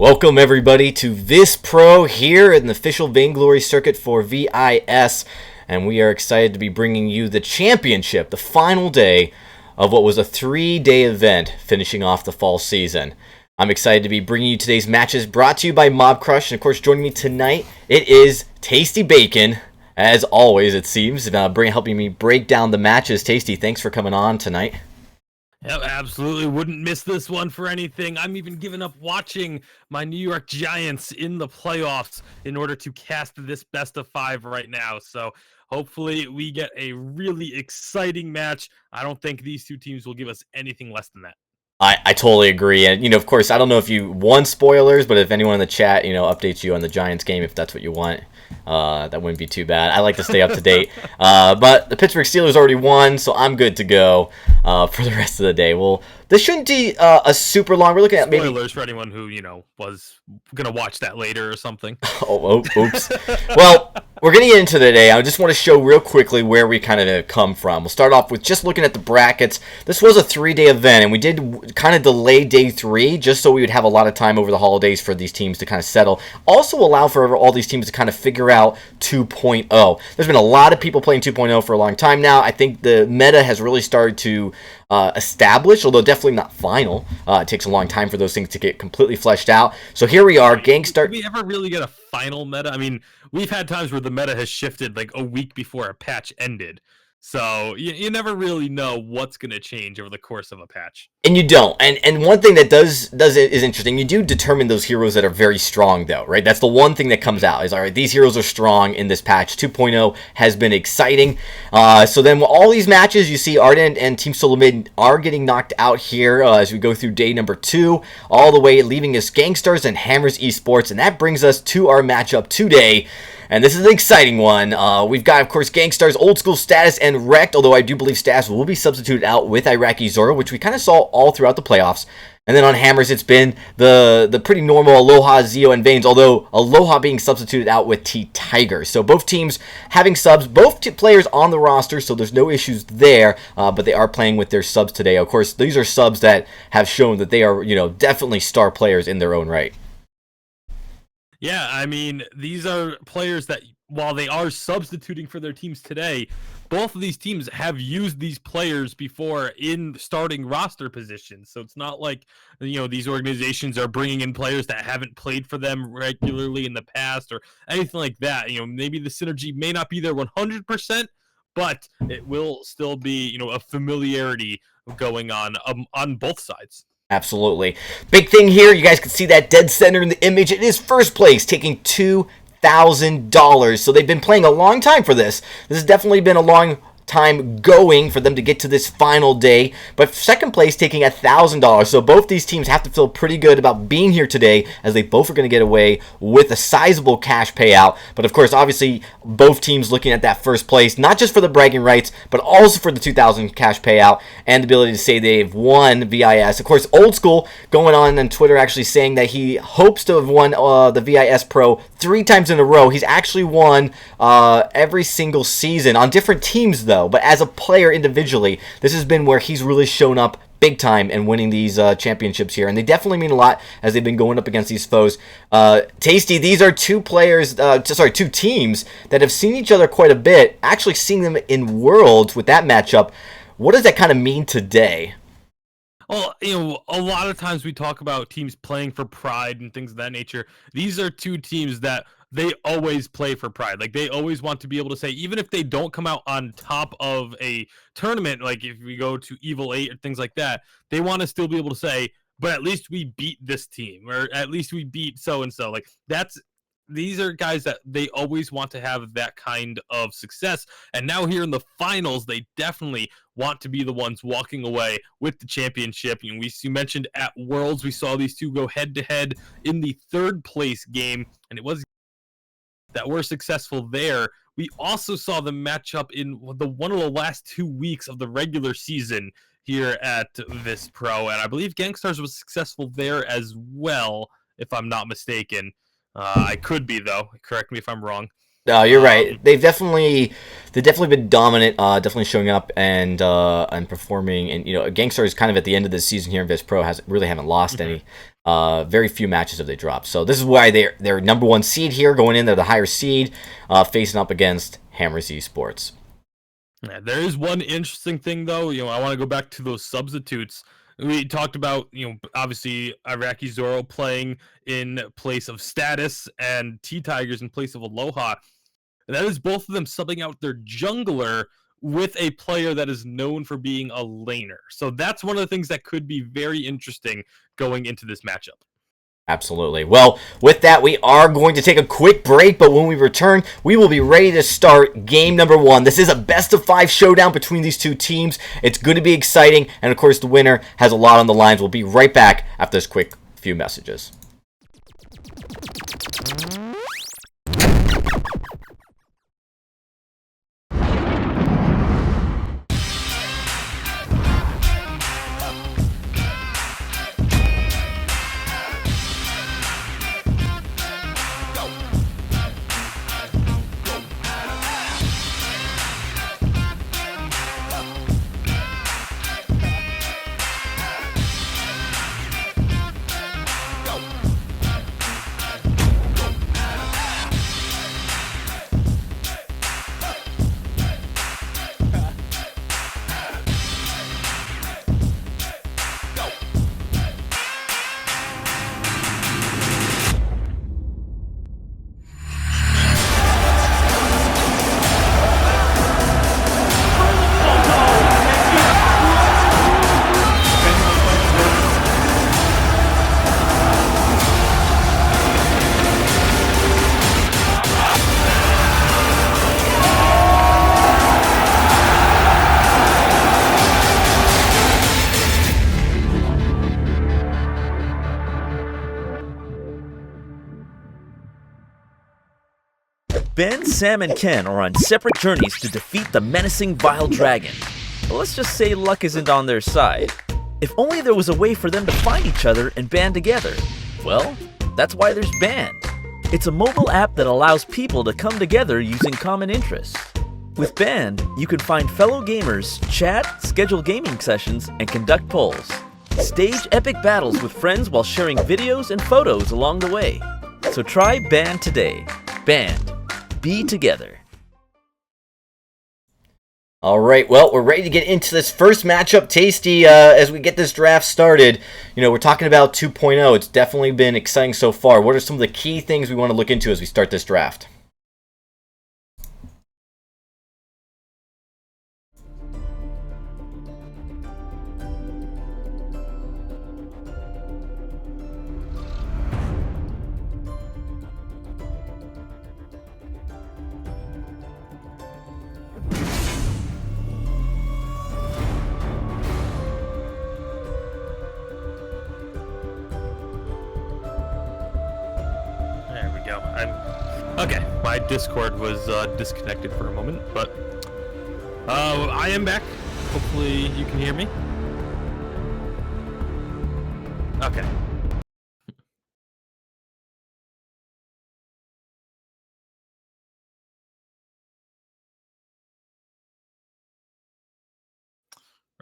Welcome everybody to VISPRO here in the official Vainglory circuit for VIS, and we are excited to be bringing you the championship, the final day of what was a 3-day event finishing off the fall season. I'm excited to be bringing you today's matches brought to you by Mob Crush, and of course joining me tonight, it is Tasty Bacon, as always it seems, helping me break down the matches. Tasty, thanks for coming on tonight. Yep, absolutely wouldn't miss this one for anything. I'm even giving up watching my New York Giants in the playoffs in order to cast this best of 5 right now. So hopefully we get a really exciting match. I don't think these two teams will give us anything less than that. I totally agree. And, of course, I don't know if you want spoilers, but if anyone in the chat, updates you on the Giants game, if that's what you want, that wouldn't be too bad. I like to stay up to date. But the Pittsburgh Steelers already won, so I'm good to go for the rest of the day. Well, this shouldn't be a super long. We're looking at maybe spoilers for anyone who, was going to watch that later or something. Oops. Well, we're going to get into the day. I just want to show real quickly where we kind of come from. We'll start off with just looking at the brackets. This was a 3-day event, and we did kind of delay day 3 just so we would have a lot of time over the holidays for these teams to kind of settle. Also allow for all these teams to kind of figure out 2.0. There's been a lot of people playing 2.0 for a long time now. I think the meta has really started to establish, although definitely not final. It takes a long time for those things to get completely fleshed out. So here we are, GankStars. Did we ever really get a final meta? I mean, we've had times where the meta has shifted like a week before a patch ended. So you never really know what's going to change over the course of a patch. And you don't. And one thing that does it is interesting. You do determine those heroes that are very strong, though, right? That's the one thing that comes out is, all right, these heroes are strong in this patch. 2.0 has been exciting. So then all these matches, you see Ardent and Team Solomid are getting knocked out here as we go through day number 2, all the way leaving us GankStars and Hammers Esports. And that brings us to our matchup today. And this is an exciting one. We've got, of course, GankStars, Old School Status, and Wrecked, although I do believe Status will be substituted out with Iraqi Zoro, which we kind of saw all throughout the playoffs. And then on Hammers, it's been the pretty normal Aloha, Zeo, and Veins, although Aloha being substituted out with T-Tiger. So both teams having subs, both players on the roster, so there's no issues there, but they are playing with their subs today. Of course, these are subs that have shown that they are, definitely star players in their own right. Yeah, I mean, these are players that, while they are substituting for their teams today, both of these teams have used these players before in starting roster positions. So it's not like, these organizations are bringing in players that haven't played for them regularly in the past or anything like that. Maybe the synergy may not be there 100%, but it will still be, a familiarity going on both sides. Absolutely. Big thing here, you guys can see that dead center in the image. It is first place, taking $2,000. So they've been playing a long time for this. This has definitely been a long time going for them to get to this final day, but second place taking $1,000. So both these teams have to feel pretty good about being here today, as they both are going to get away with a sizable cash payout. But of course, obviously, both teams looking at that first place, not just for the bragging rights, but also for the $2,000 cash payout and the ability to say they've won VIS. Of course, Old School going on Twitter actually saying that he hopes to have won the VIS Pro 3 times in a row. He's actually won every single season on different teams, though. But as a player individually, this has been where he's really shown up big time and winning these championships here. And they definitely mean a lot as they've been going up against these foes. Tasty, these are two teams that have seen each other quite a bit, actually seeing them in Worlds with that matchup. What does that kind of mean today? Well, a lot of times we talk about teams playing for pride and things of that nature. These are two teams that they always play for pride. Like, they always want to be able to say, even if they don't come out on top of a tournament, like if we go to Evil 8 or things like that, they want to still be able to say, but at least we beat this team, or at least we beat so-and-so. Like, these are guys that they always want to have that kind of success. And now here in the finals, they definitely want to be the ones walking away with the championship. You mentioned at Worlds, we saw these two go head-to-head in the 3rd place game, and it was that were successful there. We also saw them match up in one of the last 2 weeks of the regular season here at VISPRO, and I believe GankStars was successful there as well, if I'm not mistaken. I could be, though. Correct me if I'm wrong. No, you're right. Um, They've definitely been dominant, definitely showing up and performing. And GankStars is kind of at the end of the season here in VisPro haven't lost mhm. any. Very few matches have they dropped. So this is why they're number one seed here going in. They're the higher seed, facing up against Hammers Esports. Yeah, there is one interesting thing though. I want to go back to those substitutes. We talked about, obviously Iraqi Zoro playing in place of Status and T Tigers in place of Aloha. That is both of them subbing out their jungler with a player that is known for being a laner. So that's one of the things that could be very interesting going into this matchup. Absolutely. Well, with that, we are going to take a quick break, but when we return, we will be ready to start game number 1. This is a best-of-5 showdown between these two teams. It's going to be exciting, and of course, the winner has a lot on the lines. We'll be right back after this quick few messages. Ben, Sam, and Ken are on separate journeys to defeat the menacing Vile Dragon. But let's just say luck isn't on their side. If only there was a way for them to find each other and band together. Well, that's why there's Band. It's a mobile app that allows people to come together using common interests. With Band, you can find fellow gamers, chat, schedule gaming sessions, and conduct polls. Stage epic battles with friends while sharing videos and photos along the way. So try Band today. Band. Be together. All right, well, we're ready to get into this first matchup. Tasty, as we get this draft started, we're talking about 2.0. It's definitely been exciting so far. What are some of the key things we want to look into as we start this draft? There we go. Okay. My Discord was disconnected for a moment, but I am back. Hopefully you can hear me. Okay.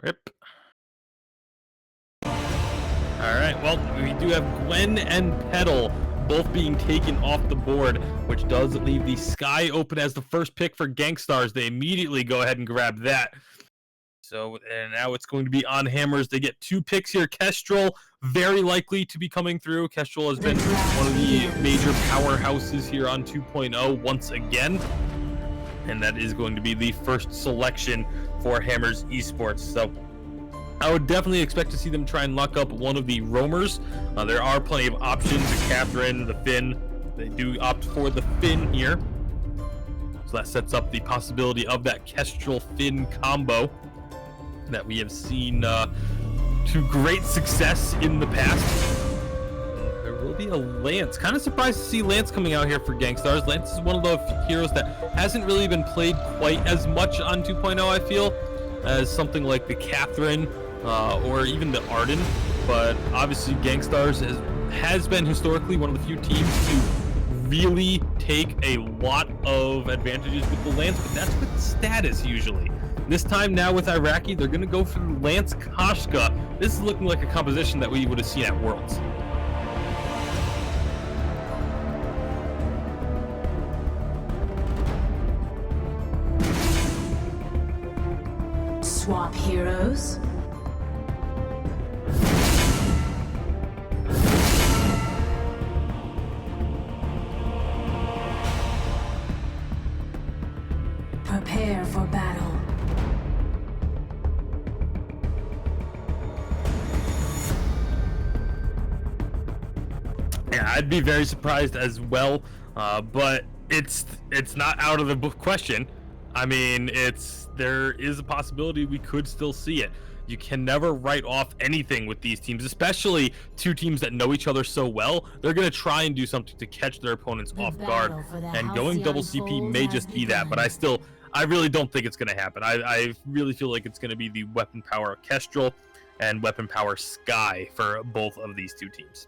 Rip. Alright, well, we do have Gwen and Petal both being taken off the board, which does leave the sky open as the first pick for GankStars. They immediately go ahead and grab that. So, and now it's going to be on Hammers. They get 2 picks here. Kestrel, very likely to be coming through. Kestrel has been one of the major powerhouses here on 2.0 once again. And that is going to be the first selection for Hammers Esports. So, I would definitely expect to see them try and lock up one of the roamers. There are plenty of options. The Catherine, the Finn. They do opt for the Finn here. So that sets up the possibility of that Kestrel Finn combo that we have seen to great success in the past. There will be a Lance. Kind of surprised to see Lance coming out here for GankStars. Lance is one of the heroes that hasn't really been played quite as much on 2.0, I feel, as something like the Catherine or even the Arden. But obviously GankStars has been historically one of the few teams to really take a lot of advantages with the Lance, but that's with status usually. This time now with Iraqi, they're going to go for the Lance Koshka. This is looking like a composition that we would have seen at Worlds. Swap heroes. Prepare for battle. Yeah, I'd be very surprised as well, but it's not out of the question. I mean, there is a possibility we could still see it. You can never write off anything with these teams, especially two teams that know each other so well. They're going to try and do something to catch their opponents off guard, and going double CP may just be that, but I really don't think it's going to happen. I really feel like it's going to be the Weapon Power Kestrel and Weapon Power Sky for both of these two teams.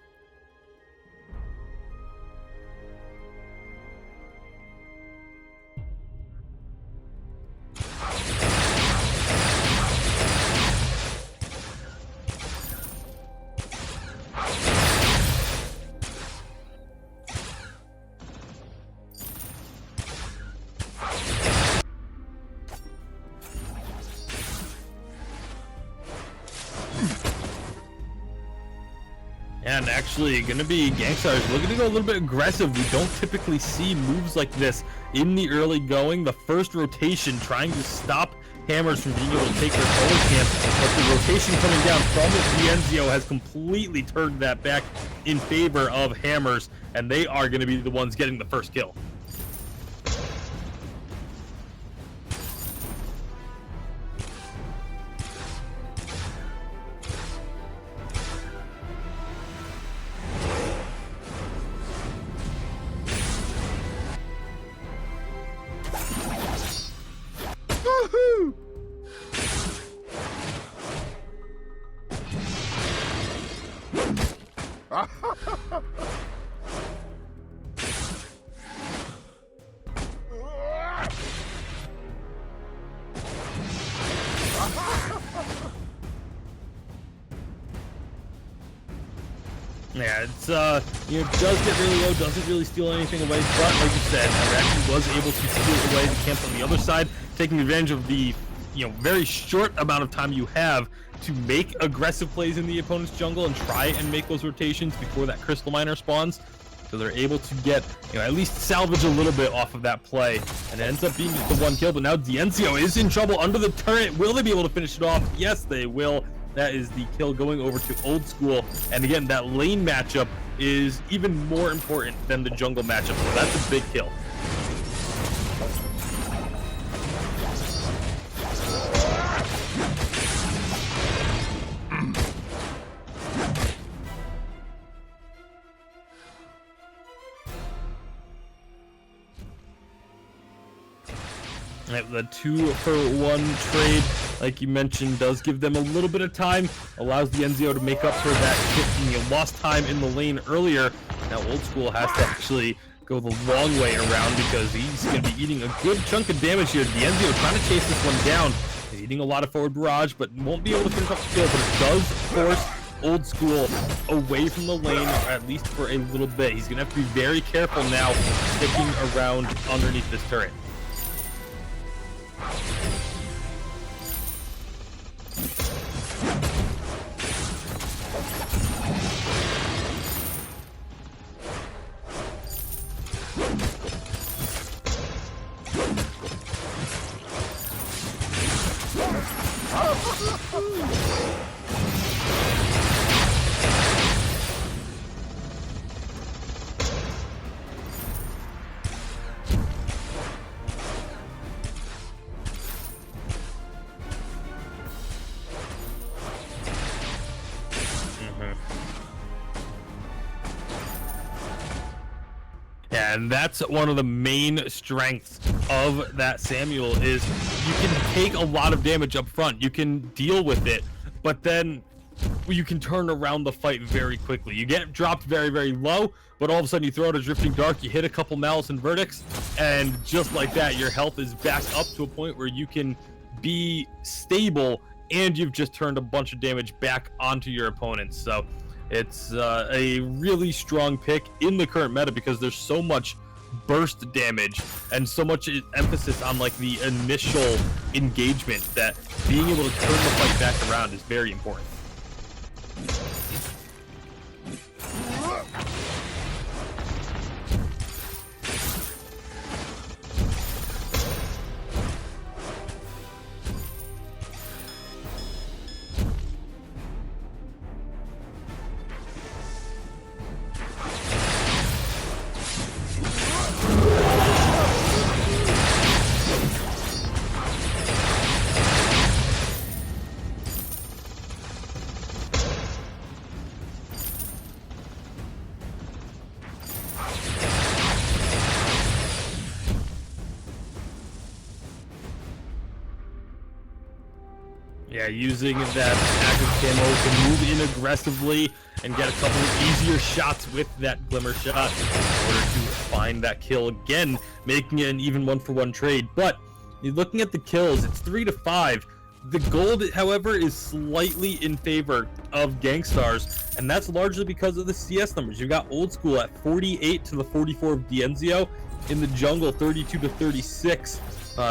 And actually going to be GankStars looking to go a little bit aggressive. We don't typically see moves like this in the early going. The first rotation trying to stop Hammers from being able to take their forward camp, but the rotation coming down from Dienzio has completely turned that back in favor of Hammers, and they are going to be the ones getting the first kill. Yeah, it's it does get really low, doesn't really steal anything away, but like you said, Iraqi was able to steal away the camp on the other side, taking advantage of the very short amount of time you have to make aggressive plays in the opponent's jungle and try and make those rotations before that crystal miner spawns. So they're able to get, at least salvage a little bit off of that play, and it ends up being just the one kill. But now Dienzio is in trouble under the turret. Will they be able to finish it off? Yes, they will. That is the kill going over to Old School. And again, that lane matchup is even more important than the jungle matchup. So that's a big kill. The 2-for-1 trade, like you mentioned, does give them a little bit of time, allows Dienzio to make up for that lost time in the lane earlier. Now Old School has to actually go the long way around because he's going to be eating a good chunk of damage here. Dienzio trying to chase this one down. He's eating a lot of forward barrage, but won't be able to finish off the kill, but it does force Old School away from the lane, or at least for a little bit. He's going to have to be very careful now sticking around underneath this turret. And that's one of the main strengths of that Samuel is you can take a lot of damage up front. You can deal with it, but then you can turn around the fight very quickly. You get dropped very, very low, but all of a sudden you throw out a Drifting Dark, you hit a couple Malice and Verdicts, and just like that, your health is back up to a point where you can be stable, and you've just turned a bunch of damage back onto your opponents. So it's a really strong pick in the current meta because there's so much burst damage and so much emphasis on like the initial engagement that being able to turn the fight back around is very important. Yeah, using that active camo to move in aggressively and get a couple of easier shots with that Glimmer shot in order to find that kill again, making it an even 1-for-1 trade. But you're looking at the kills, it's 3 to 5. The gold, however, is slightly in favor of GankStars, and that's largely because of the CS numbers. You've got Old School at 48 to the 44 of Dienzio, in the jungle 32 to 36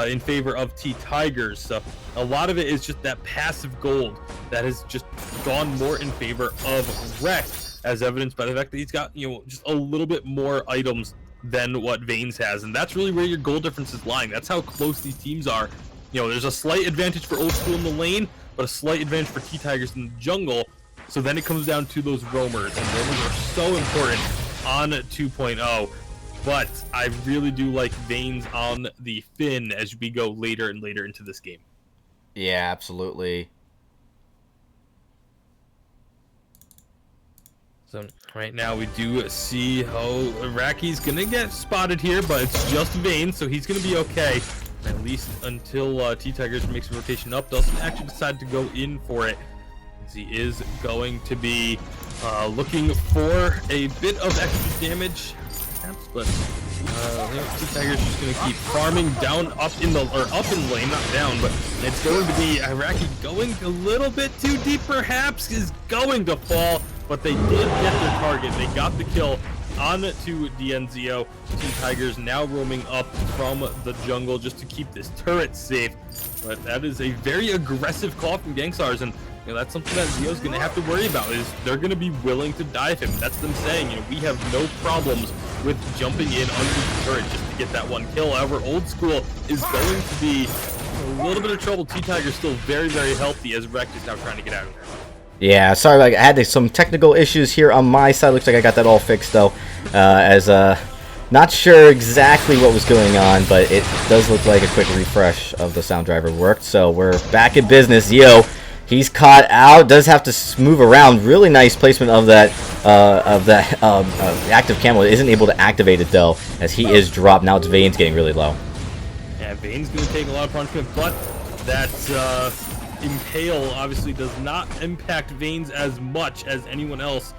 in favor of T-Tigers. So a lot of it is just that passive gold that has just gone more in favor of Rec, as evidenced by the fact that he's got, you know, just a little bit more items than what Vanes has, and that's really where your goal difference is lying. That's how close these teams are. You know, there's a slight advantage for Old School in the lane, but a slight advantage for T-Tigers in the jungle. So then it comes down to those roamers, and roamers are so important on 2.0. But I really do like Vanes on the Finn as we go later and later into this game. Yeah, absolutely. So right now we do see how Raki's gonna get spotted here, but it's just Vanes, so he's gonna be okay. At least until T-Tigers makes a rotation up. Doesn't actually decide to go in for it, as he is going to be looking for a bit of extra damage. But T-Tigers just gonna keep farming down up in lane, not down, but it's going to be Iraqi going a little bit too deep, perhaps, is going to fall, but they did get their target. They got the kill on to Dienzio. T-Tigers now roaming up from the jungle just to keep this turret safe, but that is a very aggressive call from GankStars, and you know, that's something that Zio's going to have to worry about, is they're going to be willing to dive him. That's them saying, you know, we have no problems with jumping in under the turret just to get that one kill. However, Old School is going to be a little bit of trouble. T-Tiger's still very, very healthy, as Rect is now trying to get out of there. Yeah, sorry, like I had some technical issues here on my side. Looks like I got that all fixed though. Not sure exactly what was going on, but it does look like a quick refresh of the sound driver worked. So we're back in business. Zio, he's caught out. Does have to move around. Really nice placement of that active camo. Isn't able to activate it though, as he is dropped. Now it's Vane's getting really low. Yeah, Vane's going to take a lot of punishment, but that Impale obviously does not impact Vanes as much as anyone else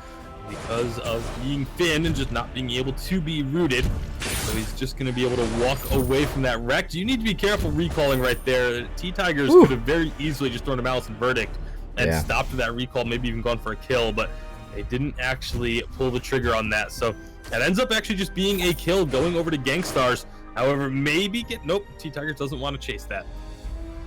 because of being Finn and just not being able to be rooted. So he's just going to be able to walk away from that wreck. You need to be careful recalling right there. T-Tigers could have very easily just thrown a Malice and Verdict and stopped that recall, maybe even gone for a kill, but they didn't actually pull the trigger on that. So that ends up actually just being a kill going over to GankStars. However, maybe nope, T-Tigers doesn't want to chase that.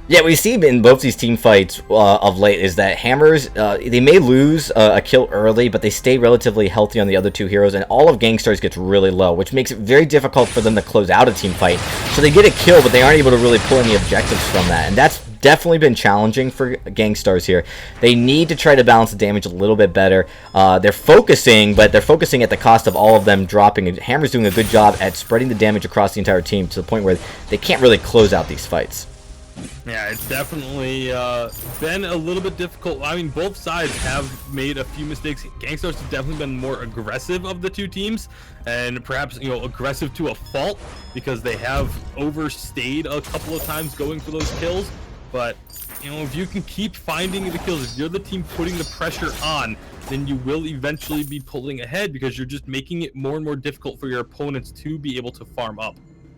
Yeah, we see in both these team fights of late is that Hammers, they may lose a kill early, but they stay relatively healthy on the other two heroes, and all of GankStars gets really low, which makes it very difficult for them to close out a team fight. So they get a kill, but they aren't able to really pull any objectives from that, and that's definitely been challenging for GankStars here. They need to try to balance the damage a little bit better. They're focusing, but they're focusing at the cost of all of them dropping. And Hammer's doing a good job at spreading the damage across the entire team to the point where they can't really close out these fights. Yeah, it's definitely been a little bit difficult. I mean, both sides have made a few mistakes. GankStars have definitely been more aggressive of the two teams, and perhaps, you know, aggressive to a fault because they have overstayed a couple of times going for those kills. But you know, if you can keep finding the kills, if you're the team putting the pressure on, then you will eventually be pulling ahead because you're just making it more and more difficult for your opponents to be able to farm up.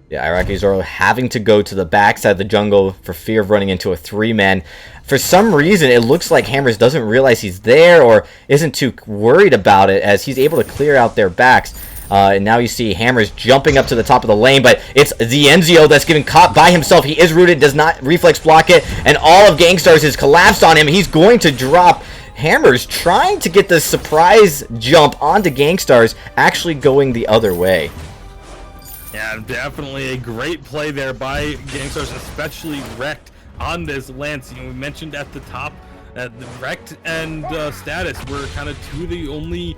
Yeah, Iraqis are having to go to the backside of the jungle for fear of running into a 3-man. For some reason, it looks like Hammers doesn't realize he's there or isn't too worried about it as he's able to clear out their backs. And now you see Hammers jumping up to the top of the lane, but it's Enzio that's getting caught by himself. He is rooted, does not reflex block it, and all of GankStars has collapsed on him. He's going to drop. Hammers trying to get the surprise jump onto GankStars, actually going the other way. Yeah, definitely a great play there by GankStars, especially Wrecked on this Lance. You know, we mentioned at the top that the Wrecked and Status were kind of two of the only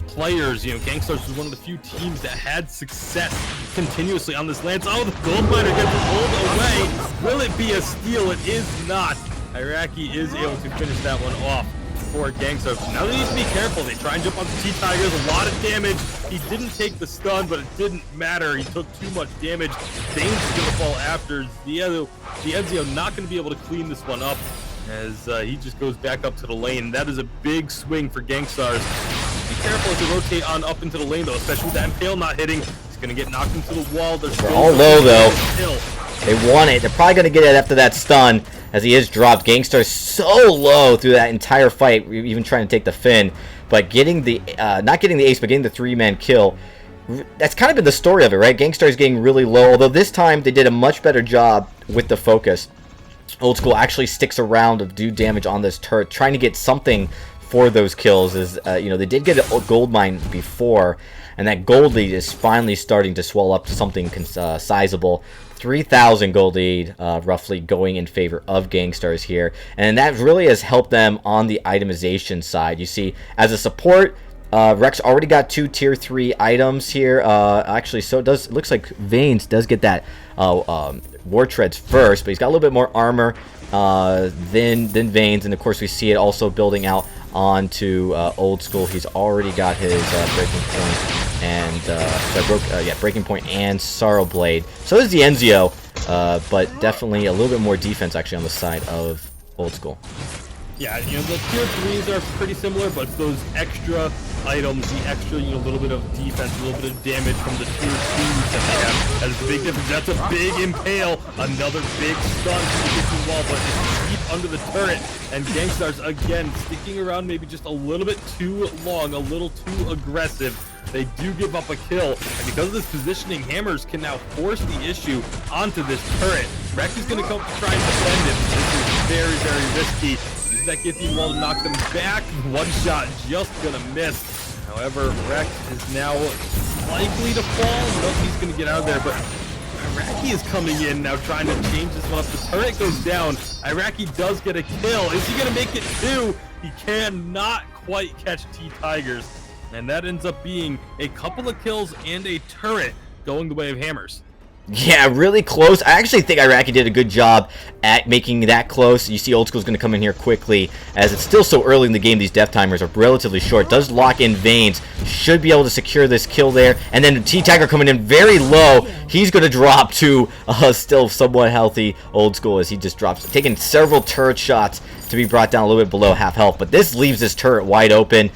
players. You know, GankStars was one of the few teams that had success continuously on this Lance. Oh, the Gold Miner gets pulled away. Will it be a steal? It is not. Iraqi is able to finish that one off for GankStars. Now they need to be careful. They try and jump onto T-Tigers. A lot of damage. He didn't take the stun, but it didn't matter. He took too much damage. Dane's going to fall after. Enzio not going to be able to clean this one up as he just goes back up to the lane. That is a big swing for GankStars. Be careful as they rotate on up into the lane, though, especially with that impale not hitting. He's going to get knocked into the wall. They're all low, though. They want it. They're probably going to get it after that stun, as he is dropped. GankStars so low through that entire fight, even trying to take the Finn, but getting the not getting the ace, but getting the 3-man kill. That's kind of been the story of it, right? GankStars getting really low, although this time they did a much better job with the focus. Old School actually sticks around to do damage on this turret, trying to get something for those kills. As you know, they did get a gold mine before, and that gold lead is finally starting to swell up to something sizable. 3,000 gold lead, roughly, going in favor of GankStars here, and that really has helped them on the itemization side. You see, as a support, Rex already got 2 tier 3 items here. Actually, so it does. It looks like Veins does get that War Treads first, but he's got a little bit more armor than Veins, and of course we see it also building out onto Old School. He's already got his breaking point and breaking point and Sorrow Blade. So is the Enzio, but definitely a little bit more defense actually on the side of Old School. Yeah, you know, the tier 3s are pretty similar, but those extra items, the extra, you know, little bit of defense, a little bit of damage from the tier 2s that they have, that's a big difference. That's a big impale, another big stun to the kitchen wall, but it's deep under the turret, and GankStars, again, sticking around maybe just a little bit too long, a little too aggressive. They do give up a kill, and because of this positioning, Hammers can now force the issue onto this turret. Wreck is going to come to try and defend it. This is very, very risky. Uses that Githyan wall to knock them back. One shot just going to miss. However, Wreck is now likely to fall. Nope, he's going to get out of there, but Iraqi is coming in now trying to change this one up. The turret goes down. Iraqi does get a kill. Is he going to make it 2? He cannot quite catch T-Tigers. And that ends up being a couple of kills and a turret going the way of Hammers. Yeah, really close. I actually think Iraqi did a good job at making that close. You see Old School's going to come in here quickly, as it's still so early in the game. These death timers are relatively short. Does lock in Veins. Should be able to secure this kill there. And then T-Tiger coming in very low. He's going to drop to still somewhat healthy Old School, as he just drops, taking several turret shots to be brought down a little bit below half health. But this leaves this turret wide open.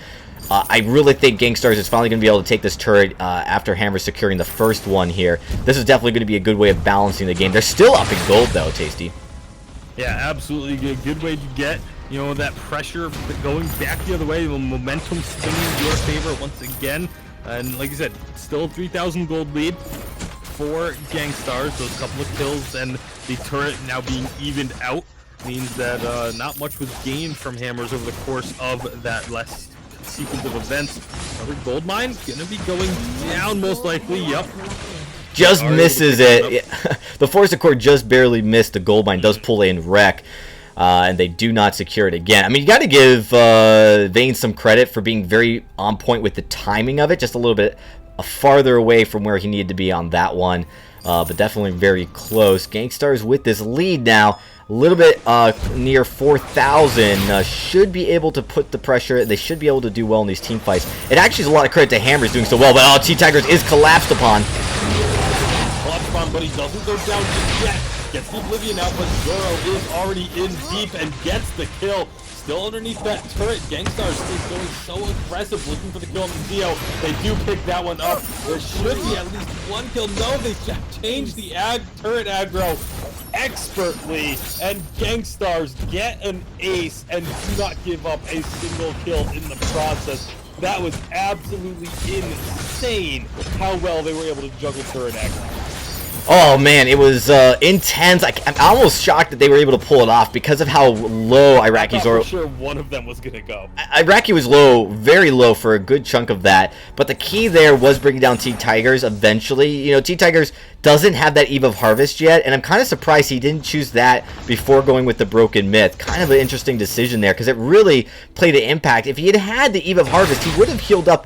I really think GankStars is finally going to be able to take this turret after Hammer securing the first one here. This is definitely going to be a good way of balancing the game. They're still up in gold, though, Tasty. Yeah, absolutely. A good way to get, you know, that pressure going back the other way, the momentum swinging in your favor once again. And like I said, still 3,000 gold lead for GankStars. Those couple of kills and the turret now being evened out means that not much was gained from Hammers over the course of that last sequence of events. Another gold mine gonna be going down most likely. Yep, just misses it. The Force Accord just barely missed. The gold mine does pull in wreck, and they do not secure it again. I mean, you got to give Vane some credit for being very on point with the timing of it, just a little bit farther away from where he needed to be on that one, but definitely very close. GankStars with this lead now, a little bit near 4,000, should be able to put the pressure. They should be able to do well in these team fights. It actually is a lot of credit to Hammers doing so well, but T-Tigers is collapsed upon. clutch bomb, but he doesn't go down just yet. Gets the Oblivion out, but Zoro is already in deep and gets the kill. Still underneath that turret, GankStars is going so aggressive, looking for the kill on the Zio. They do pick that one up. There should be at least one kill. No, they changed the turret aggro expertly, and GankStars get an ace and do not give up a single kill in the process. That was absolutely insane how well they were able to juggle turret aggro. Oh man, it was intense. I'm almost shocked that they were able to pull it off because of how low Iraqi's for sure one of them was gonna go. Iraqi was low, very low for a good chunk of that. But the key there was bringing down T-Tigers eventually. You know, T-Tigers doesn't have that Eve of Harvest yet, and I'm kind of surprised he didn't choose that before going with the Broken Myth. Kind of an interesting decision there because it really played an impact. If he had had the Eve of Harvest, he would have healed up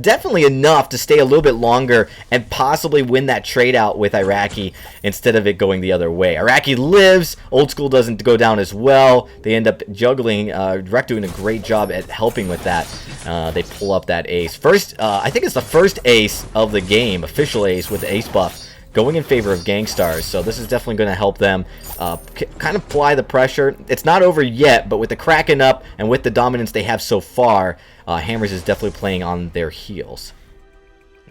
definitely enough to stay a little bit longer and possibly win that trade out with Iraqi instead of it going the other way. Iraqi lives. Old School doesn't go down as well. They end up juggling. Rec doing a great job at helping with that. They pull up that ace. First, I think it's the first ace of the game, official ace with the ace buff, going in favor of GankStars. So this is definitely going to help them kind of apply the pressure. It's not over yet, but with the Kraken up and with the dominance they have so far, Hammers is definitely playing on their heels.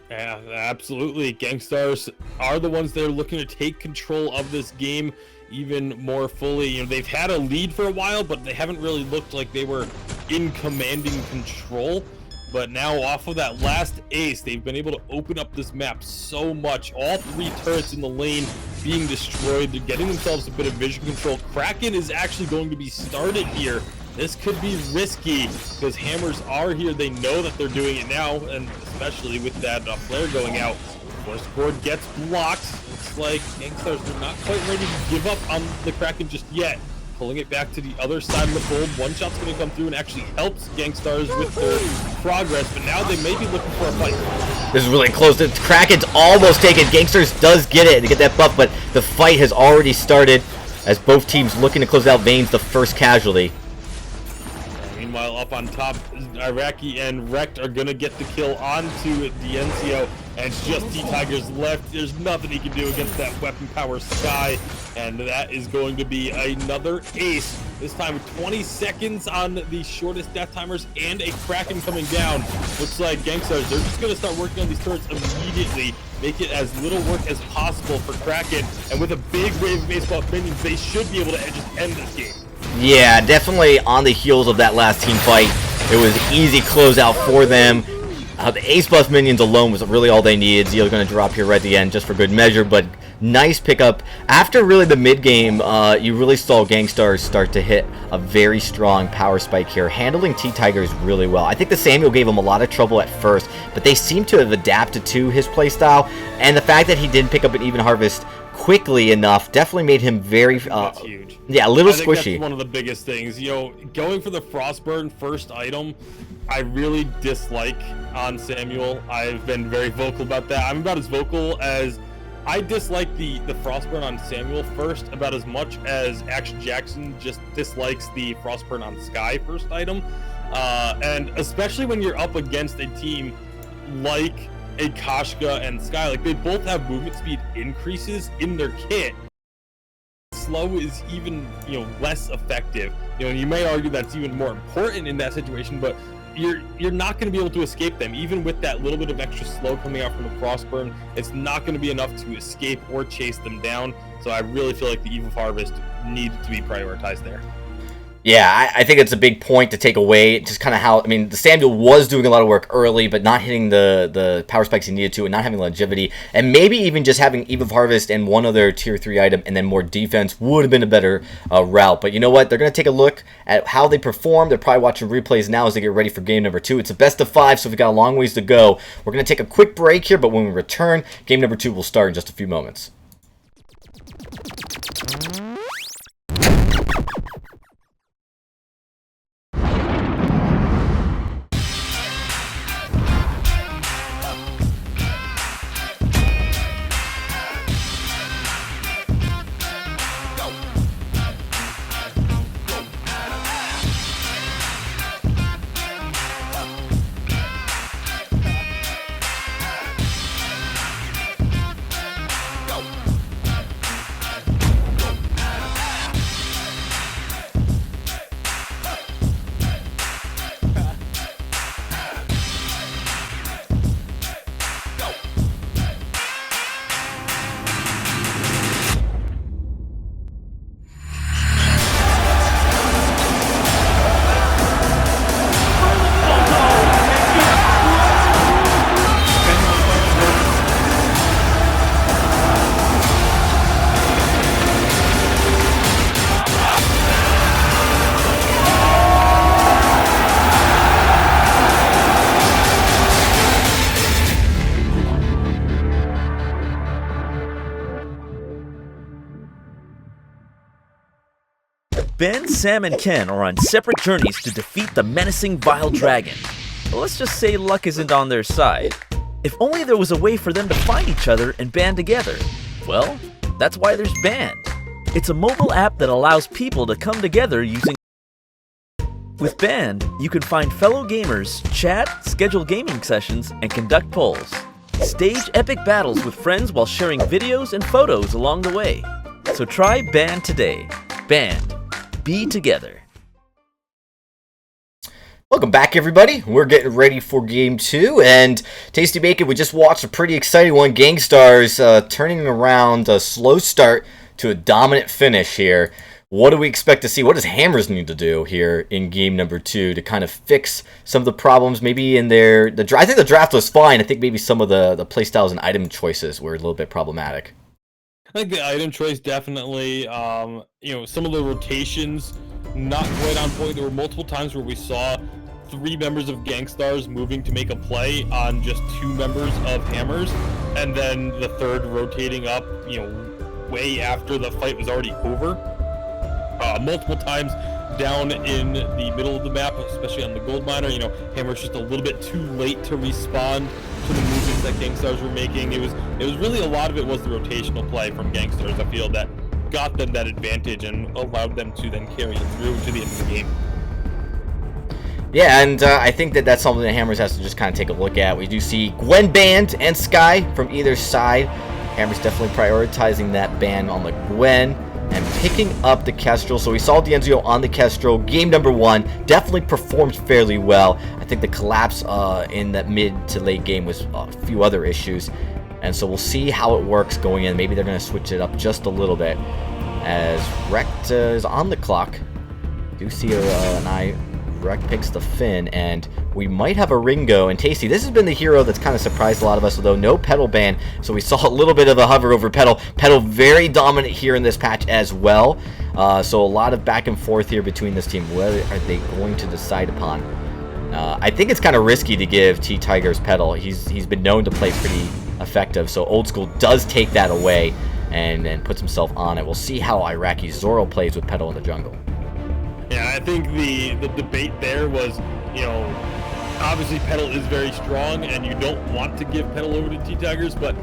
Yeah, absolutely. GankStars are the ones that are looking to take control of this game even more fully. You know, they've had a lead for a while, but they haven't really looked like they were in commanding control. But now off of that last ace, they've been able to open up this map so much. All three turrets in the lane being destroyed. They're getting themselves a bit of vision control. Kraken is actually going to be started here. This could be risky because Hammers are here. They know that they're doing it now, and especially with that flare going out. Force board gets blocked. Looks like GankStars are not quite ready to give up on the Kraken just yet. Pulling it back to the other side of the board. One shot's going to come through and actually helps GankStars with their progress, but now they may be looking for a fight. This is really close. The Kraken's almost taken. GankStars does get it to get that buff, but the fight has already started as both teams looking to close out Vayne's the first casualty. Meanwhile, up on top, Iraqi and Rect are going to get the kill onto Diencio, and it's just T-Tigers left. There's nothing he can do against that weapon power Sky, and that is going to be another ace. This time with 20 seconds on the shortest death timers and a Kraken coming down. Looks like GankStars, they're just going to start working on these turrets immediately. Make it as little work as possible for Kraken, and with a big wave of baseball minions, they should be able to just end this game. Yeah, definitely on the heels of that last team fight. It was an easy closeout for them. The ace buff minions alone was really all they needed. Zio's going to drop here right at the end just for good measure, but nice pickup. After really the mid game, you really saw GankStars start to hit a very strong power spike here, handling T-Tigers really well. I think the Samuel gave him a lot of trouble at first, but they seem to have adapted to his playstyle, and the fact that he didn't pick up an even harvest quickly enough definitely made him very that's huge. Yeah, a little I think squishy. That's one of the biggest things. You know, going for the Frostburn first item, I really dislike on Samuel. I've been very vocal about that. I'm about as vocal as I dislike the Frostburn on Samuel first about as much as Action Jackson just dislikes the Frostburn on Sky first item. And especially when you're up against a team like a Kashka and Sky, like they both have movement speed increases in their kit. Slow is even, you know, less effective. You know, and you may argue that's even more important in that situation, but you're not going to be able to escape them. Even with that little bit of extra slow coming out from the Frostburn, it's not going to be enough to escape or chase them down. So I really feel like the Eve of Harvest needed to be prioritized there. Yeah, I think it's a big point to take away. Just kind of how, I mean, the Samuel was doing a lot of work early, but not hitting the power spikes he needed to, and not having longevity, and maybe even just having Eve of Harvest and one other tier 3 item, and then more defense would have been a better route. But you know what? They're going to take a look at how they perform. They're probably watching replays now as they get ready for game number 2. It's a best of 5, so we've got a long ways to go. We're going to take a quick break here, but when we return, game number 2 will start in just a few moments. Ben, Sam, and Ken are on separate journeys to defeat the menacing Vile Dragon. But let's just say luck isn't on their side. If only there was a way for them to find each other and band together. Well, that's why there's Band. It's a mobile app that allows people to come together using... With Band, you can find fellow gamers, chat, schedule gaming sessions, and conduct polls. Stage epic battles with friends while sharing videos and photos along the way. So try Band today. Band. Be together. Welcome back, everybody. We're getting ready for Game 2, and Tasty Bacon, we just watched a pretty exciting one. GankStars turning around a slow start to a dominant finish here. What do we expect to see? What does Hammers need to do here in game number 2 to kind of fix some of the problems? Maybe in their... I think the draft was fine. I think maybe some of the playstyles and item choices were a little bit problematic. I think the item choice definitely, some of the rotations not quite on point. There were multiple times where we saw 3 members of GankStars moving to make a play on just 2 members of Hammers, and then the third rotating up, way after the fight was already over. Multiple times down in the middle of the map, especially on the gold miner, Hammer's just a little bit too late to respond to the movements that GankStars were making. It was really, a lot of it was the rotational play from GankStars, I feel, that got them that advantage and allowed them to then carry it through to the end of the game. Yeah, and I think that's something that Hammers has to just kind of take a look at. We do see Gwen Band and Sky from either side. Hammers definitely prioritizing that ban on the Gwen and picking up the Kestrel. So we saw D'Enzio on the Kestrel. Game number 1 definitely performed fairly well. I think the collapse in that mid to late game was a few other issues. And so we'll see how it works going in. Maybe they're going to switch it up just a little bit. As Rekt is on the clock. Do see an eye. Rekt picks the Finn, and we might have a Ringo. And Tasty, this has been the hero that's kind of surprised a lot of us, although no Petal ban, so we saw a little bit of a hover over Petal. Petal very dominant here in this patch as well, so a lot of back and forth here between this team. What are they going to decide upon? I think it's kind of risky to give T-Tiger's Petal. He's been known to play pretty effective, so Old School does take that away and puts himself on it. We'll see how Iraqi Zoro plays with Petal in the jungle. Yeah, I think the debate there was, obviously Petal is very strong, and you don't want to give Petal over to T-Tigers, but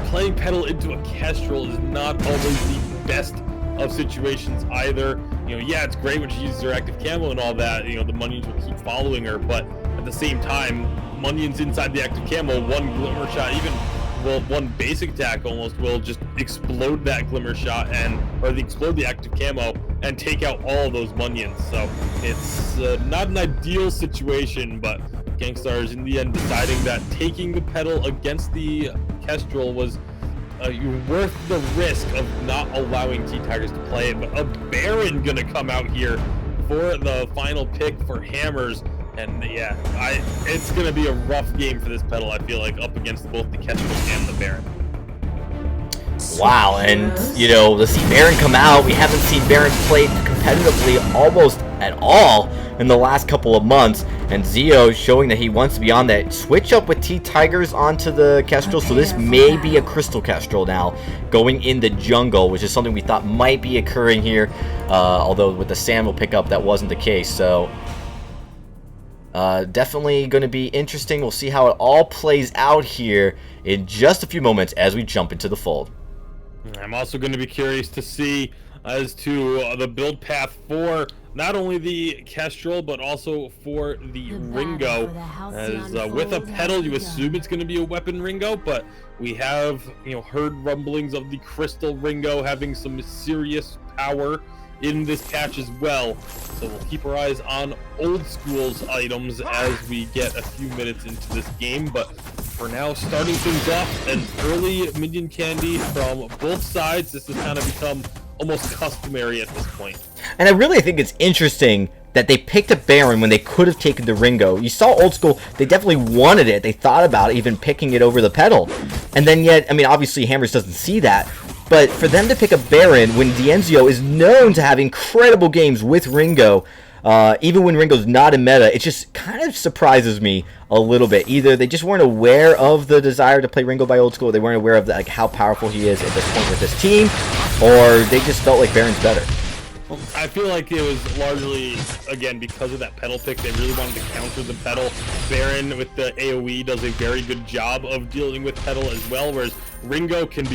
playing Petal into a Kestrel is not always the best of situations either. Yeah, it's great when she uses her active camo and all that, the Munions will keep following her, but at the same time, Munions inside the active camo, one glimmer shot, one basic attack almost will just explode that glimmer shot explode the active camo and take out all of those Munions. So it's not an ideal situation, but GankStars in the end deciding that taking the Petal against the Kestrel was worth the risk of not allowing T-Tigers to play it. But a Baron gonna come out here for the final pick for Hammers. And yeah, it's going to be a rough game for this Petal, I feel like, up against both the Kestrel and the Baron. Wow, and, to see Baron come out, we haven't seen Baron play competitively almost at all in the last couple of months. And Zio showing that he wants to be on that switch up with T-Tigers onto the Kestrel. So this may be a Crystal Kestrel now going in the jungle, which is something we thought might be occurring here. Although with the Samuel pickup, that wasn't the case. So... definitely going to be interesting. We'll see how it all plays out here in just a few moments as we jump into the fold. I'm also going to be curious to see as to the build path for not only the Kestrel, but also for the Ringo. As with a Petal, you assume it's going to be a weapon Ringo, but we have heard rumblings of the Crystal Ringo having some serious power in this patch as well. So we'll keep our eyes on Old School's items as we get a few minutes into this game. But for now, starting things off, an early minion candy from both sides. This has kind of become almost customary at this point. And I really think it's interesting that they picked a Baron when they could have taken the Ringo. You saw Old School, they definitely wanted it. They thought about even picking it over the Petal. And then yet, obviously Hammers doesn't see that. But for them to pick a Baron when D'Enzio is known to have incredible games with Ringo, even when Ringo's not in meta, it just kind of surprises me a little bit. Either they just weren't aware of the desire to play Ringo by Old School, they weren't aware of how powerful he is at this point with this team, or they just felt like Baron's better. I feel like it was largely, again, because of that pedal pick. They really wanted to counter the pedal. Baron with the AoE does a very good job of dealing with pedal as well, whereas Ringo can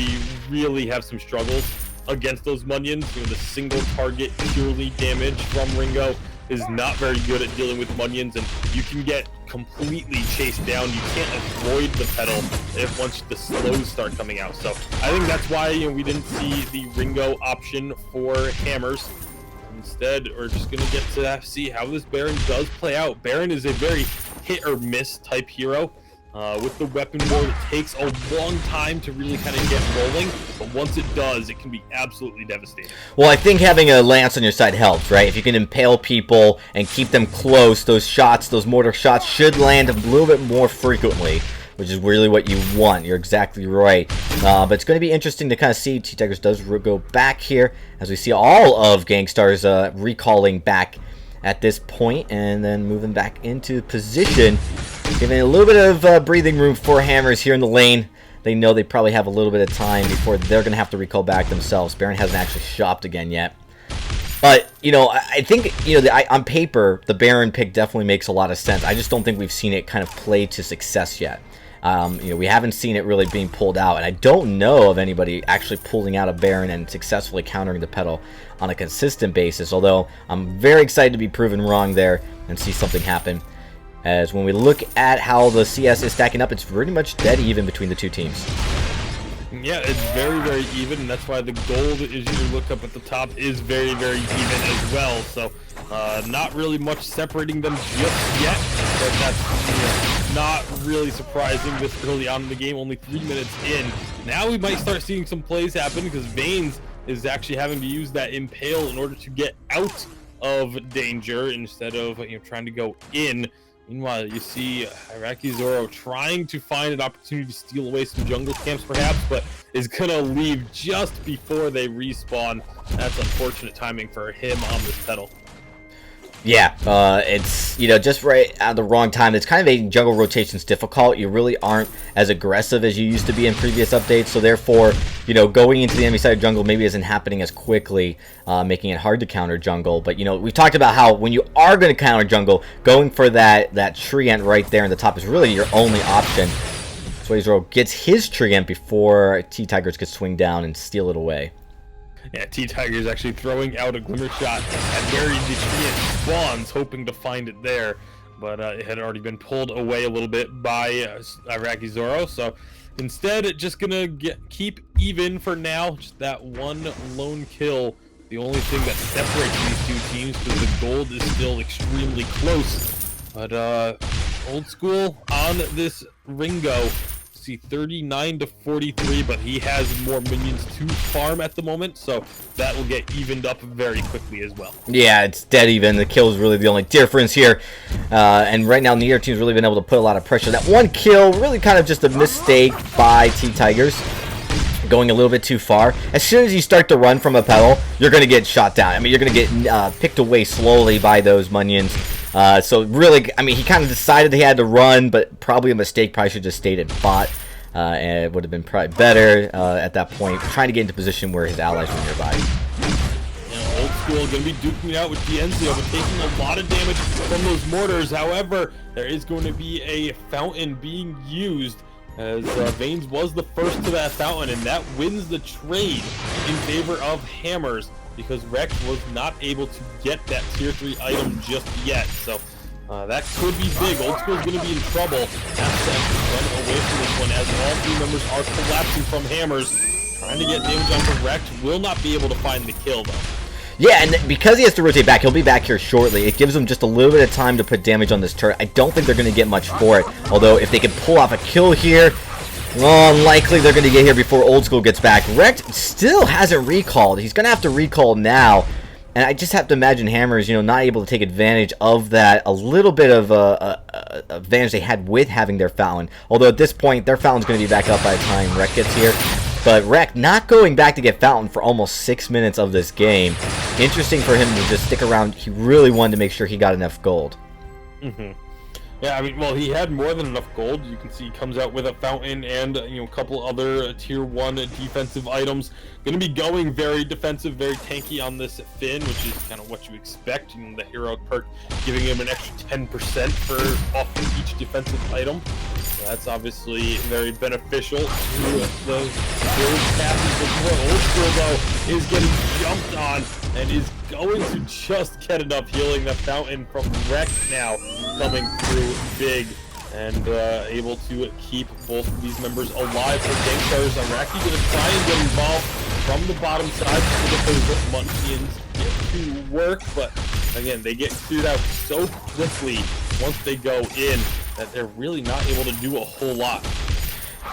really have some struggles against those Munions. You know, the single target purely damage from Ringo is not very good at dealing with Munions, and you can get completely chased down. You can't avoid the pedal once the slows start coming out. So I think that's why, you know, we didn't see the Ringo option for Hammers. Instead, we're just gonna get to see how this Baron does play out. Baron is a very hit or miss type hero. With the weapon board, it takes a long time to really kind of get rolling, but once it does, it can be absolutely devastating. Well, I think having a lance on your side helps, right? If you can impale people and keep them close, those shots, those mortar shots should land a little bit more frequently, which is really what you want. You're exactly right. But it's going to be interesting to kind of see. T-Tigers does go back here, as we see all of GankStars recalling back at this point, and then moving back into position, giving a little bit of breathing room for Hammers here in the lane. They know they probably have a little bit of time before they're going to have to recall back themselves. Baron hasn't actually shopped again yet. But, you know, I think, you know, on paper, the Baron pick definitely makes a lot of sense. I just don't think we've seen it kind of play to success yet. You know, we haven't seen it really being pulled out, and I don't know of anybody actually pulling out a Baron and successfully countering the pedal on a consistent basis, although I'm very excited to be proven wrong there and see something happen. As when we look at how the CS is stacking up, it's pretty much dead even between the two teams. Yeah, it's very, very even, and that's why the gold, as you look up at the top, is very, very even as well. So, not really much separating them just yet, but that's, you know, not really surprising this early on in the game, only 3 minutes in. Now we might start seeing some plays happen, because Vains is actually having to use that impale in order to get out of danger instead of, you know, trying to go in. Meanwhile, you see Iraqi Zoro trying to find an opportunity to steal away some jungle camps, perhaps, but is going to leave just before they respawn. That's unfortunate timing for him on this pedal. Yeah, it's, you know, just right at the wrong time. It's kind of a jungle rotation's difficult. You really aren't as aggressive as you used to be in previous updates, so therefore, you know, going into the enemy side of jungle maybe isn't happening as quickly, making it hard to counter jungle. But, you know, we've talked about how when you are going to counter jungle, going for that tree ant right there in the top is really your only option. So Zoro gets his tree ant before T-Tigers could swing down and steal it away. Yeah, T-Tiger's actually throwing out a glimmer shot at where the tree ant spawns, hoping to find it there. But it had already been pulled away a little bit by Iraqi Zoro. So instead, just gonna keep even for now. Just that one lone kill. The only thing that separates these two teams, because the gold is still extremely close. But Old School on this Ringo. 39 to 43, but he has more minions to farm at the moment, so that will get evened up very quickly as well. Yeah, it's dead even. The kill is really the only difference here, and right now neither team's really been able to put a lot of pressure. That one kill really kind of just a mistake by T-Tigers, going a little bit too far. As soon as you start to run from a pedal, you're going to get shot down. I mean, you're going to get picked away slowly by those Munions. So really, I mean, he kind of decided he had to run, but probably a mistake. Probably should just stayed and fought. And it would have been probably better at that point, trying to get into position where his allies were nearby. Yeah, Old School going to be duking it out with D'Enzio, but taking a lot of damage from those mortars. However, there is going to be a fountain being used, as Vains was the first to that fountain, and that wins the trade in favor of Hammers, because Rex was not able to get that tier 3 item just yet. So that could be big. Old School's going to be in trouble. Has to run away from this one, as all 3 members are collapsing from Hammers. Trying to get damage onto Rex. Will not be able to find the kill, though. Yeah, and because he has to rotate back, he'll be back here shortly. It gives him just a little bit of time to put damage on this turret. I don't think they're going to get much for it. Although, if they can pull off a kill here, well, unlikely they're going to get here before Old School gets back. Rex still hasn't recalled. He's going to have to recall now. And I just have to imagine Hammers, you know, not able to take advantage of that, a little bit of advantage they had with having their Fountain. Although at this point, their Fountain's going to be back up by the time Rek gets here. But Rek not going back to get Fountain for almost 6 minutes of this game. Interesting for him to just stick around. He really wanted to make sure he got enough gold. Yeah, I mean, well, he had more than enough gold. You can see he comes out with a fountain and, a couple other tier 1 defensive items. Going to be going very defensive, very tanky on this Finn, which is kind of what you expect. The hero perk giving him an extra 10% for often each defensive item. So that's obviously very beneficial to the build passes before. Old School, though, is getting jumped on and is going to just get enough healing. The fountain from Wreck now coming through big and able to keep both of these members alive. For GankStars, Iraqi going to try and get involved from the bottom side to get those Munchkins to work, but again, they get cleared out so quickly once they go in that they're really not able to do a whole lot.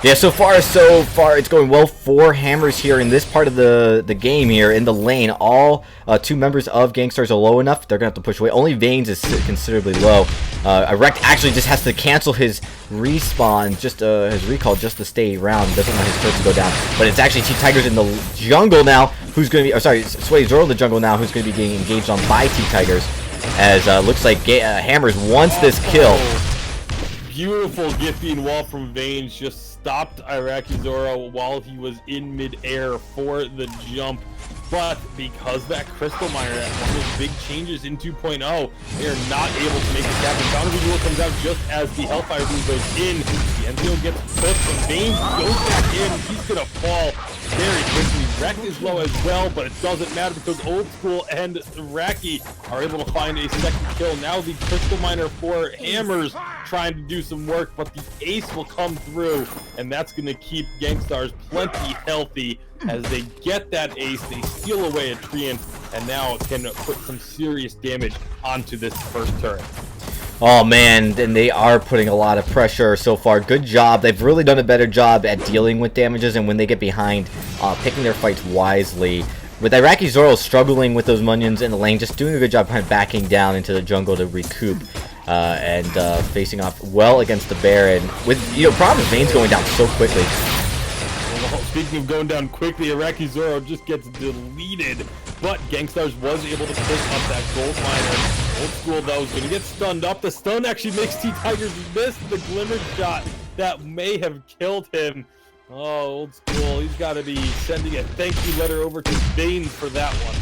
Yeah, so far it's going well for Hammers here in this part of the game here in the lane. All 2 members of GankStars are low enough. They're going to have to push away. Only Vanes is considerably low. Iraq actually just has to cancel his respawn, his recall, just to stay around. Doesn't want his turret to go down. But it's actually T-Tigers in the jungle now who's going to be... Sweaty Zoro in the jungle now who's going to be getting engaged on by T-Tigers. As looks like Hammers wants this kill. Beautiful Giphy wall from Vanes just stopped Iraqi Zoro while he was in mid-air for the jump. But because that Crystal Miner, that one of those big changes in 2.0, they are not able to make this happen. Boundary Duel comes out just as the Hellfire Rune goes in. The Enzo gets pushed, and Vanes goes back in. He's going to fall very quickly. Wreck is low as well, but it doesn't matter because Old School and Raki are able to find a second kill. Now the Crystal Miner for Hammers trying to do some work, but the ace will come through, and that's going to keep GankStars plenty healthy. As they get that ace, they steal away a Treant, and now can put some serious damage onto this first turret. Oh man, and they are putting a lot of pressure so far. Good job. They've really done a better job at dealing with damages, and when they get behind, picking their fights wisely. With Iraqi Zoro struggling with those minions in the lane, just doing a good job kind of backing down into the jungle to recoup. And facing off well against the Baron. With problem is Vane's going down so quickly. Well, speaking of going down quickly, Iraqi Zoro just gets deleted, but GankStars was able to pick up that gold miner. Old School though is going to get stunned up. The stun actually makes T-Tigers miss the glimmer shot that may have killed him. Oh, Old School, he's got to be sending a thank you letter over to Vanes for that one.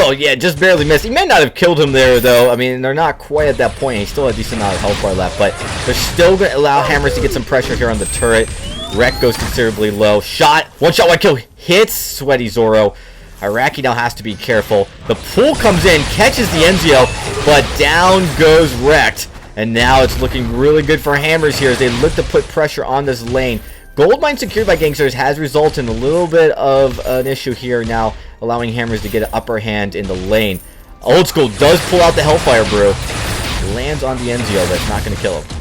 Oh yeah, just barely missed. He may not have killed him there though. I mean, they're not quite at that point. He still has a decent amount of health bar left, but they're still going to allow Hammers to get some pressure here on the turret. Wreck goes considerably low. Shot, one kill, hits Sweaty Zoro. Iraqi now has to be careful. The pull comes in, catches the Enzio, but down goes Wrecked. And now it's looking really good for Hammers here as they look to put pressure on this lane. Goldmine secured by GankStars has resulted in a little bit of an issue here now, allowing Hammers to get an upper hand in the lane. Old School does pull out the Hellfire Brew. Lands on the Enzio, but it's not going to kill him.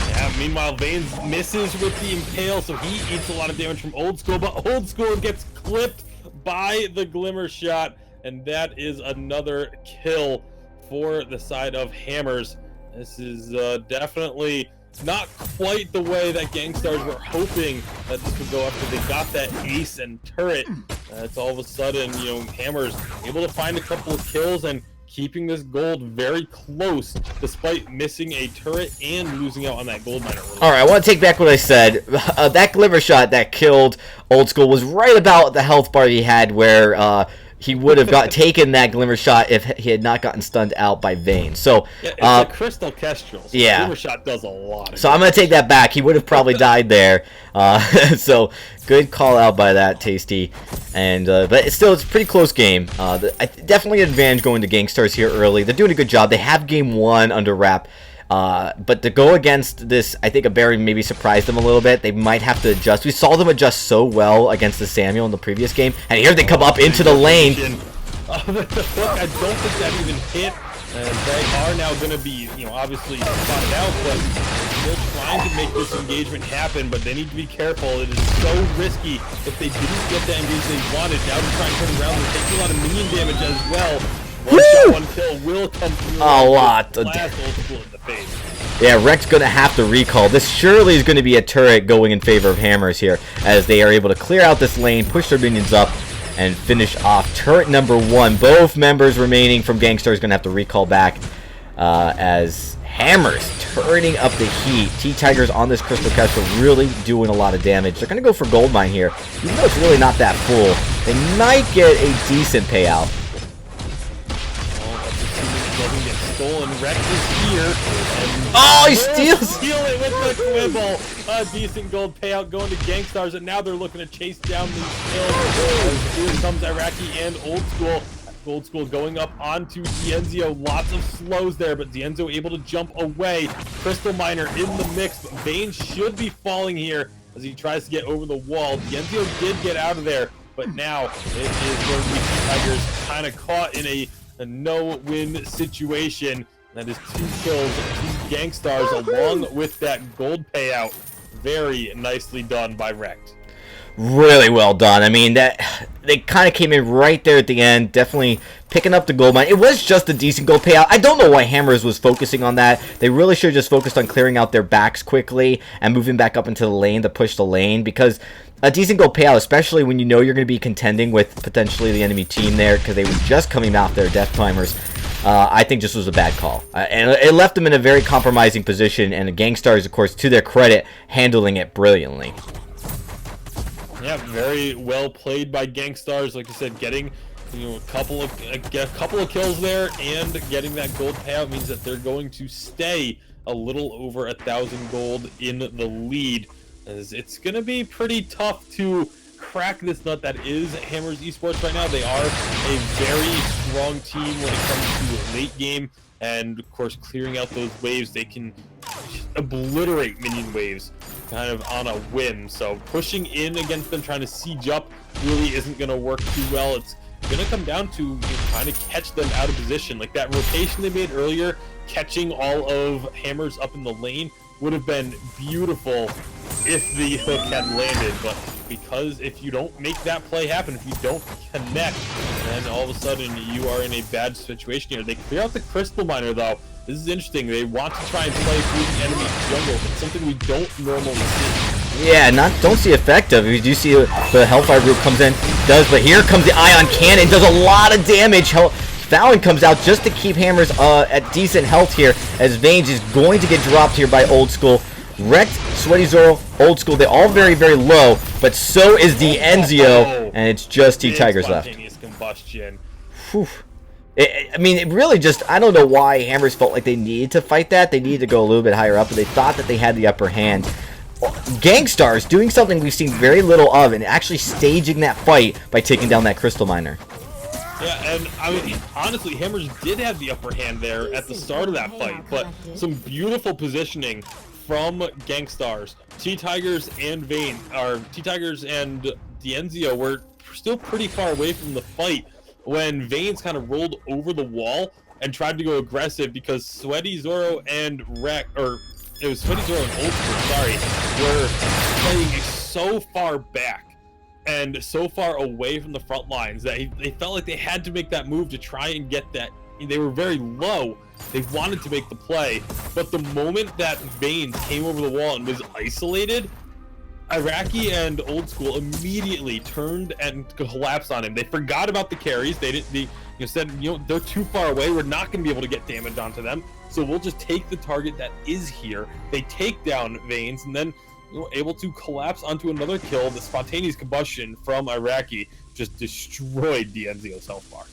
Yeah, meanwhile, Vanes misses with the Impale, so he eats a lot of damage from Old School, but Old School gets clipped by the Glimmer Shot, and that is another kill for the side of Hammers. This is definitely not quite the way that GankStars were hoping that this would go after they got that ace and turret. It's all of a sudden, Hammers able to find a couple of kills and keeping this gold very close despite missing a turret and losing out on that gold miner. Alright, I want to take back what I said. That Glimmer Shot that killed Old School was right about the health bar he had where he would have taken that Glimmer Shot if he had not gotten stunned out by Vane. So yeah, it's a Crystal Kestrel. So yeah, Glimmer Shot does a lot. So I'm going to take that back. He would have probably died there. So good call out by that, Tasty. And but it's pretty close game. Definitely an advantage going to GankStars here early. They're doing a good job. They have game 1 under wrap. But to go against this, I think a Baron maybe surprised them a little bit. They might have to adjust. We saw them adjust so well against the Samuel in the previous game. And here they come up into the lane. I don't think that even hit. And they are now going to be, obviously spotted out, but they're still trying to make this engagement happen, but they need to be careful. It is so risky if they didn't get that engagement they wanted. Now they're trying to turn around. They're taking a lot of minion damage as well. One shot, one kill will come through. A lot. Blast Old School in the face. Yeah, Wreck's going to have to recall. This surely is going to be a turret going in favor of Hammers here, as they are able to clear out this lane, push their minions up, and finish off turret number 1. Both members remaining from GankStars going to have to recall back as Hammers turning up the heat. T-Tigers on this Crystal Castle really doing a lot of damage. They're going to go for Gold Mine here, even though it's really not that full. They might get a decent payout. Doesn't get stolen. Rex is here. Oh, he steals! Steal it with the quibble. A decent gold payout going to GankStars, and now they're looking to chase down these kills. Here comes Iraqi and Old School. Old School going up onto Dienzio. Lots of slows there, but Dienzio able to jump away. Crystal Miner in the mix, but Vayne should be falling here as he tries to get over the wall. Dienzio did get out of there, but now it is going to be Tigers kind of caught in a no-win situation. That is 2 kills to GankStars along with that gold payout. Very nicely done by Rekt. Really well done. I mean, that they kind of came in right there at the end, definitely picking up the gold mine. It was just a decent gold payout. I don't know why Hammers was focusing on that. They really should have just focused on clearing out their backs quickly and moving back up into the lane to push the lane, because a decent gold payout, especially when you know you're going to be contending with potentially the enemy team there, because they were just coming off their death climbers. I think this was a bad call. And it left them in a very compromising position, and the GankStars, of course, to their credit, handling it brilliantly. Yeah, very well played by GankStars. Like I said, getting a couple of kills there and getting that gold payout means that they're going to stay a little over 1,000 gold in the lead. As it's going to be pretty tough to crack this nut that is Hammers Esports right now. They are a very strong team when it comes to late game, and of course clearing out those waves. They can obliterate minion waves kind of on a whim, so pushing in against them, trying to siege up, really isn't going to work too well. It's going to come down to trying to catch them out of position. Like that rotation they made earlier, catching all of Hammers up in the lane would have been beautiful if the hook had landed, but because if you don't make that play happen, if you don't connect, then all of a sudden you are in a bad situation here. They clear out the Crystal Miner though. This is interesting. They want to try and play through the enemy jungle. It's something we don't normally see. Yeah, don't see effective. You do see the Hellfire group comes in, but here comes the Ion Cannon, does a lot of damage. Fallon comes out just to keep Hammers at decent health here, as Vayne is going to get dropped here by Old School. Rekt, Sweaty Zoro, Old School, they're all very, very low, but so is Dienzio, and it's just T-Tigers left. Spontaneous combustion. Whew. I mean, it really just, I don't know why Hammers felt like they needed to fight that. They needed to go a little bit higher up, but they thought that they had the upper hand. GankStars doing something we've seen very little of, and actually staging that fight by taking down that Crystal Miner. Yeah, and I mean, honestly, Hammers did have the upper hand there at the start of that fight, but some beautiful positioning from GankStars. T-Tigers and Vayne, or T-Tigers and Dienzio were still pretty far away from the fight when Vayne's kind of rolled over the wall and tried to go aggressive, because Sweaty Zoro and it was Sweaty Zoro and Old School, sorry, were playing so far back and so far away from the front lines that they felt like they had to make that move to try and get that. They were very low. They wanted to make the play, but the moment that Vayne came over the wall and was isolated, Iraqi and Old School immediately turned and collapsed on him. They forgot about the carries. They didn't. They said, they're too far away. We're not going to be able to get damage onto them. So we'll just take the target that is here. They take down Vayne's, and then able to collapse onto another kill. The spontaneous combustion from Iraqi just destroyed Dienzio's health bar.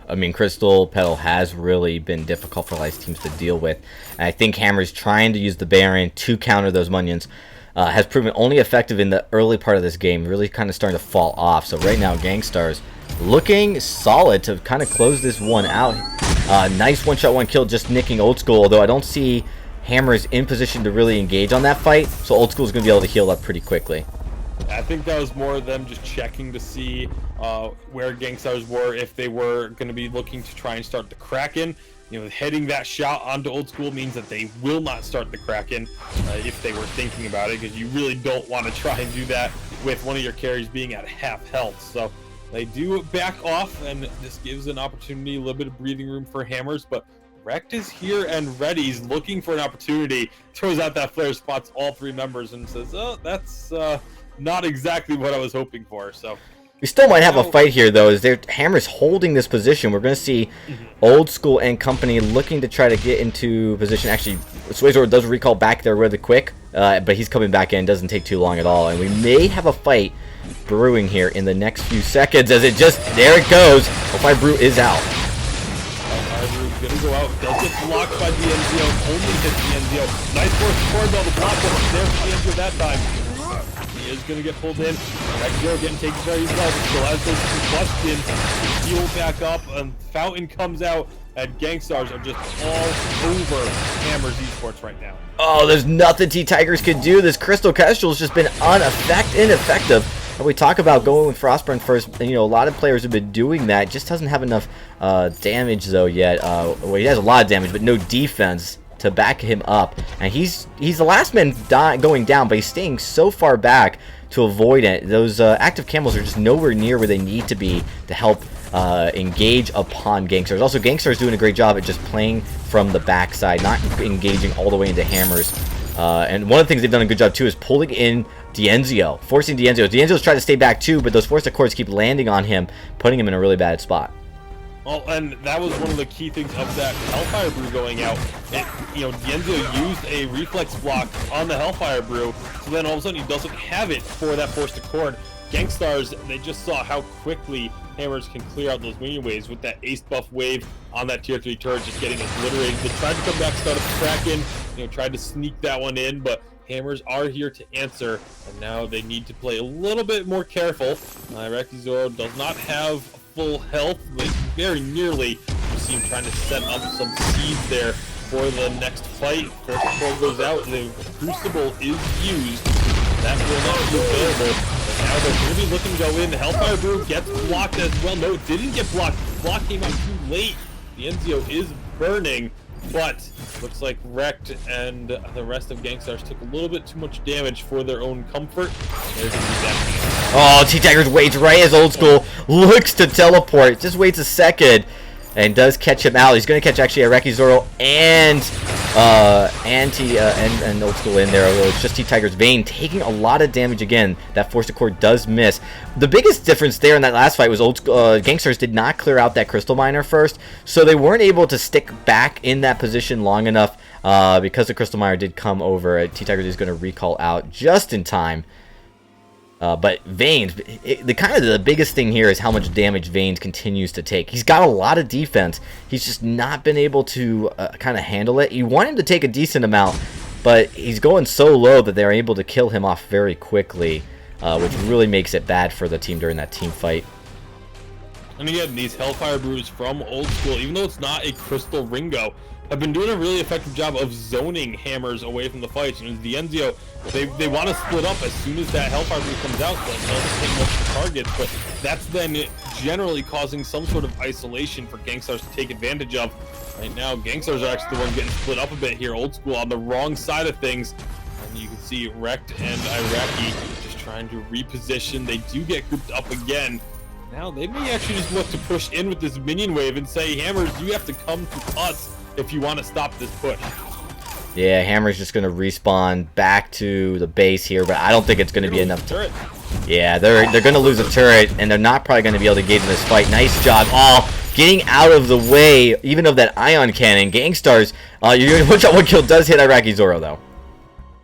I mean, Crystal Petal has really been difficult for Lice teams to deal with. And I think Hammer's trying to use the Baron to counter those minions has proven only effective in the early part of this game, really kind of starting to fall off. So right now, GankStars looking solid to kind of close this one out. Nice one-shot, one-kill, just nicking Old School, although I don't see Hammers in position to really engage on that fight, so Old School is going to be able to heal up pretty quickly. I think that was more of them just checking to see where GankStars were, if they were going to be looking to try and start the Kraken. Heading that shot onto Old School means that they will not start the Kraken if they were thinking about it, because you really don't want to try and do that with one of your carries being at half health. So they do back off, and this gives an opportunity, a little bit of breathing room for Hammers, but Rekt is here and ready. He's looking for an opportunity, throws out that flare, spots all three members, and says, oh, that's not exactly what I was hoping for. So We still might have a fight here, though, as Hammer's holding this position. We're going to see Old School and company looking to try to get into position. Actually, Swayzor does recall back there really quick, but he's coming back in. Doesn't take too long at all. And we may have a fight brewing here in the next few seconds as there it goes. Hellfire Brew is out. Gonna go out, does get blocked by the Enzio, only hits the Enzio. Nice force forward though, the block wasn't there for the Enzio that time. He is gonna get pulled in. Enzio getting taken care of as well, but still has those combustions to heal back up, and Fountain comes out, and GankStars are just all over Hammer's Esports right now. Oh, there's nothing T-Tigers can do. This Crystal Kestrel has just been ineffective. And we talk about going with Frostburn first, and, a lot of players have been doing that. Just doesn't have enough damage, though, yet. Well, he has a lot of damage, but no defense to back him up. And he's the last man going down, but he's staying so far back to avoid it. Those active camels are just nowhere near where they need to be to help engage upon GankStars. Also, GankStars doing a great job at just playing from the backside, not engaging all the way into Hammers. And one of the things they've done a good job, too, is pulling in D'Enzio, forcing D'Enzio. D'Enzio's trying to stay back, too, but those forced accords keep landing on him, putting him in a really bad spot. Well, and that was one of the key things of that Hellfire Brew going out. D'Enzio used a reflex block on the Hellfire Brew, so then all of a sudden he doesn't have it for that forced accord. GankStars, they just saw how quickly Hammers can clear out those minion waves with that ace buff wave on that tier 3 turret just getting obliterated. They tried to come back, start up the Kraken, tried to sneak that one in, but Hammers are here to answer, and now they need to play a little bit more careful. Rekizoro does not have full health, but very nearly. You see him trying to set up some seeds there for the next fight. First before it goes out, the Crucible is used. That will not be available. But now they're going to be looking to go in. The Hellfire Brew gets blocked as well. No, it didn't get blocked. The block came out too late. The Enzio is burning, but looks like Wrecked and the rest of GankStars took a little bit too much damage for their own comfort. They're going to be back. Oh, T-Tigers waits right as Old School looks to teleport. Just waits a second and does catch him out. He's going to catch actually a Rekizoro and Old School in there. Although it's just T-Tigers Vayne taking a lot of damage again. That forced accord does miss. The biggest difference there in that last fight was GankStars did not clear out that Crystal Miner first, so they weren't able to stick back in that position long enough because the Crystal Miner did come over. T-Tigers is going to recall out just in time. But Vayne, the biggest thing here is how much damage Vayne continues to take. He's got a lot of defense. He's just not been able to kind of handle it. You want him to take a decent amount, but he's going so low that they're able to kill him off very quickly, which really makes it bad for the team during that team fight. And again, these Hellfire Brews from Old School, even though it's not a Crystal Ringo, have been doing a really effective job of zoning Hammers away from the fights. The Enzio, they want to split up as soon as that Hellfire Brew comes out, so it doesn't take multiple targets, but that's then generally causing some sort of isolation for GankStars to take advantage of. Right now, GankStars are actually the one getting split up a bit here. Old School on the wrong side of things, and you can see Wrecked and Iraqi just trying to reposition. They do get grouped up again. Now they may actually just look to push in with this minion wave and say, Hammers, you have to come to us if you want to stop this push. Yeah, Hammer's just going to respawn back to the base here, but I don't think it's going to be enough. Turret. Yeah, they're going to lose a turret, and they're not probably going to be able to engage in this fight. Nice job. Oh, getting out of the way, even of that ion cannon. GankStars, your one-shot one-kill does hit Iraqi Zoro, though.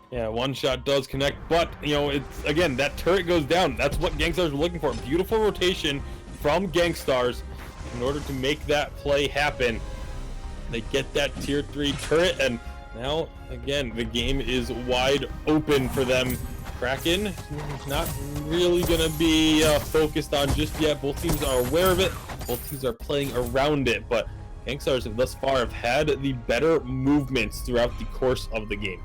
Yeah, one shot does connect, but, it's, again, that turret goes down. That's what GankStars were looking for. Beautiful rotation from GankStars in order to make that play happen. They get that tier 3 turret, and now, again, the game is wide open for them. Kraken not really going to be focused on just yet. Both teams are aware of it. Both teams are playing around it, but GankStars thus far have had the better movements throughout the course of the game.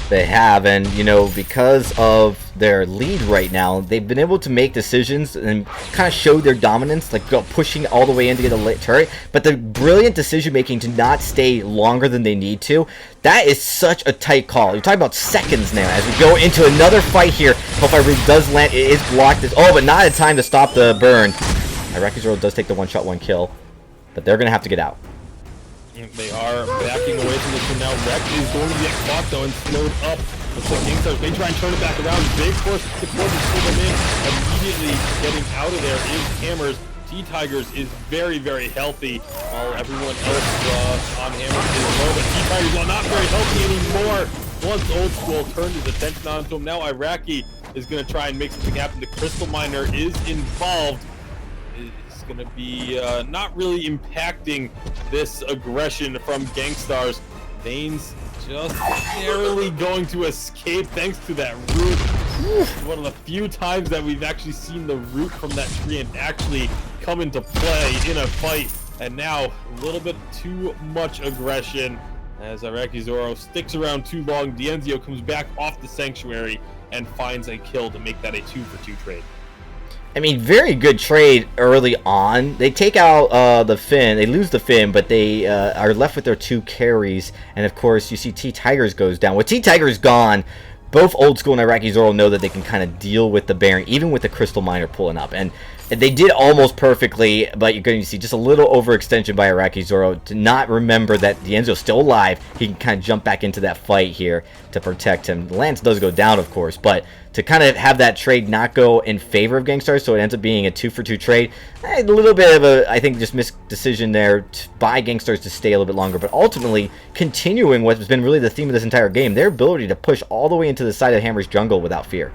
They have, and because of their lead right now, they've been able to make decisions and kind of show their dominance, like pushing all the way in to get a late turret. But the brilliant decision making to not stay longer than they need to, that is such a tight call. You're talking about seconds now as we go into another fight here. Hellfire Brew does land, it is blocked. Oh, but not in time to stop the burn. Iraqi Zoro does take the one-shot, one-kill, but they're gonna have to get out. They are backing away from this one now. Wreck is going to get caught though and slowed up. Looks like GankStars may try and turn it back around. Big force support to pull them in. immediately getting out of there is Hammers. T-Tigers is very, very healthy, while everyone else on Hammers is low, but T-Tigers are not very healthy anymore. Once Old School turned his attention onto him, now Iraqi is going to try and make something happen. The Crystal Miner is involved. It's going to be not really impacting this aggression from GankStars. Vane's just barely going to escape thanks to that root. One of the few times that we've actually seen the root from that tree and actually come into play in a fight. And now a little bit too much aggression as Iraqi Zoro sticks around too long. Dienzio comes back off the Sanctuary and finds a kill to make that a 2-for-2 trade. I mean, very good trade early on. They take out the Finn. They lose the Finn, but they are left with their 2 carries. And, of course, you see T-Tigers goes down. With T-Tigers gone, both Old School and Iraqi Zoro know that they can kind of deal with the Baron, even with the Crystal Miner pulling up. And they did almost perfectly, but you're going to see just a little overextension by Iraqi Zoro to not remember that Dienzio's still alive. He can kind of jump back into that fight here to protect him. Lance does go down, of course, but to kind of have that trade not go in favor of GankStars, so it ends up being a 2-for-2 trade. A little bit of a, I think, just missed decision there by GankStars to stay a little bit longer, but ultimately continuing what has been really the theme of this entire game, their ability to push all the way into the side of Hammer's jungle without fear.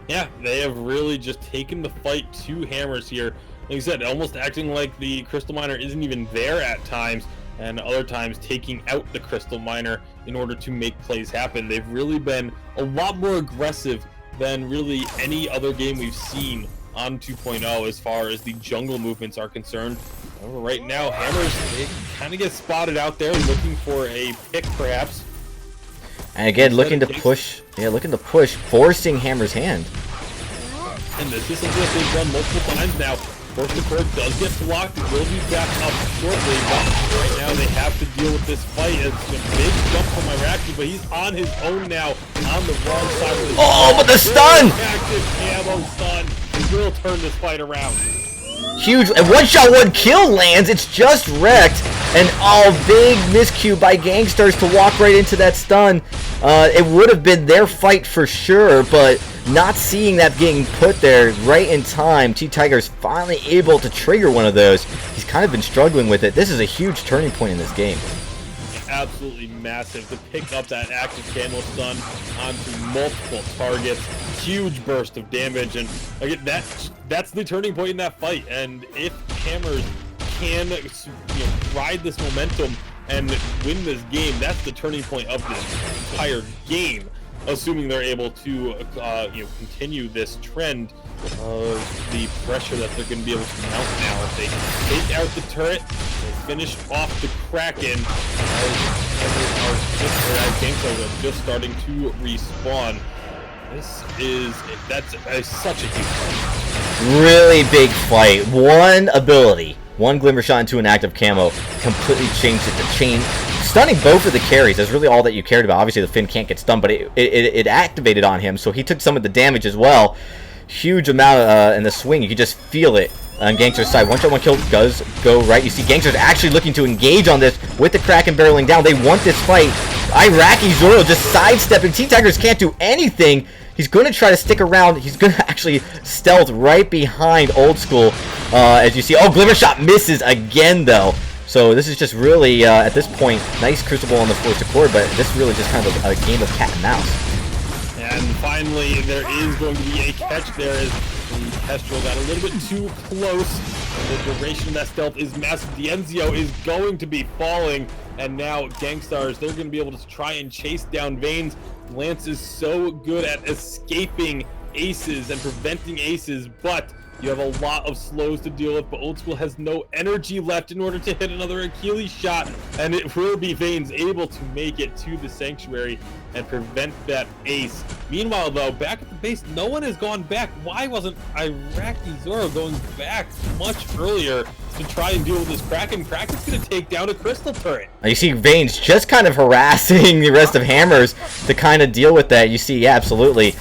Yeah, they have really just taken the fight to Hammers here. Like I said, almost acting like the Crystal Miner isn't even there at times, and other times taking out the Crystal Miner in order to make plays happen. They've really been a lot more aggressive than really any other game we've seen on 2.0 as far as the jungle movements are concerned. However, right now, Hammers, they kind of get spotted out there looking for a pick, perhaps. And again, looking to push, forcing Hammer's hand. And this is something that they've done multiple times now. Force the Court does get blocked. It will be back up shortly, but right now they have to deal with this fight. It's a big jump from Iraqi, but he's on his own now, on the wrong side of the Oh, but the stun! Active camo stun will turn this fight around. Huge, and one shot, one kill lands. It's just wrecked. And big miscue by GankStars to walk right into that stun. It would have been their fight for sure, but not seeing that getting put there right in time, T-Tiger's finally able to trigger one of those. He's kind of been struggling with it. This is a huge turning point in this game. Absolutely massive to pick up that active camo stun onto multiple targets. Huge burst of damage, and again, that's the turning point in that fight. And if Hammers can ride this momentum and win this game, that's the turning point of this entire game. Assuming they're able to continue this trend of the pressure that they're going to be able to mount now. If they take out the turret, they finish off the Kraken, as GankStars are just starting to respawn. That's such a huge fight. Really big fight. One ability, one Glimmer Shot into an active camo completely changed it. The chain, stunning both of the carries. That's really all that you cared about. Obviously, the Finn can't get stunned, but it activated on him, so he took some of the damage as well. Huge amount in the swing. You could just feel it on GankStars' side. One shot, one kill does go right. You see GankStars actually looking to engage on this with the Kraken barreling down. They want this fight. Iraqi Zoro just sidestepping. T-Tigers can't do anything. He's going to try to stick around. He's going to actually stealth right behind Old School. As you see, Glimmer Shot misses again, though. So this is just really, at this point, nice Crucible on the force accord, but this is really just kind of a game of cat and mouse. And finally, there is going to be a catch there as the Kestrel got a little bit too close. The duration of that stealth is massive. Dienzio is going to be falling, and now GankStars, they're going to be able to try and chase down Vanes. Lance is so good at escaping aces and preventing aces, but you have a lot of slows to deal with, but Old School has no energy left in order to hit another Achilles shot, and it will be Vanes able to make it to the Sanctuary and prevent that ace. Meanwhile, though, back at the base, no one has gone back. Why wasn't Iraqi Zoro going back much earlier to try and deal with this Kraken? Kraken's going to take down a crystal turret. You see Vanes just kind of harassing the rest of Hammers to kind of deal with that. You see, yeah, absolutely.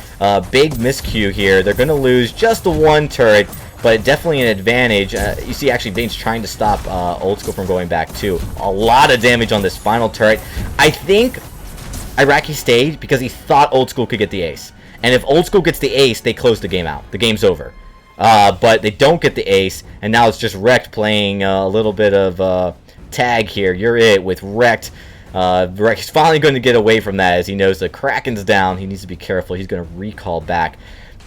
Big miscue here. They're going to lose just the one turret, but definitely an advantage. You see actually Vanes trying to stop Old School from going back too. A lot of damage on this final turret. I think Iraqi stayed because he thought Old School could get the ace. And if Old School gets the ace, they close the game out. The game's over. But they don't get the ace, and now it's just Wrecked playing a little bit of tag here. You're it with Wrecked. He's finally going to get away from that as he knows the Kraken's down. He needs to be careful. He's going to recall back.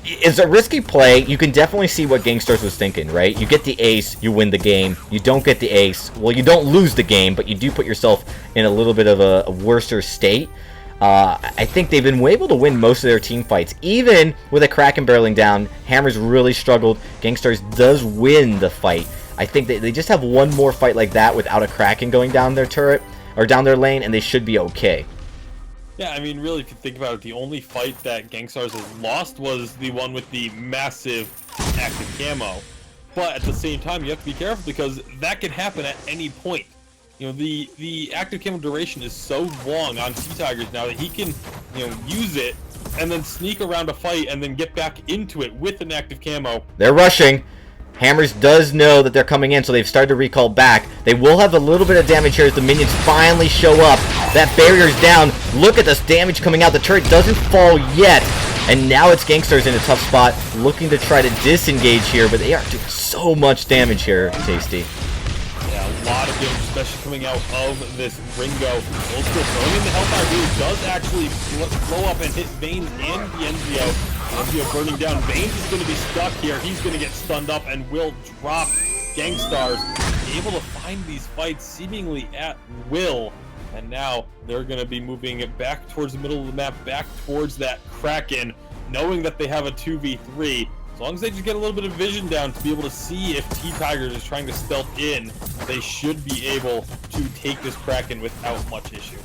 It's a risky play. You can definitely see what GankStars was thinking, right? You get the ace, you win the game. You don't get the ace, well, you don't lose the game, but you do put yourself in a little bit of a worser state. I think they've been able to win most of their team fights. Even with a Kraken barreling down, Hammers really struggled. GankStars does win the fight. I think they just have one more fight like that without a Kraken going down their turret, or down their lane, and they should be okay. Yeah, I mean, really, if you think about it, the only fight that GankStars has lost was the one with the massive active camo. But at the same time, you have to be careful because that can happen at any point. You know, the active camo duration is so long on T-Tigers now that he can, you know, use it and then sneak around a fight and then get back into it with an active camo. They're rushing. Hammers does know that they're coming in, so they've started to recall back. They will have a little bit of damage here as the minions finally show up. That barrier's down. Look at this damage coming out. The turret doesn't fall yet. And now it's GankStars in a tough spot, looking to try to disengage here, but they are doing so much damage here, Tasty. Yeah, a lot of damage, especially coming out of this Ringo. Old School throwing in the Hellfire Blue does actually blow up and hit Veins and the NGO. NGO burning down. Veins is going to be stuck here. He's going to get stunned up and will drop. GankStars able to find these fights seemingly at will. And now they're going to be moving it back towards the middle of the map, back towards that Kraken, knowing that they have a 2v3. As long as they just get a little bit of vision down to be able to see if T-Tigers is trying to stealth in, they should be able to take this Kraken without much issue.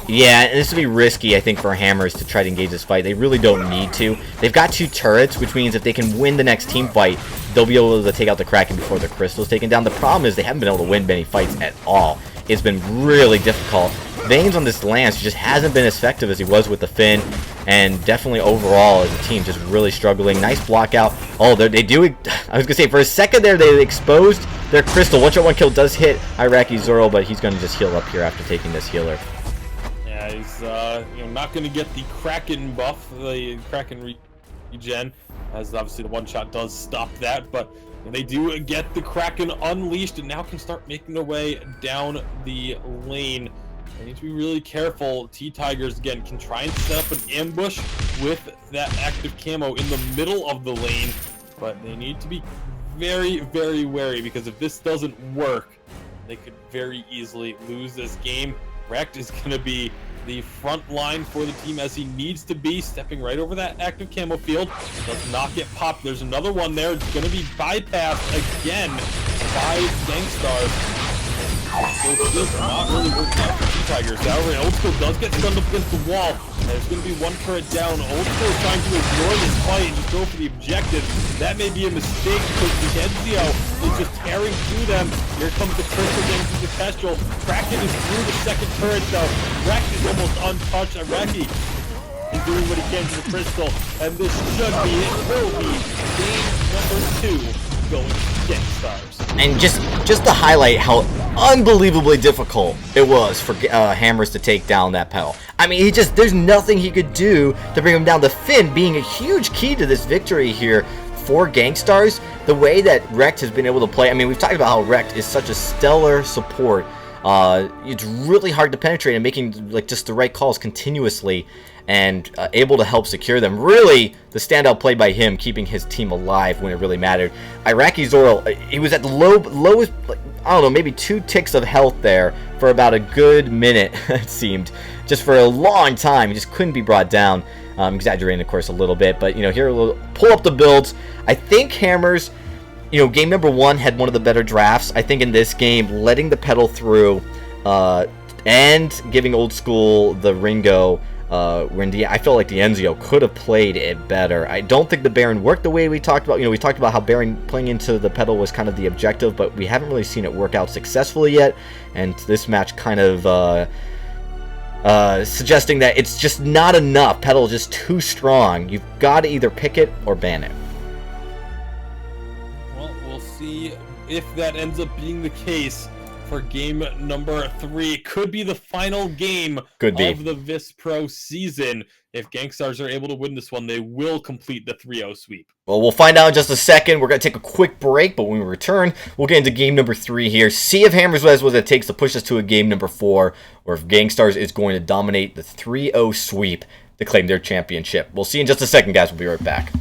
Yeah, and this would be risky, I think, for Hammers to try to engage this fight. They really don't need to. They've got 2 turrets, which means if they can win the next team fight, they'll be able to take out the Kraken before the Crystal's taken down. The problem is they haven't been able to win many fights at all. It's been really difficult. Veins on this Lance just hasn't been as effective as he was with the Finn, and definitely overall as a team just really struggling. Nice block out. Oh, they do. I was gonna say for a second there they exposed their Crystal. 1-shot 1-kill does hit Iraqi Zoro, but he's gonna just heal up here after taking this healer. Yeah, he's you know, not gonna get the Kraken buff, the Kraken regen, as obviously the 1-shot does stop that, but they do get the Kraken unleashed and now can start making their way down the lane. They need to be really careful. T-Tigers, again, can try and set up an ambush with that active camo in the middle of the lane, but they need to be very, very wary because if this doesn't work, they could very easily lose this game. Wrecked is going to be the front line for the team as he needs to be, stepping right over that active camo field. Does not get popped. There's another one there. It's going to be bypassed again by GankStars. This is not really working out for T-Tigers. However, Old School does get stunned up against the wall. There's going to be one turret down. Old School is trying to ignore this fight and just go for the objective. That may be a mistake because the Ezio is just tearing through them. Here comes the Crystal getting through the Kestrel. Kraken is through the second turret though. Wrecked is almost untouched. Iraqi is doing what he can to the Crystal. And this should be, it will be, game number 2 going to GankStars. And just to highlight how unbelievably difficult it was for Hammers to take down that pedal. I mean, there's nothing he could do to bring him down. The Finn being a huge key to this victory here for GankStars. The way that Wrecked has been able to play, I mean, we've talked about how Wrecked is such a stellar support. It's really hard to penetrate and making like just the right calls continuously and able to help secure them. Really, the standout play by him, keeping his team alive when it really mattered. Iraqi Zoro, he was at the lowest, like, I don't know, maybe 2 ticks of health there for about a good minute, it seemed. Just for a long time, he just couldn't be brought down. Exaggerating, of course, a little bit, but, you know, here, pull up the builds. I think Hammers, you know, game number 1 had one of the better drafts. I think in this game, letting the pedal through and giving Old School the Ringo, I felt like the Enzio could have played it better. I don't think the Baron worked the way we talked about. You know, we talked about how Baron playing into the pedal was kind of the objective, but we haven't really seen it work out successfully yet. And this match kind of suggesting that it's just not enough. Pedal is just too strong. You've got to either pick it or ban it. Well, we'll see if that ends up being the case for game number 3. Could be the final game of the VISPRO season. If GankStars are able to win this one, they will complete the 3-0 sweep. Well, we'll find out in just a second. We're going to take a quick break, but when we return, we'll get into game number 3 here. See if Hammers has what it takes to push us to a game number 4, or if GankStars is going to dominate the 3-0 sweep to claim their championship. We'll see in just a second, guys. We'll be right back.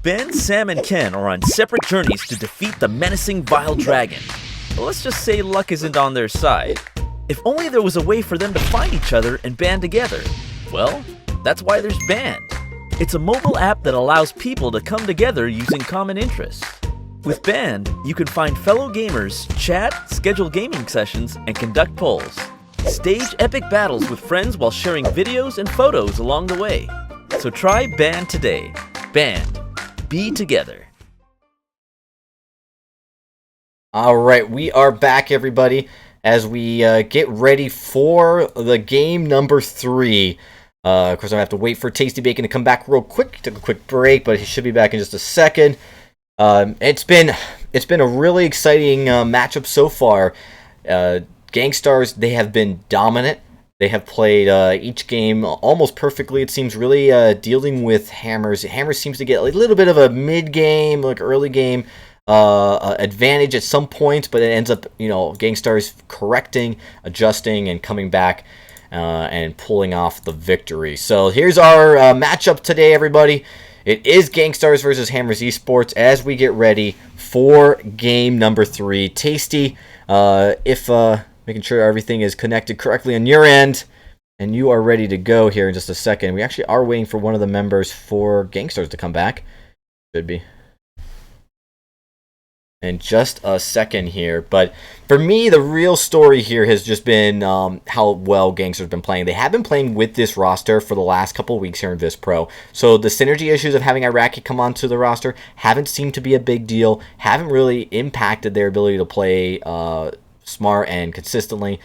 Ben, Sam, and Ken are on separate journeys to defeat the menacing Vile Dragon. But let's just say luck isn't on their side. If only there was a way for them to find each other and band together. Well, that's why there's Band. It's a mobile app that allows people to come together using common interests. With Band, you can find fellow gamers, chat, schedule gaming sessions, and conduct polls. Stage epic battles with friends while sharing videos and photos along the way. So try Band today. Band. Be together. All right, we are back, everybody, as we get ready for the game number 3. Of course, I have to wait for Tasty Bacon to come back real quick. He took a quick break, but he should be back in just a second. It's been a really exciting matchup so far. GankStars, they have been dominant. They have played each game almost perfectly. It seems really dealing with Hammers. Hammers seems to get a little bit of a mid-game, like early game advantage at some point, but it ends up, GankStars correcting, adjusting, and coming back and pulling off the victory. So here's our matchup today, everybody. It is GankStars versus Hammers Esports as we get ready for game number 3. Tasty, making sure everything is connected correctly on your end, and you are ready to go here in just a second. We actually are waiting for one of the members for GankStars to come back. Should be in just a second here. But for me, the real story here has just been how well GankStars have been playing. They have been playing with this roster for the last couple of weeks here in VISPRO. So the synergy issues of having Iraqi come onto the roster haven't seemed to be a big deal, haven't really impacted their ability to play smart and consistently.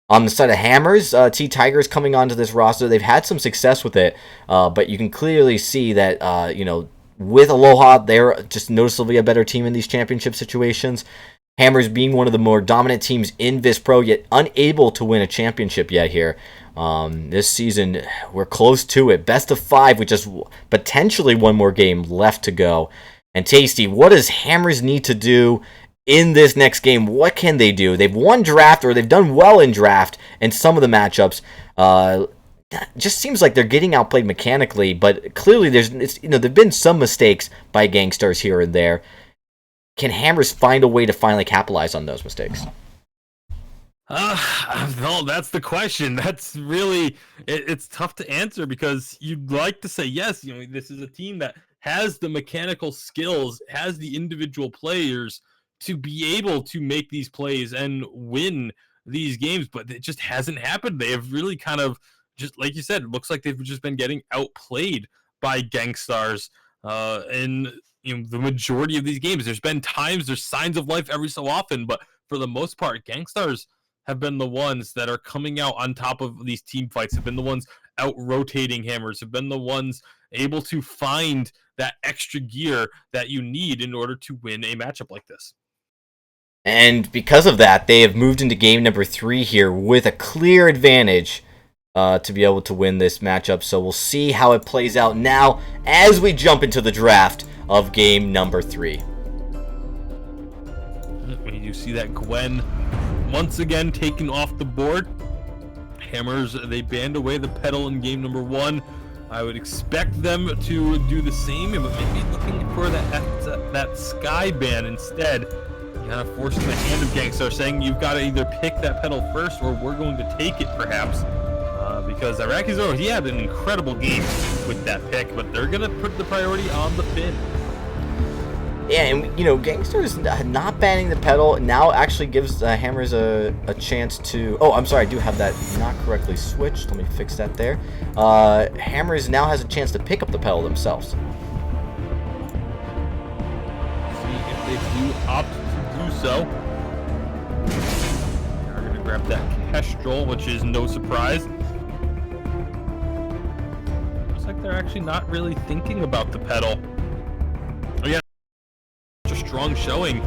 On the side of Hammers, T-Tigers coming onto this roster, they've had some success with it, but you can clearly see that, with Aloha, they're just noticeably a better team in these championship situations. Hammers being one of the more dominant teams in VISPRO, yet unable to win a championship yet here. This season, we're close to it. Best of 5 with just potentially one more game left to go. And Tasty, what does Hammers need to do in this next game? What can they do? They've won draft, or they've done well in draft in some of the matchups. Just seems like they're getting outplayed mechanically, but clearly there've been some mistakes by GankStars here and there. Can Hammers find a way to finally capitalize on those mistakes? No, that's the question. That's really it's tough to answer, because you'd like to say yes. This is a team that has the mechanical skills, has the individual players to be able to make these plays and win these games, but it just hasn't happened. They have really kind of, just like you said, it looks like they've just been getting outplayed by GankStars in the majority of these games. There's been times, there's signs of life every so often, but for the most part, GankStars have been the ones that are coming out on top of these team fights, have been the ones out-rotating Hammers, have been the ones able to find that extra gear that you need in order to win a matchup like this. And because of that, they have moved into game number 3 here with a clear advantage to be able to win this matchup. So we'll see how it plays out now as we jump into the draft of game number 3. When you see that Gwen once again taken off the board, Hammers, they banned away the pedal in game number 1. I would expect them to do the same, but maybe looking for that Sky ban instead. Kind of forcing the hand of GankStars, saying you've got to either pick that pedal first or we're going to take it perhaps. Because Iraqi Zoro, he had an incredible game with that pick, but they're going to put the priority on the Finn. Yeah, and you know, GankStars not banning the pedal now actually gives Hammers a chance to... Oh, I'm sorry, I do have that not correctly switched. Let me fix that there. Hammers now has a chance to pick up the pedal themselves. See if they do opt so. We're going to grab that Kestrel, which is no surprise. Looks like they're actually not really thinking about the pedal. Oh yeah, such a strong showing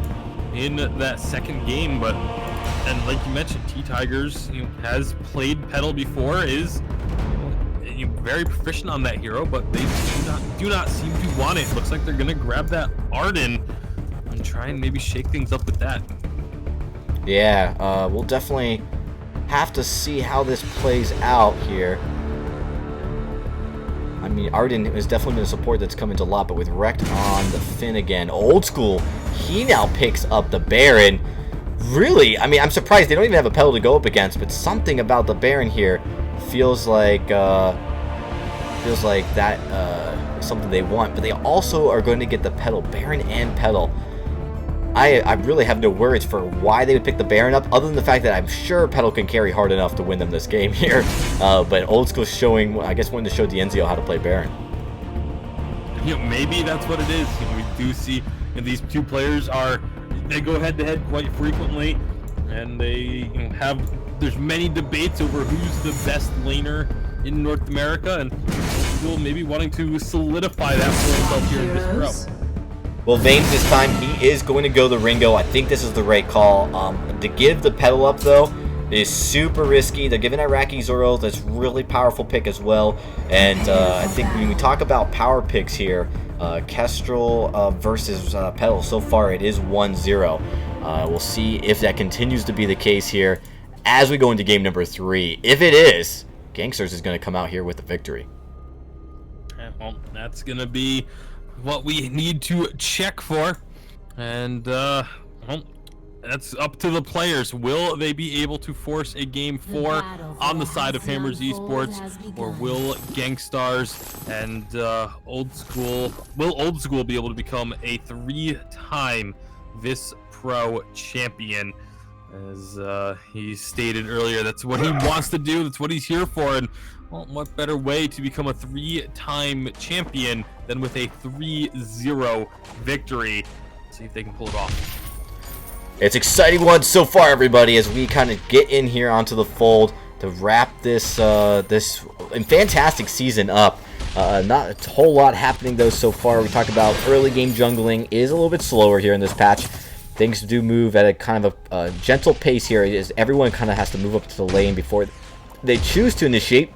in that second game, but and like you mentioned, T-Tigers has played pedal before, is very proficient on that hero, but they do not seem to want it. Looks like they're going to grab that Arden and try and maybe shake things up with that. Yeah, we'll definitely have to see how this plays out here. I mean, Arden has definitely been a support that's come into a lot, but with Wrecked on the Finn again, Old School, he now picks up the Baron. Really, I mean, I'm surprised they don't even have a pedal to go up against, but something about the Baron here feels like that is something they want. But they also are going to get the pedal, Baron and pedal. I really have no words for why they would pick the Baron up, other than the fact that I'm sure pedal can carry hard enough to win them this game here. But Old School showing, I guess, wanting to show D'Enzio how to play Baron. Maybe that's what it is. We do see these two players they go head to head quite frequently, and they there's many debates over who's the best laner in North America, and Old School maybe wanting to solidify that for himself here in this pro. Well, Vanes this time, he is going to go the Ringo. I think this is the right call. To give the pedal up, though, is super risky. They're giving Iraqi Zoro that's really powerful pick as well. And I think when we talk about power picks here, Kestrel versus pedal, so far it is 1-0. We'll see if that continues to be the case here as we go into game number 3. If it is, GankStars is going to come out here with the victory. Well, that's going to be what we need to check for, and well, that's up to the players. Will they be able to force a game 4 on the side of Hammers Esports, or will GankStars and Old School be able to become a 3-time VISPRO champion? As he stated earlier, that's what he wants to do, that's what he's here for, and well, what better way to become a 3-time champion than with a 3-0 victory? Let's see if they can pull it off. It's exciting one so far, everybody, as we kind of get in here onto the fold to wrap this this fantastic season up. Not a whole lot happening though so far. We talked about early game jungling is a little bit slower here in this patch. Things do move at a kind of a gentle pace here, as everyone kind of has to move up to the lane before they choose to initiate.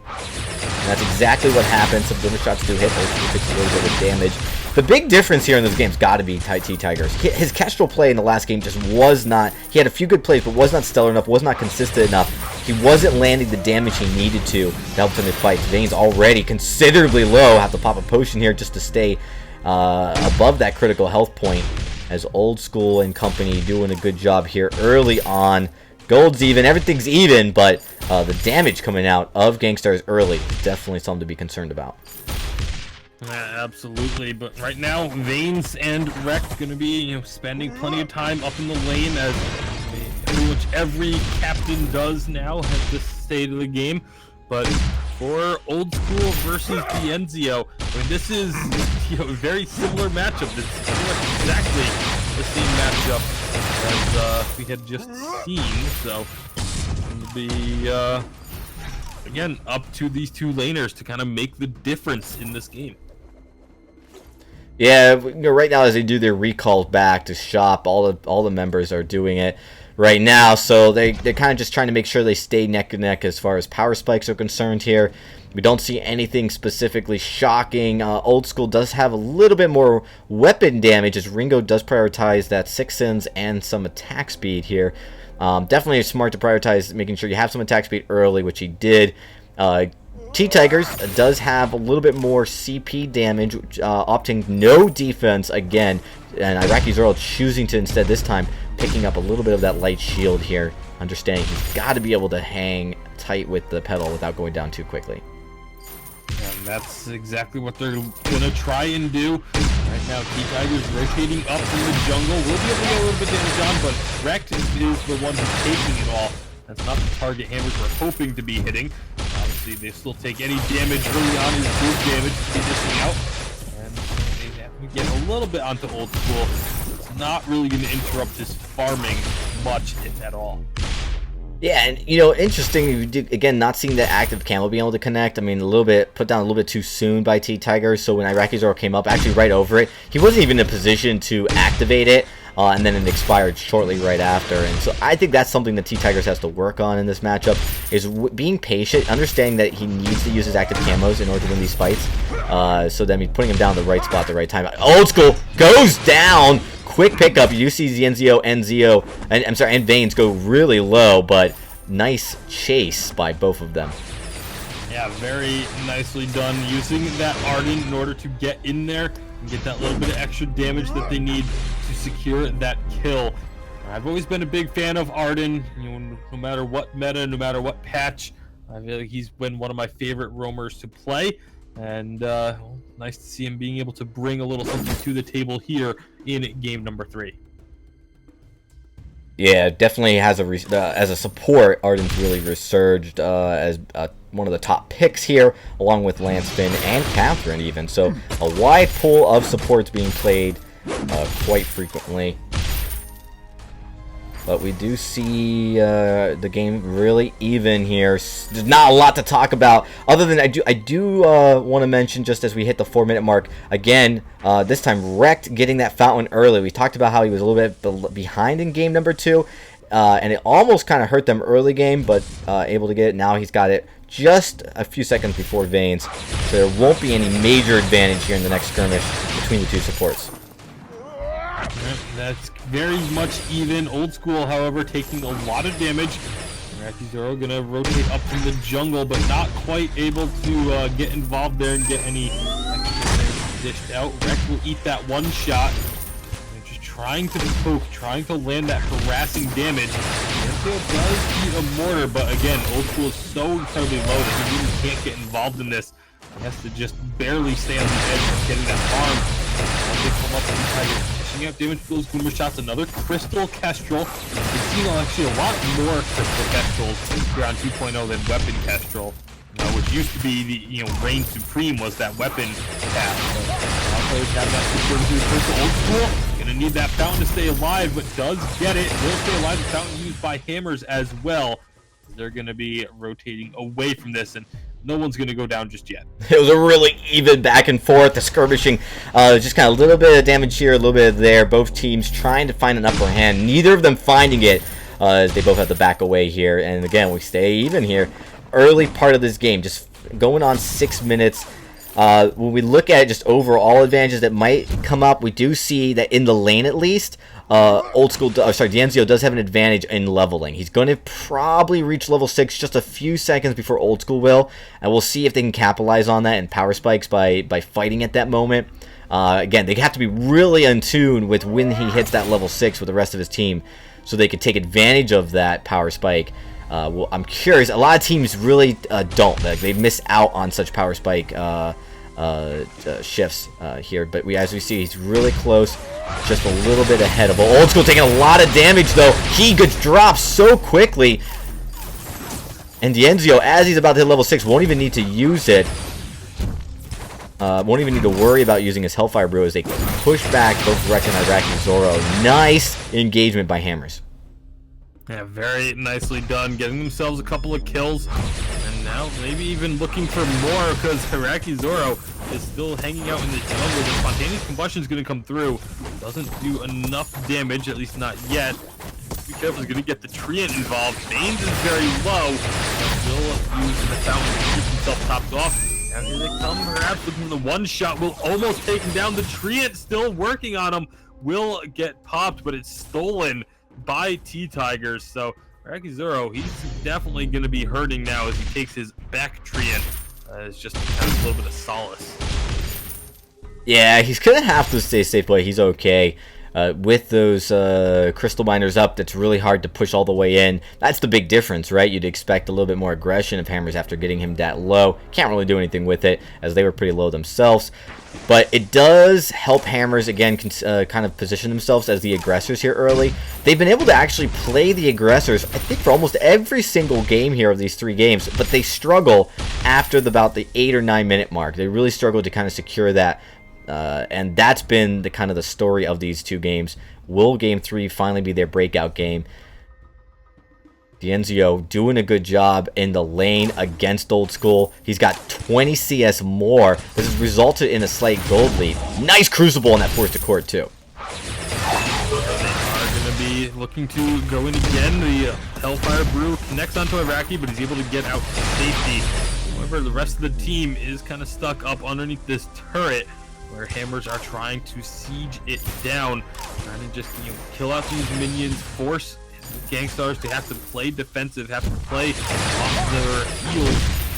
And that's exactly what happens. Some liver shots do hit, but it takes a little bit of damage. The big difference here in this game's got to be T-Tigers. His Kestrel play in the last game just was not... He had a few good plays, but was not stellar enough, was not consistent enough. He wasn't landing the damage he needed to help him in fights. Vane's already considerably low. Have to pop a potion here just to stay above that critical health point. As Old School and company doing a good job here early on. Gold's even, everything's even, but the damage coming out of GankStars early is definitely something to be concerned about. Absolutely, but right now, Vanes and Rex going to be spending plenty of time up in the lane, as pretty much every captain does now at this state of the game. But for Old School versus D'Enzio, I mean, this is a very similar matchup. It's pretty much exactly the same matchup as we had just seen. So it's going to be again, up to these two laners to kind of make the difference in this game. Yeah, right now as they do their recall back to shop, all the members are doing it right now, so they're kind of just trying to make sure they stay neck and neck as far as power spikes are concerned here. We don't see anything specifically shocking. Old School does have a little bit more weapon damage as Ringo does prioritize that 6-ins and some attack speed here. Definitely smart to prioritize making sure you have some attack speed early, which he did. T-Tigers does have a little bit more CP damage, opting no defense again, and Iraqi Zoro choosing to instead this time picking up a little bit of that light shield here, understanding he's got to be able to hang tight with the pedal without going down too quickly. And that's exactly what they're going to try and do. Right now, T-Tigers rotating up in the jungle. Will be able to get a little bit damage on, but Rekt is the one who's taking it all. That's not the target Hammers were hoping to be hitting. Obviously, they still take any damage early on. Is good damage to be dishing out. And they have to get a little bit onto Old School. It's not really going to interrupt his farming much, if at all. Yeah, and interesting, again, not seeing the active camo being able to connect. I mean, put down a little bit too soon by T-Tiger, so when Iraqi Zoro came up, actually right over it, he wasn't even in a position to activate it, and then it expired shortly right after. And so I think that's something that T-Tigers has to work on in this matchup, is being patient, understanding that he needs to use his active camos in order to win these fights, so then he's putting him down the right spot at the right time. Old School goes down! Quick pickup. You see Zenzio and Vanes go really low, but nice chase by both of them. Yeah, very nicely done using that Arden in order to get in there and get that little bit of extra damage that they need to secure that kill. I've always been a big fan of Arden, no matter what meta, no matter what patch. I feel like he's been one of my favorite roamers to play. And nice to see him being able to bring a little something to the table here in game number 3. Yeah, definitely has as a support, Arden's really resurged as one of the top picks here, along with Lancefin and Catherine even. So a wide pool of supports being played quite frequently. But we do see the game really even here. There's not a lot to talk about, other than I do want to mention, just as we hit the 4-minute mark, again, this time Rekt getting that fountain early. We talked about how he was a little bit behind in game number 2, and it almost kind of hurt them early game, but able to get it. Now he's got it just a few seconds before Vanes, so there won't be any major advantage here in the next skirmish between the two supports. That's very much even. Old School, however, taking a lot of damage. Iraqi Zoro gonna rotate up in the jungle, but not quite able to get involved there and get any extra dished out. Rekt will eat that one shot. And just trying to poke, trying to land that harassing damage. Renfield does eat a mortar, but again, Old School is so incredibly low that he really can't get involved in this. He has to just barely stay on the edge of getting that farm. They come up and try to out damage to those boomer shots. Another Crystal Kestrel. We've seen actually a lot more Crystal Kestrels here on 2.0 than Weapon Kestrel, which used to be the Reign Supreme was that weapon path. Now players have that super to Crystal. Old School gonna need that fountain to stay alive, but does get it. Will stay alive. The fountain used by Hammers as well. They're gonna be rotating away from this, and no one's going to go down just yet. It was a really even back and forth. The skirmishing, just kind of a little bit of damage here, a little bit there. Both teams trying to find an upper hand. Neither of them finding it, as they both have to back away here. And again, we stay even here. Early part of this game, just going on 6 minutes. When we look at just overall advantages that might come up, we do see that in the lane at least, Dienzio does have an advantage in leveling. He's going to probably reach level 6 just a few seconds before Old School will, and we'll see if they can capitalize on that and power spikes by fighting at that moment. Again, they have to be really in tune with when he hits that level 6 with the rest of his team, so they can take advantage of that power spike. Well, I'm curious. A lot of teams really don't. They miss out on such power spike shifts here, but as we see, he's really close, just a little bit ahead of Old School, taking a lot of damage though. He gets dropped so quickly, and Dienzio, as he's about to hit level 6, won't even need to use it. Won't even need to worry about using his Hellfire Brew as they push back both Rekt and Iraqi Zoro. Nice engagement by Hammers. Yeah, very nicely done, getting themselves a couple of kills. And now maybe even looking for more because Hiraki Zoro is still hanging out in the jungle. The spontaneous combustion is going to come through. Doesn't do enough damage, at least not yet. Be careful, he's going to get the Treant involved. Baines is very low, but will use the fountain to keep himself topped off. And here they come, perhaps looking for the one shot. Will almost take him down. The Treant still working on him. Will get popped, but it's stolen by T-Tigers. So Hiraki Zoro, he's definitely going to be hurting now as he takes his back Treant. It's just kind of a little bit of solace. Yeah, he's going to have to stay safe, but he's okay. With those crystal miners up, that's really hard to push all the way in. That's the big difference, right? You'd expect a little bit more aggression of Hammers after getting him that low. Can't really do anything with it, as they were pretty low themselves. But it does help Hammers, again, kind of position themselves as the aggressors here early. They've been able to actually play the aggressors, I think, for almost every single game here of these 3 games. But they struggle after about the 8 or 9 minute mark. They really struggle to kind of secure that. And that's been the kind of the story of these 2 games. Will Game 3 finally be their breakout game? Dienzio doing a good job in the lane against Old School. He's got 20 CS more. This has resulted in a slight gold lead. Nice Crucible on that force to court too. They are going to be looking to go in again. The Hellfire Brew connects onto Iraqi, but he's able to get out to safety. However, the rest of the team is kind of stuck up underneath this turret, where Hammers are trying to siege it down, trying to just kill out these minions, force GankStars to have to play defensive, have to play off their heels.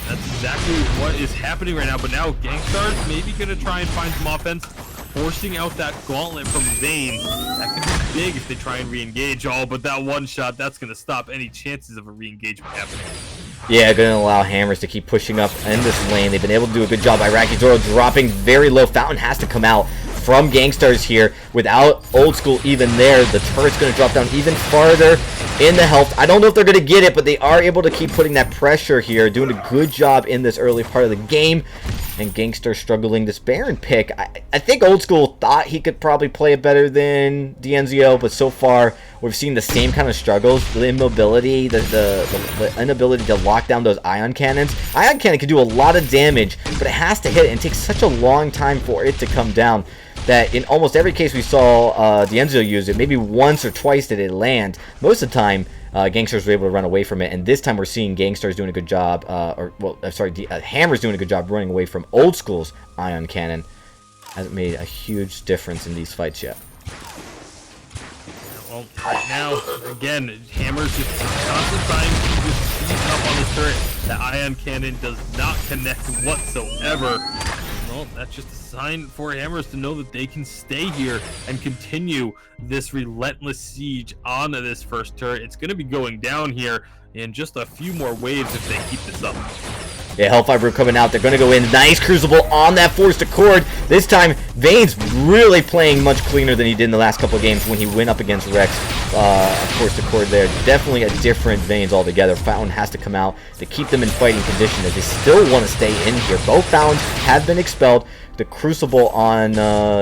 That's exactly what is happening right now. But now GankStars maybe gonna try and find some offense, forcing out that gauntlet from Vayne. That could be big if they try and re-engage. Oh, but that one shot, that's gonna stop any chances of a re-engagement happening. Yeah, going to allow Hammers to keep pushing up in this lane. They've been able to do a good job. Iraqi Zoro dropping very low. Fountain has to come out from GankStars here. Without Old School even there, the turret's going to drop down even farther in the health. I don't know if they're going to get it, but they are able to keep putting that pressure here, doing a good job in this early part of the game. And GankStars struggling. This Baron pick, I think Old School thought he could probably play it better than Dienzio, but so far we've seen the same kind of struggles. The immobility, the inability to lock down those ion cannons. Ion cannon can do a lot of damage, but it has to hit it, and it takes such a long time for it to come down that in almost every case we saw Dienzio use it, maybe once or twice did it land. Most of the time, GankStars were able to run away from it, and this time we're seeing GankStars doing a good job, Hammers doing a good job running away from Old School's ion cannon. Hasn't made a huge difference in these fights yet. Well, right now, again, Hammers just constantly trying to just seize up on the turret. That ion cannon does not connect whatsoever. Well, that's just a sign for Hammers to know that they can stay here and continue this relentless siege on this first turret. It's going to be going down here in just a few more waves if they keep this up. Yeah, Hellfire coming out. They're going to go in. Nice Crucible on that Force Accord. This time, Vayne's really playing much cleaner than he did in the last couple of games when he went up against Rex. Force Accord there. Definitely a different Vayne's altogether. Fountain has to come out to keep them in fighting condition as they still want to stay in here. Both Fountains have been expelled. The Crucible on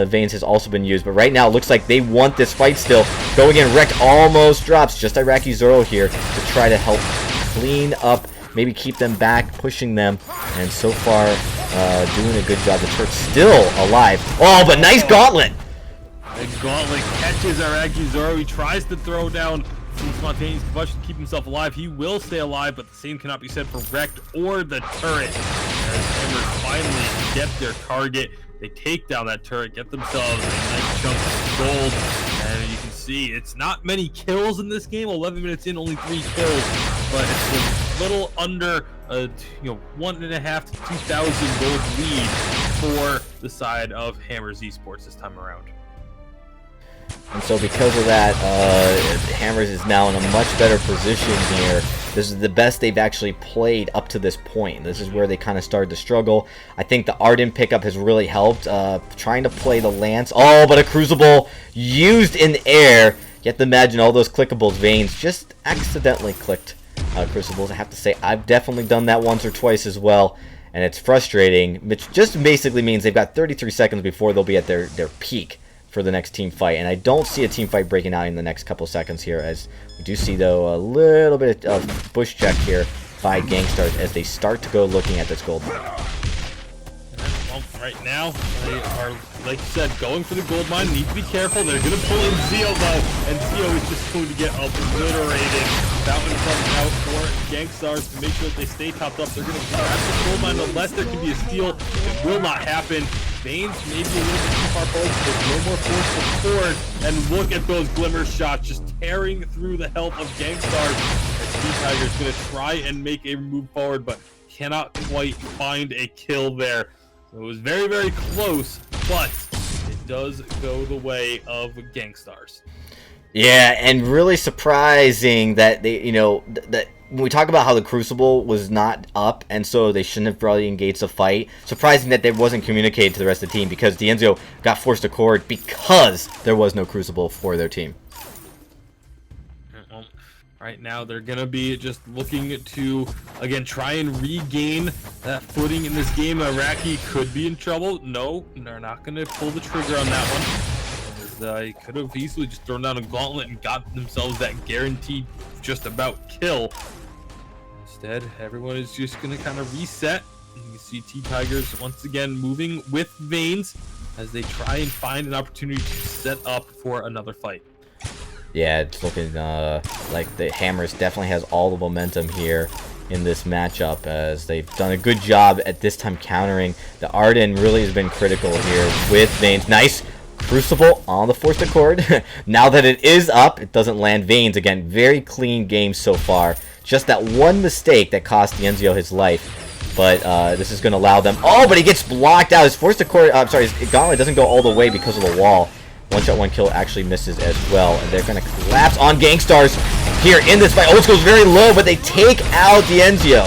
Vayne's has also been used, but right now it looks like they want this fight still. Going in, Rex almost drops. Just Iraqi Zoro here to try to help clean up, maybe keep them back, pushing them, and so far doing a good job. The turret's still alive. Oh, but nice gauntlet! The gauntlet catches Iraqi Zoro. He tries to throw down some spontaneous combustion to keep himself alive. He will stay alive, but the same cannot be said for Rekt or the turret. As Hammers finally get their target, they take down that turret, get themselves a nice chunk of gold, and you can see it's not many kills in this game. 11 minutes in, only 3 kills, but it's a little under 1.5 to 2,000 gold lead for the side of Hammers Esports this time around. And so because of that, Hammers is now in a much better position here. This is the best they've actually played up to this point. This is where they kind of started to struggle. I think the Arden pickup has really helped, trying to play the Lance. Oh, but a Crucible used in air. You have to imagine all those clickables. Vayne's just accidentally clicked Crucibles. I have to say, I've definitely done that once or twice as well. And it's frustrating, which just basically means they've got 33 seconds before they'll be at their peak for the next team fight, and I don't see a team fight breaking out in the next couple seconds here, as we do see though a little bit of bush check here by GankStars as they start to go looking at this gold mine. Well, right now, they are, like you said, going for the gold mine. Need to be careful. They're going to pull in Zeo, though, and Zeo is just going to get obliterated. Fountain comes out for GankStars to make sure that they stay topped up. They're going to grab the gold mine unless there can be a steal. It will not happen. Veins maybe a little bit too far forward, but there's no more force forward. And look at those glimmer shots just tearing through the health of GankStars. Tiger is going to try and make a move forward, but cannot quite find a kill there. So it was very, very close, but it does go the way of GankStars. Yeah, and really surprising that they, you know, that when we talk about how the Crucible was not up, and so they shouldn't have probably engaged the fight, surprising that it wasn't communicated to the rest of the team, because D'Enzio got forced to court because there was no Crucible for their team. Right now, they're going to be just looking to, again, try and regain that footing in this game. Iraqi could be in trouble. No, they're not going to pull the trigger on that one. As they could have easily just thrown down a gauntlet and got themselves that guaranteed just about kill. Instead, everyone is just going to kind of reset. You can see T-Tigers once again moving with Veins as they try and find an opportunity to set up for another fight. Yeah, it's looking like the Hammers definitely has all the momentum here in this matchup, as they've done a good job at this time countering. The Arden really has been critical here with Veins. Nice Crucible on the Forced Accord. Now that it is up, it doesn't land Veins. Again, very clean game so far. Just that one mistake that cost D'Enzio his life. But this is going to allow them... Oh, but he gets blocked out. His Forced Accord... I'm sorry, his Gauntlet doesn't go all the way because of the wall. One shot, one kill actually misses as well. And they're going to collapse on GankStars here in this fight. Old School's very low, but they take out D'Enzio.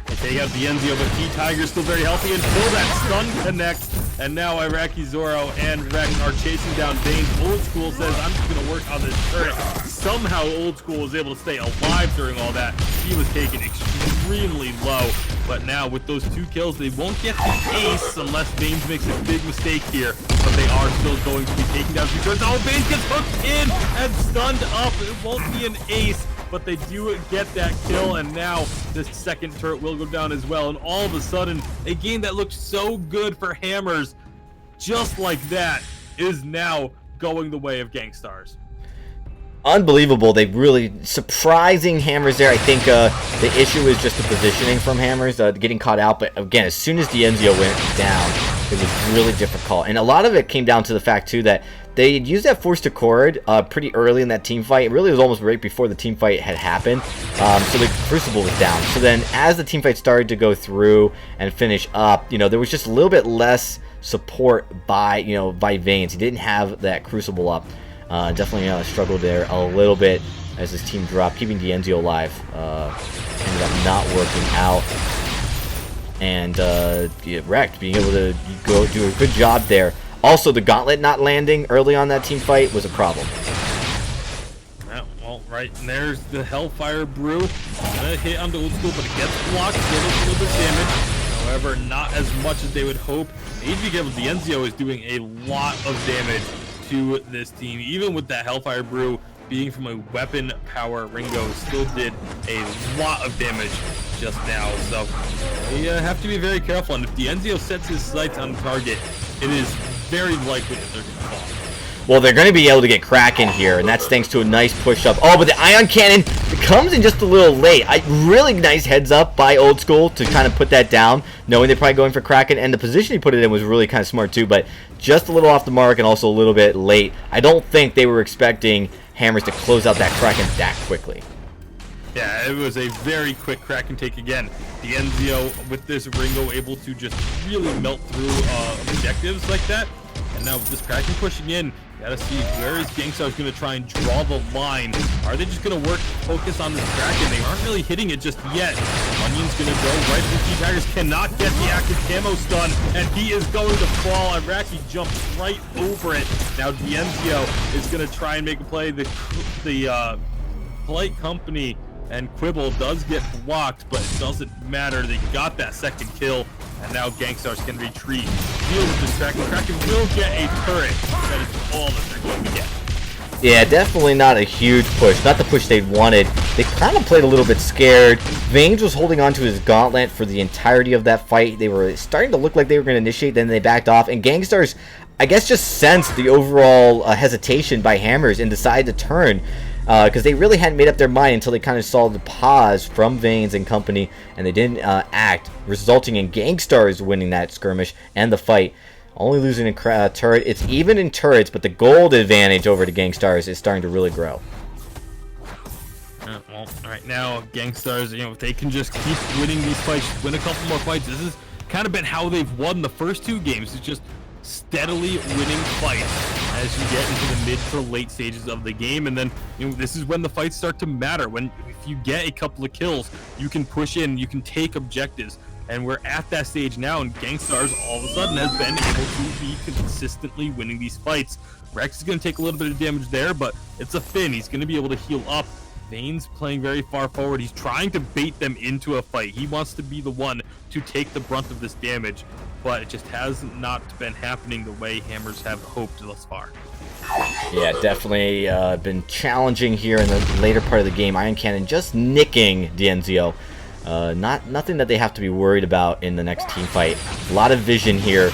They take out D'Enzio, but T-Tiger's still very healthy until that stun connects. And now Iraqi Zoro and Rex are chasing down Veins. Old School says, I'm just going to work on this turret. Somehow Old School was able to stay alive during all that. He was taken extremely low. But now with those 2 kills, they won't get the ace unless Veins makes a big mistake here. But they are still going to be taking down 2 turrets. Oh, Veins gets hooked in and stunned up. It won't be an ace, but they do get that kill. And now this second turret will go down as well. And all of a sudden, a game that looked so good for Hammers, just like that, is now going the way of GankStars. Unbelievable. They really surprising Hammers there. I think the issue is just the positioning from Hammers, getting caught out. But again, as soon as D'Enzio went down, it was really difficult. And a lot of it came down to the fact, too, that they used that Forced Accord pretty early in that team fight. It really was almost right before the team fight had happened. So the Crucible was down. So then as the team fight started to go through and finish up, you know, there was just a little bit less support by Veins. He didn't have that Crucible up. Definitely struggled there a little bit as his team dropped, keeping D'Enzio alive. Ended up not working out, and get wrecked. Being able to go do a good job there. Also, the Gauntlet not landing early on that team fight was a problem. Well, right, and there's the Hellfire Brew. Gonna hit onto Old School, but it gets blocked. Still does a little bit of damage. However, not as much as they would hope. D'Enzio is doing a lot of damage to this team. Even with that Hellfire Brew being from a weapon power, Ringo still did a lot of damage just now. So they have to be very careful. And if D'Enzio sets his sights on the target, it is very likely that they're going to fall. Well, they're going to be able to get Kraken here, and that's thanks to a nice push-up. Oh, but the Ion Cannon comes in just a little late. Really nice heads-up by Old School to kind of put that down, knowing they're probably going for Kraken, and the position he put it in was really kind of smart too, but just a little off the mark and also a little bit late. I don't think they were expecting Hammers to close out that Kraken that quickly. Yeah, it was a very quick Kraken take again. D'Enzio, with this Ringo, able to just really melt through objectives like that. And now with this Kraken pushing in, gotta see where is GankStars going to try and draw the line. Are they just going to focus on this Kraken? They aren't really hitting it just yet. Onion's going to go right to the T-Tigers. Cannot get the active camo stun, and he is going to fall. Iraqi jumps right over it. Now D'Enzio is going to try and make a play. The Polite Company and Quibble does get blocked, but it doesn't matter. They got that second kill, and now GankStars can retreat. Deal with this Kraken. Kraken will get a turret. That is all that they're going to get. Yeah, definitely not a huge push. Not the push they wanted. They kind of played a little bit scared. Vanes was holding on to his gauntlet for the entirety of that fight. They were starting to look like they were going to initiate, then they backed off. And GankStars, I guess, just sensed the overall hesitation by Hammers and decided to turn. Because they really hadn't made up their mind until they kind of saw the pause from Vanes and company, and they didn't act, resulting in GankStars winning that skirmish and the fight. Only losing in turret. It's even in turrets, but the gold advantage over to GankStars is starting to really grow. Well, all right, now GankStars, if they can just keep winning these fights, win a couple more fights, this has kind of been how they've won the first 2 games. It's just steadily winning fights as you get into the mid to late stages of the game, and then this is when the fights start to matter. If you get a couple of kills, you can push in, you can take objectives. And we're at that stage now, and GankStars all of a sudden has been able to be consistently winning these fights. Rex is going to take a little bit of damage there, but it's a Finn. He's going to be able to heal up. Vane's playing very far forward. He's trying to bait them into a fight. He wants to be the one to take the brunt of this damage, but it just has not been happening the way Hammers have hoped thus far. Yeah, definitely been challenging here in the later part of the game. Iron Cannon just nicking Dienzio. Nothing that they have to be worried about in the next team fight. A lot of vision here.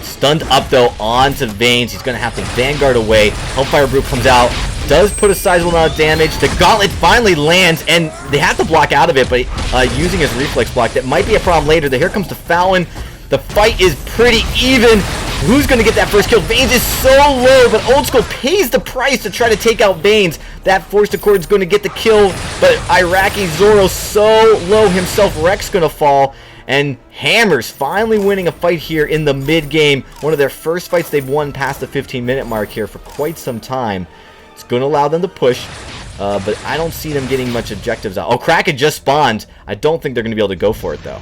Stunned up though onto Vanes. He's going to have to Vanguard away. Hellfire Brew comes out. Does put a sizable amount of damage. The Gauntlet finally lands, and they have to block out of it, but using his reflex block, that might be a problem later. Here comes the Fallon. The fight is pretty even. Who's going to get that first kill? Vanes is so low, but Old School pays the price to try to take out Vanes. That Forced Accord is going to get the kill, but Iraqi Zoro so low himself. Rex going to fall, and Hammers finally winning a fight here in the mid-game. One of their first fights they've won past the 15-minute mark here for quite some time. It's going to allow them to push, but I don't see them getting much objectives out. Oh, Kraken just spawned. I don't think they're going to be able to go for it, though.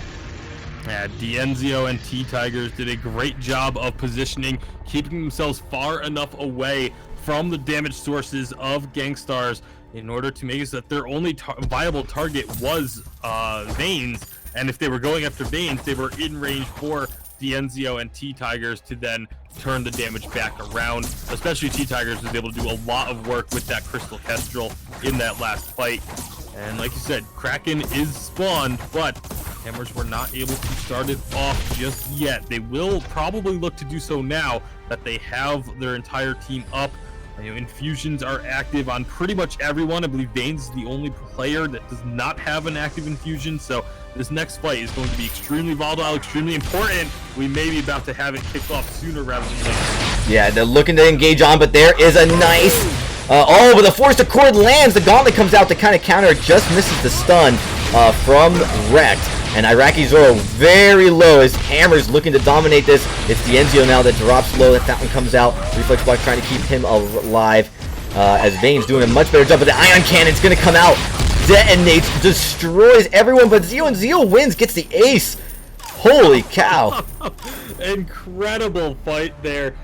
Yeah, Dienzio and T-Tigers did a great job of positioning, keeping themselves far enough away from the damage sources of GankStars in order to make it so that their only viable target was Vanes. And if they were going after Vanes, they were in range for Dienzio and T-Tigers to then turn the damage back around. Especially T-Tigers was able to do a lot of work with that Crystal Kestrel in that last fight. And like you said, Kraken is spawned, but Hammers were not able to start it off just yet. They will probably look to do so now that they have their entire team up. Infusions are active on pretty much everyone. I believe Vanes is the only player that does not have an active infusion, so this next fight is going to be extremely volatile, extremely important. We may be about to have it kicked off sooner rather than later. Yeah, they're looking to engage on, but there is a nice... but the Forced Accord lands. The Gauntlet comes out to kind of counter. It just misses the stun from Wrecked. And Iraqi Zoro very low as Hammers looking to dominate this. It's Dienzio now that drops low. That Fountain comes out. Reflex Block trying to keep him alive. As Vane's doing a much better job. But the Ion Cannon's going to come out. Detonates. Destroys everyone. But Zio, and Zio wins. Gets the ace. Holy cow. Incredible fight there.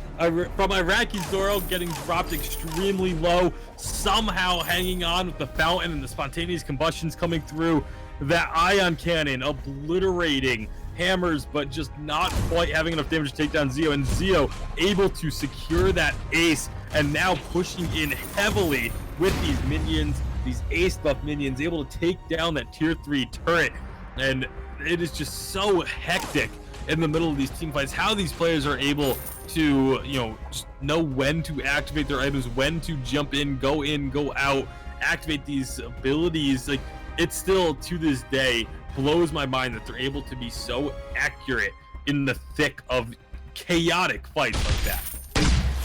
From Iraqi Zoro getting dropped extremely low. Somehow hanging on with the Fountain and the spontaneous combustions coming through. That Ion Cannon obliterating Hammers, but just not quite having enough damage to take down Zio. And Zio able to secure that ace, and now pushing in heavily with these minions, these ace buff minions, able to take down that tier 3 turret. And it is just so hectic in the middle of these team fights, how these players are able to, just know when to activate their items, when to jump in, go out, activate these abilities. Like, it still, to this day, blows my mind that they're able to be so accurate in the thick of chaotic fights like that.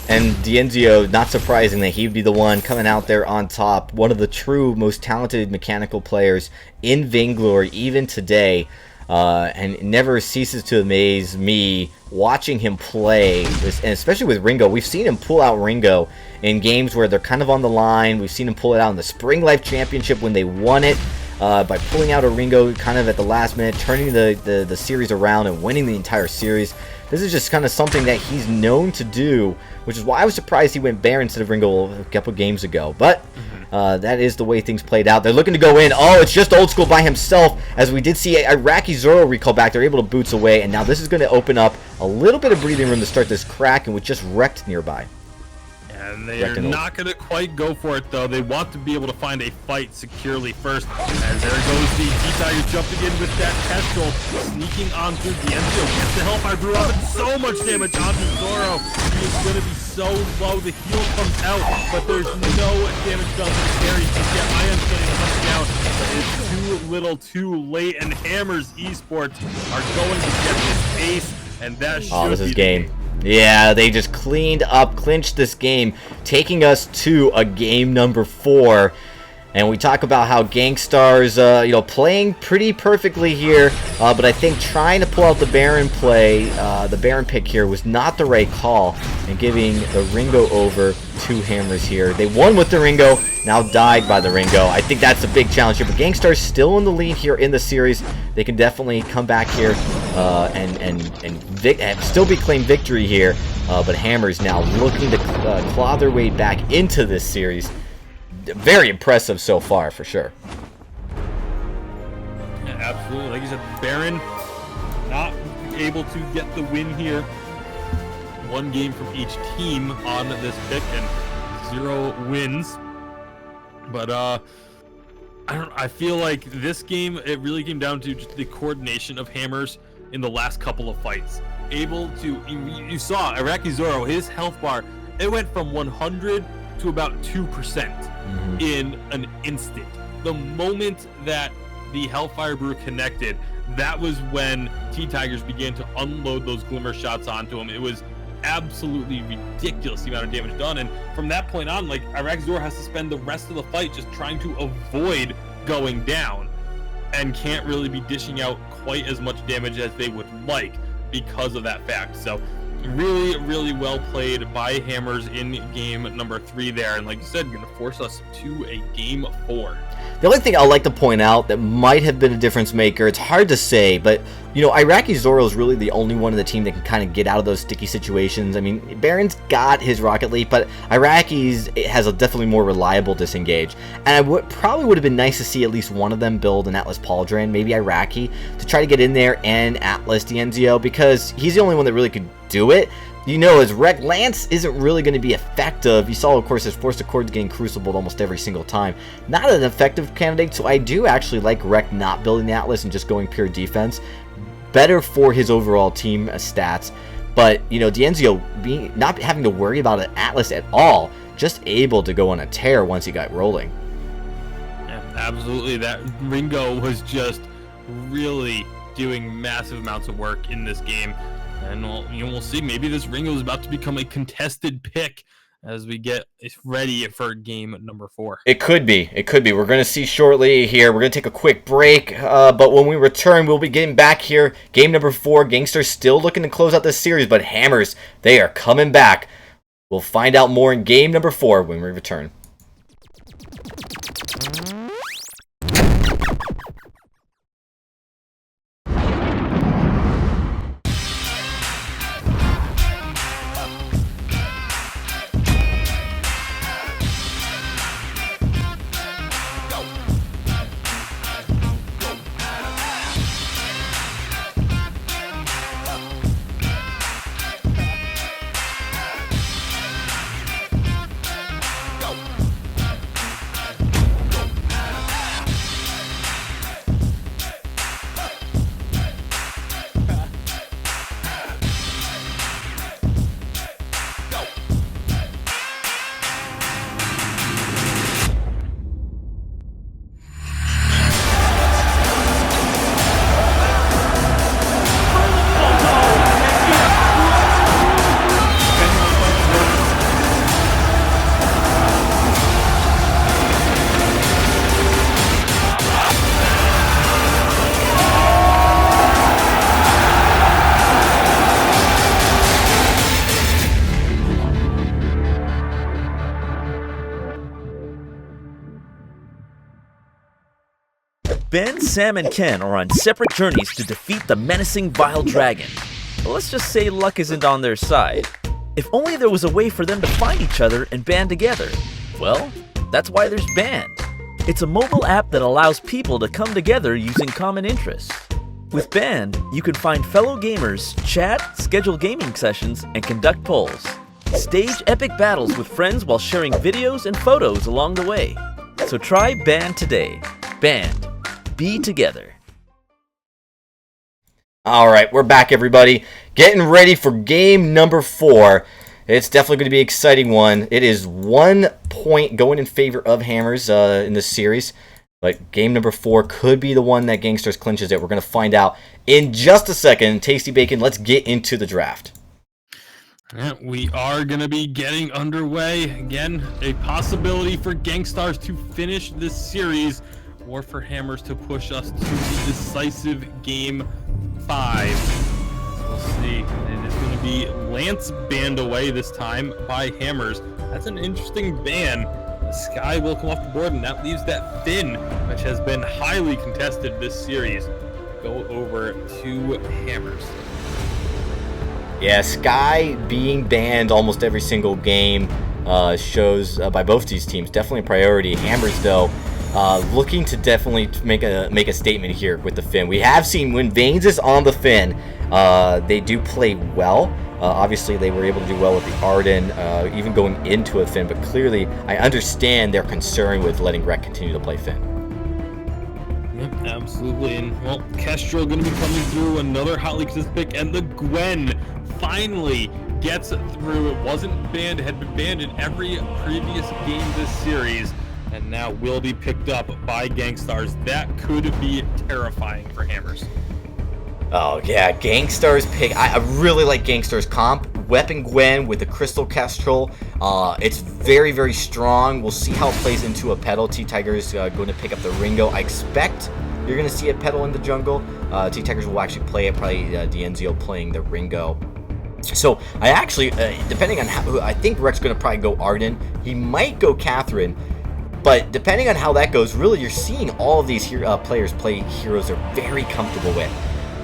And Dienzio, not surprising that he'd be the one coming out there on top. One of the true, most talented mechanical players in Vainglory, even today. And it never ceases to amaze me watching him play, and especially with Ringo. We've seen him pull out Ringo in games where they're kind of on the line. We've seen him pull it out in the Spring Life Championship when they won it, by pulling out a Ringo kind of at the last minute, turning the series around and winning the entire series. This is just kind of something that he's known to do, which is why I was surprised he went Bear instead of Ringo a couple games ago. But that is the way things played out. They're looking to go in. Oh, it's just Old School by himself, as we did see Iraqi Zoro recall back. They're able to boots away, and now this is going to open up a little bit of breathing room to start this crack, and with just Wrecked nearby. And they are not going to quite go for it, though. They want to be able to find a fight securely first. As there goes the T-Tiger jumping in with that Kestrel, sneaking on through D'Enzio. Gets the Hellfire Brew out, and so much damage onto Zoro. He is going to be so low. The heal comes out, but there's no damage done to the carry. Yeah, Ion's getting hunched down, but it's too little, too late. And Hammers Esports are going to get this ace, and that should this is be game. Yeah, they just clinched this game, taking us to a game number 4. And we talk about how GankStars, playing pretty perfectly here, but I think trying to pull out the Baron play, the Baron pick here was not the right call, and giving the Ringo over to Hammers here. They won with the Ringo, now died by the Ringo. I think that's a big challenge here, but GankStars still in the lead here in the series. They can definitely come back here and still be claimed victory here, but Hammers now looking to claw their way back into this series. Very impressive so far, for sure. Yeah, absolutely. Like you said, Baron not able to get the win here. 1 game from each team on this pick and 0 wins. But I feel like this game, it really came down to just the coordination of Hammers in the last couple of fights. Able to, you saw Iraqi Zoro, his health bar, it went from 100 to about 2% in an instant. The moment that the Hellfire Brew connected, that was when T-Tigers began to unload those glimmer shots onto him. It was absolutely ridiculous the amount of damage done, and from that point on, like, Iraqi Zoro has to spend the rest of the fight just trying to avoid going down, and can't really be dishing out quite as much damage as they would like because of that fact. So really, really well played by Hammers in game number 3 there. And like you said, going to force us to a game 4. The only thing I'd like to point out that might have been a difference maker, it's hard to say, but, Iraqi Zoro is really the only one in the team that can kind of get out of those sticky situations. I mean, Baron's got his Rocket Leap, but Iraqi's has a definitely more reliable disengage. And probably would have been nice to see at least one of them build an Atlas Pauldron, maybe Iraqi, to try to get in there, and Atlas D'Enzio, because he's the only one that really could do it. As Rec Lance isn't really going to be effective. You saw, of course, his Force Accords getting crucibled almost every single time. Not an effective candidate, so I do actually like Rec not building the Atlas and just going pure defense. Better for his overall team stats. But, D'Enzio not having to worry about an Atlas at all, just able to go on a tear once he got rolling. Yeah, absolutely. That Ringo was just really doing massive amounts of work in this game. And we'll see. Maybe this Ringo is about to become a contested pick as we get ready for game number 4. It could be. We're going to see shortly here. We're going to take a quick break, but when we return, we'll be getting back here. Game number 4. GankStars still looking to close out this series, but Hammers, they are coming back. We'll find out more in game number 4 when we return. Ben, Sam, and Ken are on separate journeys to defeat the menacing Vile Dragon. But let's just say luck isn't on their side. If only there was a way for them to find each other and band together. Well, that's why there's Band. It's a mobile app that allows people to come together using common interests. With Band, you can find fellow gamers, chat, schedule gaming sessions, and conduct polls. Stage epic battles with friends while sharing videos and photos along the way. So try Band today. Band. Be together. All right, we're back, everybody. Getting ready for game number 4. It's definitely going to be an exciting one. It is 1 point going in favor of Hammers in this series. But game number 4 could be the one that GankStars clinches it. We're going to find out in just a second. Tasty Bacon, let's get into the draft. Yeah, we are going to be getting underway. Again, a possibility for GankStars to finish this series or for Hammers to push us to the decisive game 5. So we'll see. It is going to be Lance banned away this time by Hammers. That's an interesting ban. The Sky will come off the board, and that leaves that Finn, which has been highly contested this series, go over to Hammers. Yeah, Sky being banned almost every single game shows by both these teams definitely a priority. Hammers, though, looking to definitely make a statement here with the Finn. We have seen when Vanes is on the Finn, they do play well. Obviously, they were able to do well with the Arden, even going into a Finn, but clearly I understand their concern with letting Rec continue to play Finn. Yep, absolutely. And, well, Kestrel going to be coming through, another hotly contested pick, and the Gwen finally gets through. It wasn't banned, had been banned in every previous game this series, and now will be picked up by GankStars. That could be terrifying for Hammers. Oh yeah, GankStars pick. I really like GankStars comp. Weapon Gwen with the Crystal Kestrel. It's very, very strong. We'll see how it plays into a pedal. T-Tiger is going to pick up the Ringo. I expect you're going to see a pedal in the jungle. T-Tigers will actually play it. Probably D'Enzio playing the Ringo. So I actually, depending on how, I think Rec's going to probably go Arden. He might go Catherine. But depending on how that goes, really you're seeing all of these players play heroes they're very comfortable with.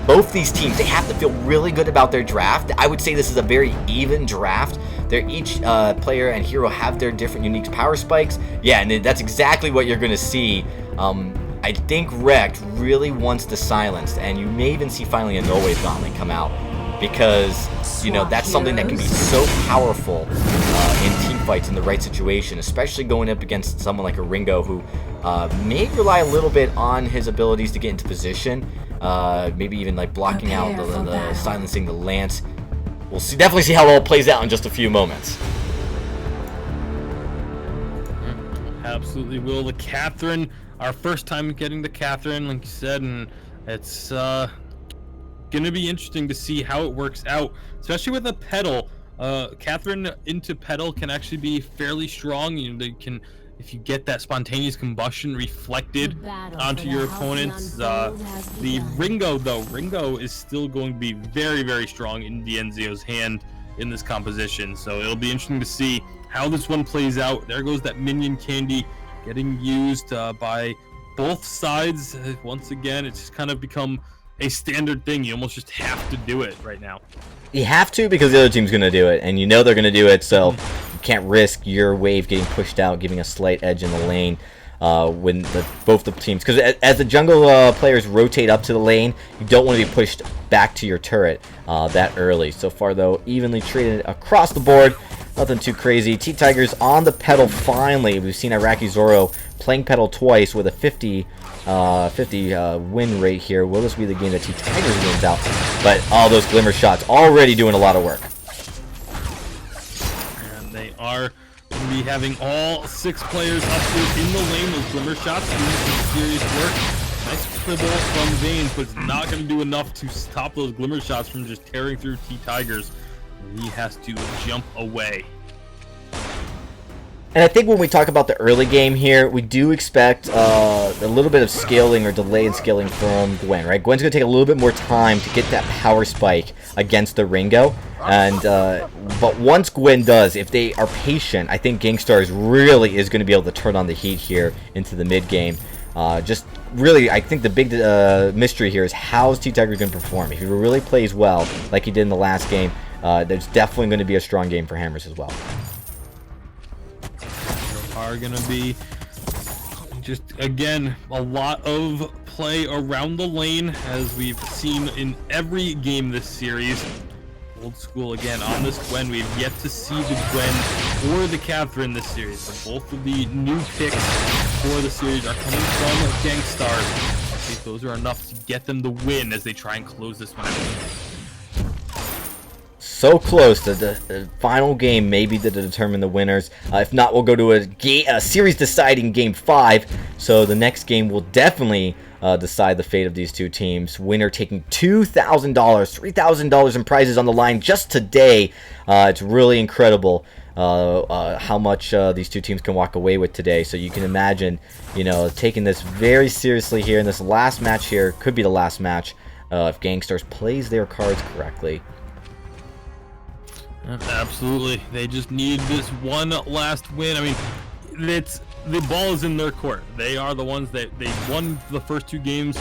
Both these teams, they have to feel really good about their draft. I would say this is a very even draft. They're each player and hero have their different unique power spikes. Yeah, and that's exactly what you're going to see. I think Rec really wants to silence, and you may even see finally a No Wave Gauntlet come out. Because, you know, that's something that can be so powerful in team fights in the right situation, especially going up against someone like a Ringo who may rely a little bit on his abilities to get into position. Maybe even like blocking out the silencing the Lance. We'll definitely see how it all plays out in just a few moments. Absolutely will. The Catherine, our first time getting the Catherine, like you said, and it's gonna be interesting to see how it works out, especially with a pedal. Catherine into pedal can actually be fairly strong. You know, they can, if you get that spontaneous combustion reflected onto your opponents. The Ringo, though, Ringo is still going to be very, very strong in D'Enzio's hand in this composition. So it'll be interesting to see how this one plays out. There goes that minion candy getting used by both sides. Once again, it's just kind of become a standard thing. You almost just have to do it right now. You have to, because the other team's going to do it, and you know they're going to do it, so you can't risk your wave getting pushed out, giving a slight edge in the lane when both the teams... Because as the jungle players rotate up to the lane, you don't want to be pushed back to your turret that early. So far, though, evenly traded across the board. Nothing too crazy. T-Tigers on the pedal finally. We've seen Iraqi Zoro playing pedal twice with a 50 win rate here. Will this be the game that T-Tigers wins out? But all those glimmer shots already doing a lot of work. And they are going to be having all 6 players up here in the lane. Those glimmer shots doing some serious work. Nice dribble from Vanes, but it's not going to do enough to stop those glimmer shots from just tearing through T-Tigers. He has to jump away. And I think when we talk about the early game here, we do expect a little bit of scaling or delay in scaling from Gwen, right? Gwen's going to take a little bit more time to get that power spike against the Ringo. And but once Gwen does, if they are patient, I think GankStars really is going to be able to turn on the heat here into the mid game. Just really, I think the big mystery here is how is T-Tiger going to perform. If he really plays well, like he did in the last game, there's definitely going to be a strong game for Hammers as well. Are going to be just, again, a lot of play around the lane, as we've seen in every game this series. Old School again on this Gwen. We've yet to see the Gwen or the Catherine this series. So both of the new picks for the series are coming from GankStars. I think those are enough to get them the win as they try and close this one out. So close to the final game, maybe to determine the winners. If not, we'll go to a series deciding game 5. So the next game will definitely decide the fate of these two teams. Winner taking $2,000, $3,000 in prizes on the line just today. It's really incredible how much these two teams can walk away with today. So you can imagine, taking this very seriously here in this last match here. Could be the last match if GankStars plays their cards correctly. Absolutely. They just need this one last win. I mean, the ball is in their court. They are the ones that they won the first 2 games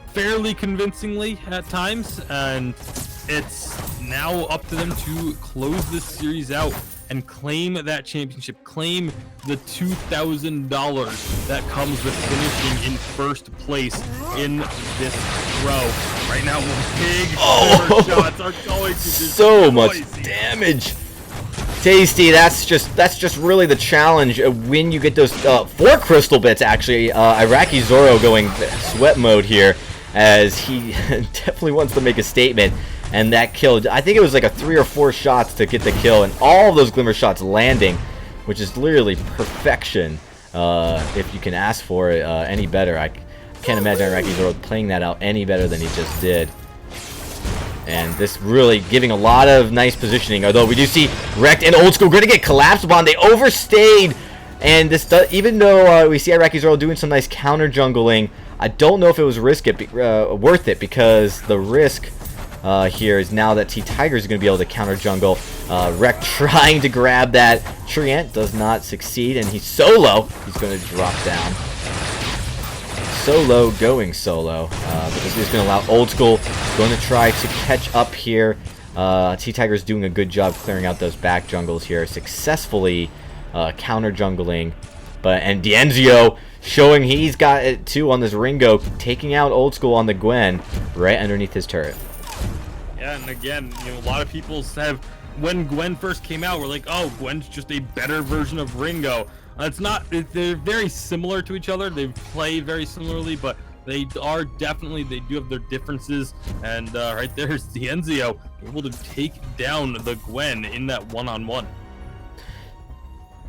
fairly convincingly at times, and it's now up to them to close this series out and claim that championship, claim the $2,000 that comes with finishing in first place in this row. Right now, big shots are going to so much damage. Tasty. That's just really the challenge when you get those 4 crystal bits. Actually, Iraqi Zoro going sweat mode here as he definitely wants to make a statement. And that kill, I think it was like a 3 or 4 shots to get the kill, and all of those glimmer shots landing, which is literally perfection. If you can ask for it any better. I can't imagine Iraqi Zoro playing that out any better than he just did. And this really giving a lot of nice positioning. Although we do see Wrecked and Old School going to get collapsed upon. They overstayed. And this does, even though we see Iraqi Zoro doing some nice counter jungling, I don't know if it was worth it, because the risk here is now that T-Tiger is going to be able to counter jungle. Wreck trying to grab that Treant, does not succeed, and he's solo. He's going to drop down. Solo going solo, because he's going to allow Old School, going to try to catch up here. T-Tiger is doing a good job clearing out those back jungles here, successfully counter jungling. And Dienzio showing he's got it too on this Ringo, taking out Old School on the Gwen right underneath his turret. Yeah, and again, a lot of people have, when Gwen first came out, we're like, oh, Gwen's just a better version of Ringo. It's not, they're very similar to each other. They play very similarly, but they do have their differences. And right there's Dienzio able to take down the Gwen in that one-on-one.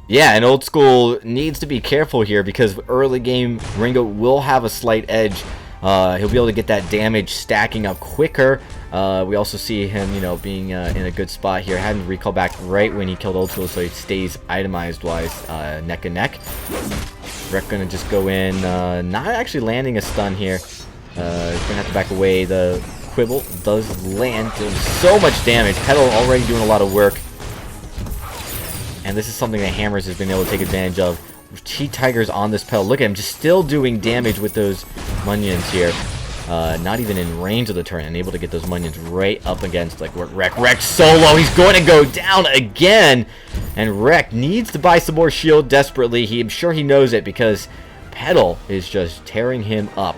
Yeah, and Old School needs to be careful here, because early game Ringo will have a slight edge. He'll be able to get that damage stacking up quicker. We also see him, being in a good spot here. Having to recall back right when he killed Old School, so he stays itemized-wise neck and neck. Wreck gonna just go in, not actually landing a stun here. He's gonna have to back away. The Quibble does land, doing so much damage. Petal already doing a lot of work. And this is something that Hammers has been able to take advantage of. T-Tiger's on this Petal. Look at him, just still doing damage with those Munions here. Not even in range of the turret, and able to get those Munions right up against, like, Wreck solo. He's going to go down again. And Wreck needs to buy some more shield desperately. I'm sure he knows it, because Petal is just tearing him up.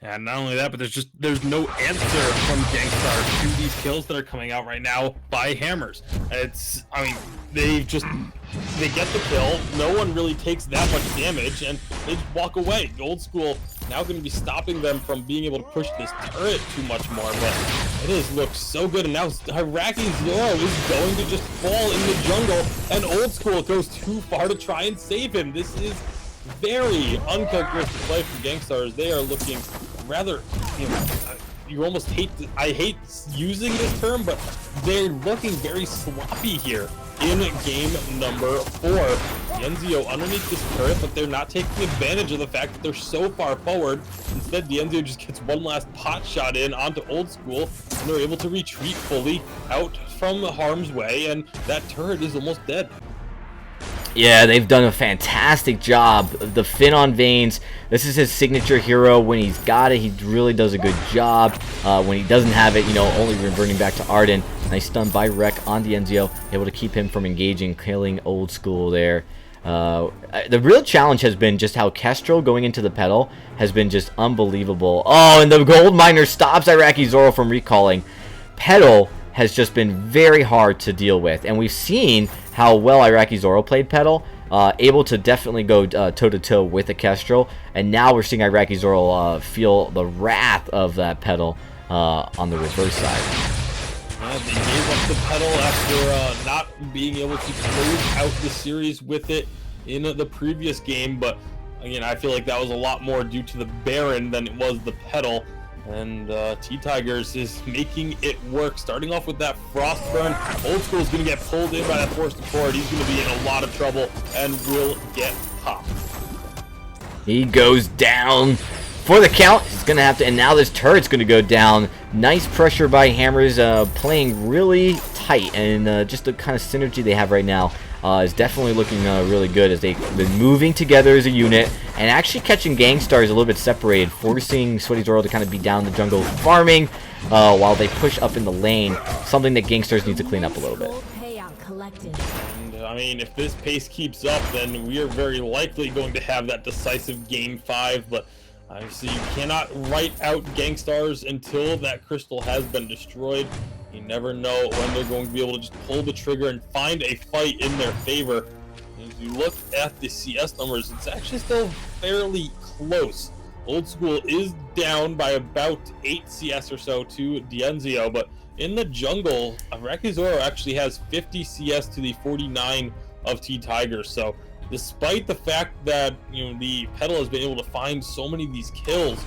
And not only that, but there's no answer from GankStars to these kills that are coming out right now by Hammers. They get the kill, no one really takes that much damage, and they just walk away. Old School now going to be stopping them from being able to push this turret too much more, but it just looks so good. And now Iraqi Zoro is going to just fall in the jungle, and Old School goes too far to try and save him. This is very uncharacteristic play from GankStars. They are looking rather, you almost I hate using this term, but they're looking very sloppy here in game number 4. Dienzio underneath this turret, but they're not taking advantage of the fact that they're so far forward. Instead, Dienzio just gets one last pot shot in onto Old School, and they're able to retreat fully out from harm's way, and that turret is almost dead. Yeah, they've done a fantastic job. The Fin on Veins, this is his signature hero. When he's got it, he really does a good job. When he doesn't have it, only reverting back to Arden. Nice stun by Wreck on Dienzio, able to keep him from engaging, killing Old School there. The real challenge has been just how Kestrel going into the Petal has been just unbelievable. Oh, and the Gold Miner stops Iraqi Zoro from recalling. Petal has just been very hard to deal with, and we've seen how well Iraqi Zoro played Petal, able to definitely go toe-to-toe with the Kestrel, and now we're seeing Iraqi Zoro feel the wrath of that Petal on the reverse side. Yeah, they gave up the Petal after not being able to close out the series with it in the previous game, but again, I feel like that was a lot more due to the Baron than it was the Petal. And T-Tigers is making it work, starting off with that Frostburn. Old School is going to get pulled in by that Force Accord. He's going to be in a lot of trouble and will get popped. He goes down for the count. He's going to have to, and now this turret's going to go down. Nice pressure by Hammers, playing really tight, and just the kind of synergy they have right now is definitely looking really good as they've been moving together as a unit and actually catching GankStars a little bit separated, forcing Sweaty Zoro to kind of be down the jungle farming while they push up in the lane, something that GankStars needs to clean up a little bit. And I mean, if this pace keeps up, then we are very likely going to have that decisive Game 5, but obviously you cannot write out GankStars until that crystal has been destroyed. You never know when they're going to be able to just pull the trigger and find a fight in their favor. As you look at the CS numbers, it's actually still fairly close. Old School is down by about 8 CS or so to Dienzio, but in the jungle, Iraqi Zoro actually has 50 CS to the 49 of T-Tigers. So despite the fact that, you know, the Petal has been able to find so many of these kills,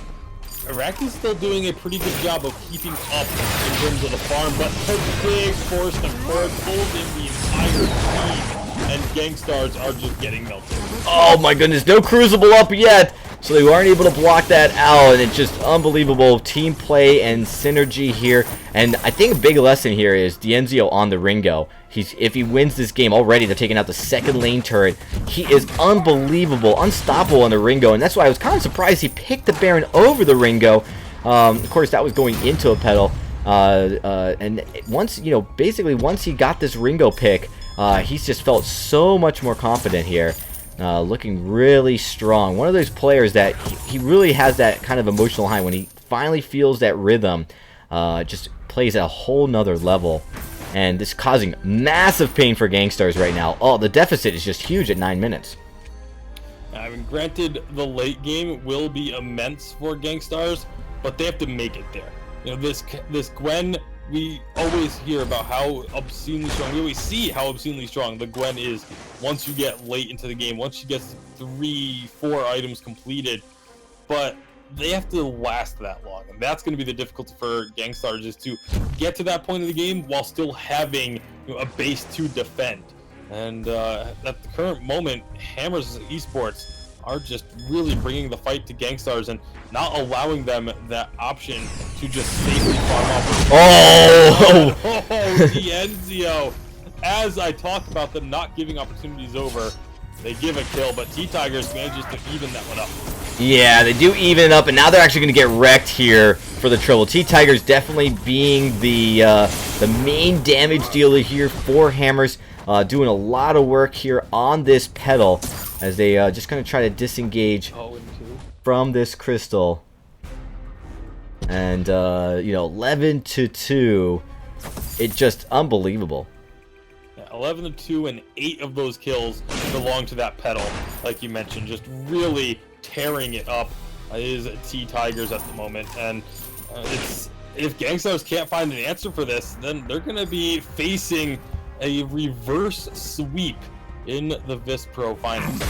Iraqi's still doing a pretty good job of keeping up in terms of the farm, but the big Force Accord pulls in the entire team, and GankStars are just getting melted. Oh my goodness, no Crucible up yet, so they weren't able to block that out, and it's just unbelievable team play and synergy here. And I think a big lesson here is Dienzio on the Ringo. If he wins this game already, they're taking out the second lane turret. He is unbelievable, unstoppable on the Ringo, and that's why I was kind of surprised he picked the Baron over the Ringo. Of course, that was going into a Petal, and once, you know, basically once he got this Ringo pick, he's just felt so much more confident here. Looking really strong. One of those players that he really has that kind of emotional high when he finally feels that rhythm. Just plays at a whole nother level, and this is causing massive pain for GankStars right now. Oh, the deficit is just huge at 9 minutes. I mean, granted, the late game will be immense for GankStars, but they have to make it there. You know, this Gwen, we always hear about how obscenely strong, we always see how obscenely strong the Gwen is once you get late into the game, once she gets 3-4 items completed, but they have to last that long, and that's going to be the difficulty for GankStars, is to get to that point of the game while still having, you know, a base to defend. And at the current moment, Hammers Esports are just really bringing the fight to GankStars and not allowing them that option to just safely farm up. Oh! Dienzio. As I talked about them not giving opportunities over, they give a kill, but T-Tigers manages to even that one up. Yeah, they do even it up, and now they're actually going to get wrecked here for the triple. T-Tigers definitely being the main damage dealer here for Hammers, doing a lot of work here on this Petal as they just going to try to disengage from this crystal. And, you know, 11-2, it's just unbelievable. 11-2, and 8 of those kills belong to that Petal, like you mentioned. Just really tearing it up is T-Tigers at the moment, and if GankStars can't find an answer for this, then they're going to be facing a reverse sweep in the VISPRO finals.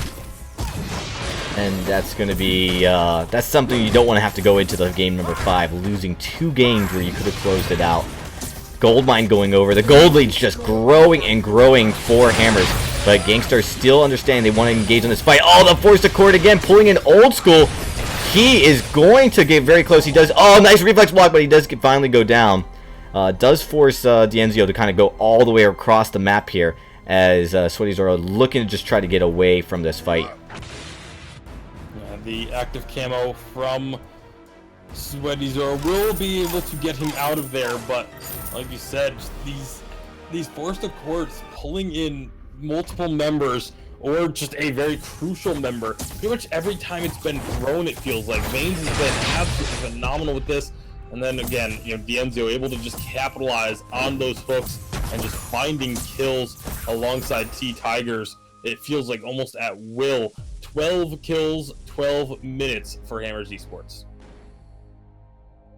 And that's going to be, that's something you don't want to have to go into the game number 5, losing 2 games where you could have closed it out. Goldmine going over. The gold lead's just growing and growing for Hammers. But GankStars still understand they want to engage in this fight. Oh, the Force Accord again, pulling in Old School. He is going to get very close. He does. Oh, nice reflex block, but he does finally go down. Does force Dienzio to kind of go all the way across the map here, as Sweaty Zoro looking to just try to get away from this fight. The active camo from Sweaty Zoro will be able to get him out of there, but like you said, these Forced Accords pulling in multiple members, or just a very crucial member. Pretty much every time it's been thrown, it feels like Vaines has been absolutely phenomenal with this. And then again, Dienzio able to just capitalize on those hooks and just finding kills alongside T Tigers. It feels like almost at will. 12 kills, 12 minutes for Hammers Esports.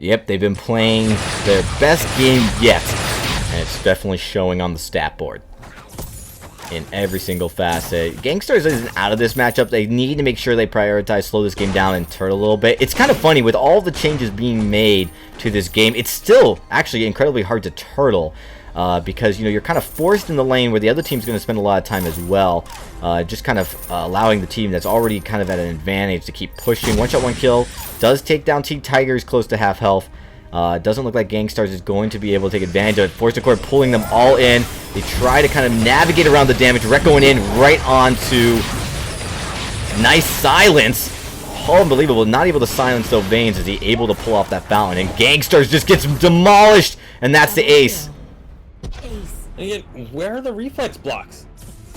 Yep, they've been playing their best game yet, and it's definitely showing on the stat board in every single facet. GankStars isn't out of this matchup. They need to make sure they prioritize, slow this game down, and turtle a little bit. It's kind of funny, with all the changes being made to this game, it's still actually incredibly hard to turtle. Because you're kind of forced in the lane where the other team's going to spend a lot of time as well, just kind of allowing the team that's already kind of at an advantage to keep pushing. One shot, one kill does take down T Tigers close to half health. Doesn't look like GankStars is going to be able to take advantage of it. Force Accord pulling them all in. They try to kind of navigate around the damage. Rek going in right onto nice silence. Unbelievable, not able to silence though Veins. Is he able to pull off that fountain, and GankStars just gets demolished, and that's the ace. And again, where are the reflex blocks?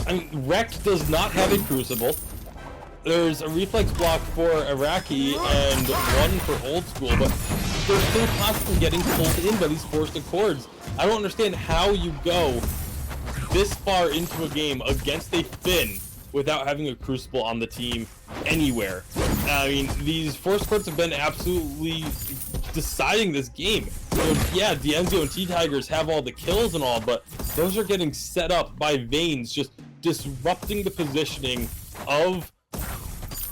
I mean, Rek does not have a Crucible. There's a reflex block for Iraqi and one for Old School, but they're still constantly getting pulled in by these forced accords. I don't understand how you go this far into a game against a Finn without having a Crucible on the team anywhere. I mean, these forced accords have been absolutely deciding this game. Yeah, Dienzio and T Tigers have all the kills and all, but those are getting set up by Veins, just disrupting the positioning of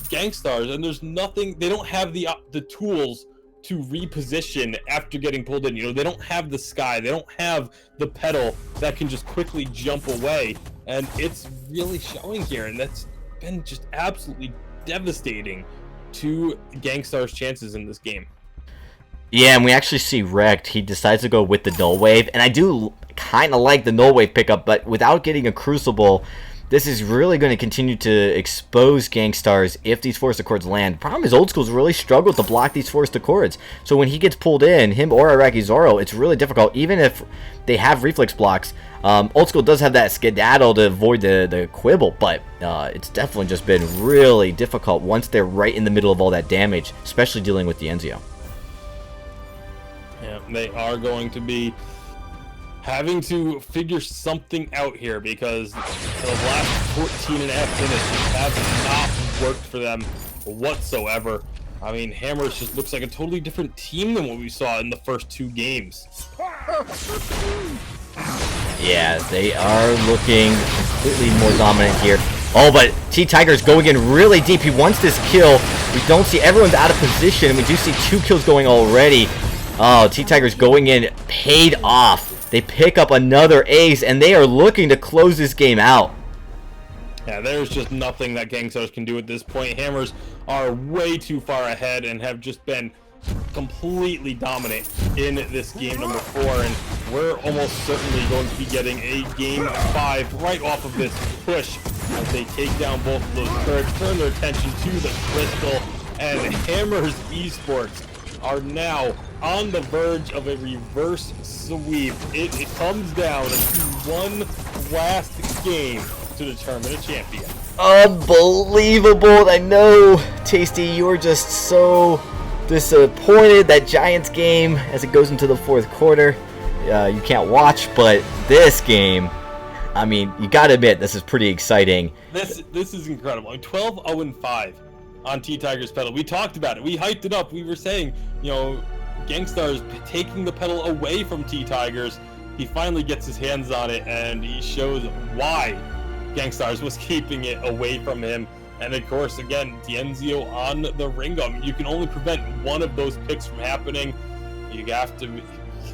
GankStars, and there's nothing. They don't have the tools to reposition after getting pulled in. They don't have the sky. They don't have the pedal that can just quickly jump away, and it's really showing here, and that's been just absolutely devastating to GankStars' chances in this game. Yeah, and we actually see Wrecked. He decides to go with the Null Wave, and I do kind of like the Null Wave pickup, but without getting a Crucible, this is really going to continue to expose GankStars if these Forced Accords land. Problem is, Old School's really struggled to block these Forced Accords, so when he gets pulled in, him or Iraqi Zoro, it's really difficult, even if they have reflex blocks. Old School does have that skedaddle to avoid the quibble, but it's definitely just been really difficult once they're right in the middle of all that damage, especially dealing with Dienzio. Yeah, they are going to be having to figure something out here, because the last 14 and a half minutes have not worked for them whatsoever. I mean, Hammers just looks like a totally different team than what we saw in the first two games. Yeah, they are looking completely more dominant here. Oh, but T Tigers going in really deep. He wants this kill. We don't see, everyone's out of position. We do see 2 kills going already. Oh, T Tigers going in, paid off. They pick up another ace, and they are looking to close this game out. Yeah, there's just nothing that GankStars can do at this point. Hammers are way too far ahead and have just been completely dominant in this game number 4, and we're almost certainly going to be getting a game 5 right off of this push as they take down both of those turrets, turn their attention to the crystal, and Hammers Esports are now on the verge of a reverse sweep. It comes down to one last game to determine a champion. Unbelievable. I know, Tasty, you are just so disappointed that Giants game as it goes into the 4th quarter. You can't watch, but this game, I mean, you gotta admit, this is pretty exciting. This is incredible. 12-0-5 on T Tigers pedal. We talked about it. We hyped it up. We were saying, GankStars taking the pedal away from T Tigers. He finally gets his hands on it, and he shows why GankStars was keeping it away from him. And of course, again, Dienzio on the Ringo. You can only prevent one of those picks from happening. You have to.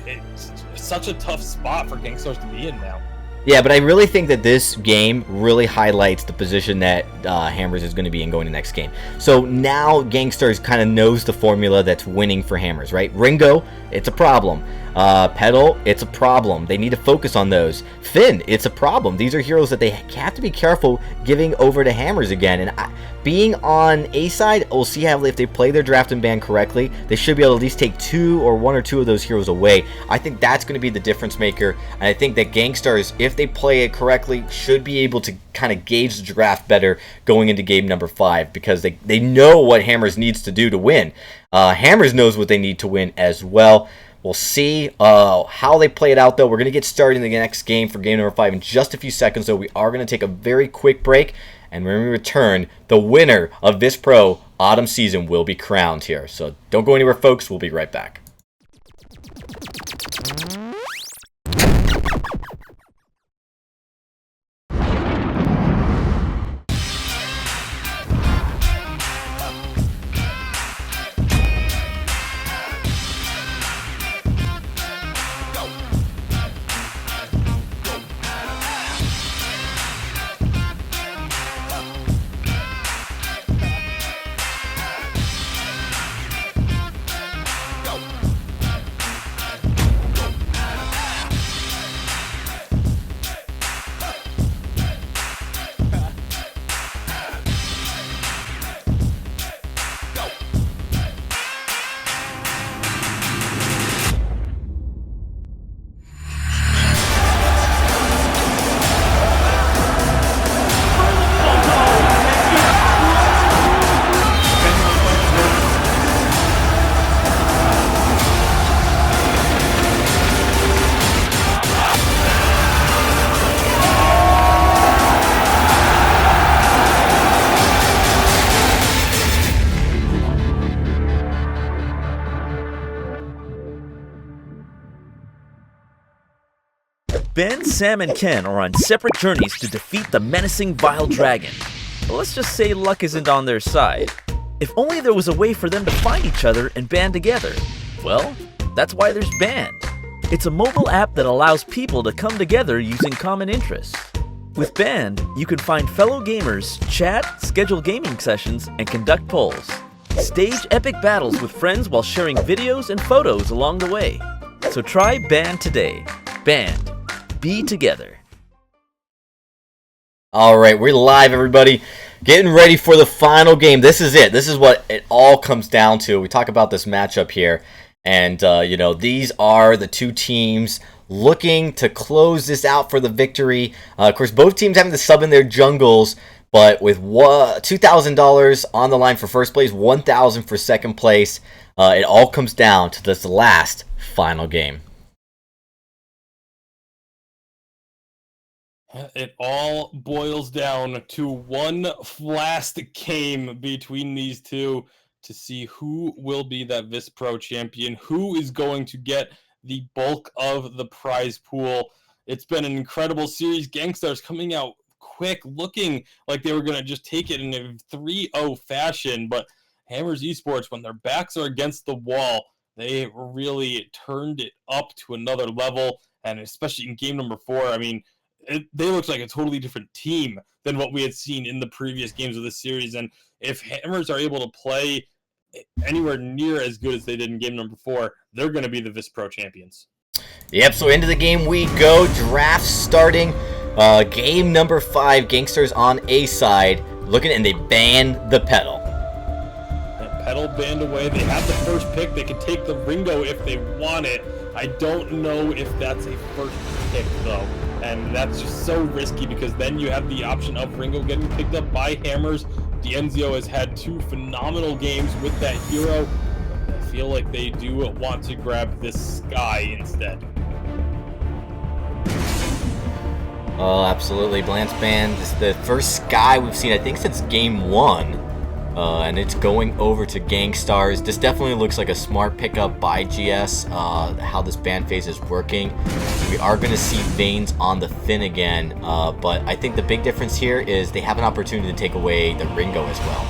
It's such a tough spot for GankStars to be in now. Yeah, but I really think that this game really highlights the position that Hammers is going to be in going to the next game. So now GankStars kind of knows the formula that's winning for Hammers, right? Ringo, it's a problem. Pedal, it's a problem. They need to focus on those. Finn, it's a problem. These are heroes that they have to be careful giving over to Hammers again. And being on A side, we'll see how if they play their draft and ban correctly, they should be able to at least take 1 or 2 of those heroes away. I think that's going to be the difference maker. And I think that GankStars, if they play it correctly, should be able to kind of gauge the draft better going into game number 5, because they know what Hammers needs to do to win. Hammers knows what they need to win as well. We'll see how they play it out, though. We're going to get started in the next game for game number 5 in just a few seconds, though. We are going to take a very quick break, and when we return, the winner of VISPRO Autumn Season will be crowned here. So don't go anywhere, folks. We'll be right back. Ben, Sam, and Ken are on separate journeys to defeat the menacing Vile Dragon. But let's just say luck isn't on their side. If only there was a way for them to find each other and band together. Well, that's why there's Band. It's a mobile app that allows people to come together using common interests. With Band, you can find fellow gamers, chat, schedule gaming sessions, and conduct polls. Stage epic battles with friends while sharing videos and photos along the way. So try Band today. Band. Be together. All right, we're live, everybody. Getting ready for the final game. This is it. This is what it all comes down to. We talk about this matchup here. And, these are the two teams looking to close this out for the victory. Of course, both teams having to sub in their jungles, but with $2,000 on the line for first place, $1,000 for second place, it all comes down to this last final game. It all boils down to one last game between these two to see who will be that VISPRO champion, who is going to get the bulk of the prize pool. It's been an incredible series. GankStars coming out quick, looking like they were going to just take it in a 3-0 fashion, but Hammers Esports, when their backs are against the wall, they really turned it up to another level, and especially in game number 4, I mean, they looked like a totally different team than what we had seen in the previous games of this series. And if Hammers are able to play anywhere near as good as they did in game number 4, they're going to be the VISPRO champions. Yep, so into the game we go. Draft starting. Game number 5. GankStars on A side. Looking, and they ban the pedal. And pedal banned away. They have the first pick. They could take the Ringo if they want it. I don't know if that's a first pick, though. And that's just so risky because then you have the option of Ringo getting picked up by Hammers. D'Enzio has had 2 phenomenal games with that hero. I feel like they do want to grab this Sky instead. Oh, absolutely. Blance Band is the first Sky we've seen, I think, since game 1. And it's going over to GankStars. This definitely looks like a smart pickup by GS, how this ban phase is working. We are going to see Veins on the Finn again, but I think the big difference here is they have an opportunity to take away the Ringo as well.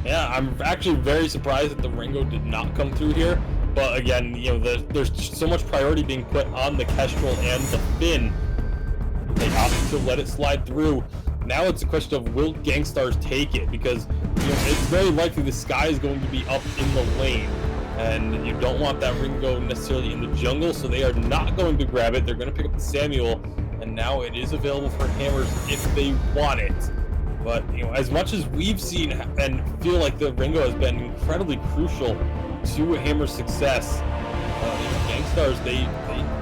Yeah, I'm actually very surprised that the Ringo did not come through here. But again, there's so much priority being put on the Kestrel and the Finn. They opted to let it slide through. Now it's a question of will GankStars take it, because it's very likely the Sky is going to be up in the lane, and you don't want that Ringo necessarily in the jungle, so they are not going to grab it. They're going to pick up the Samuel, and now it is available for Hammers if they want it. But as much as we've seen and feel like the Ringo has been incredibly crucial to Hammers' success, GankStars they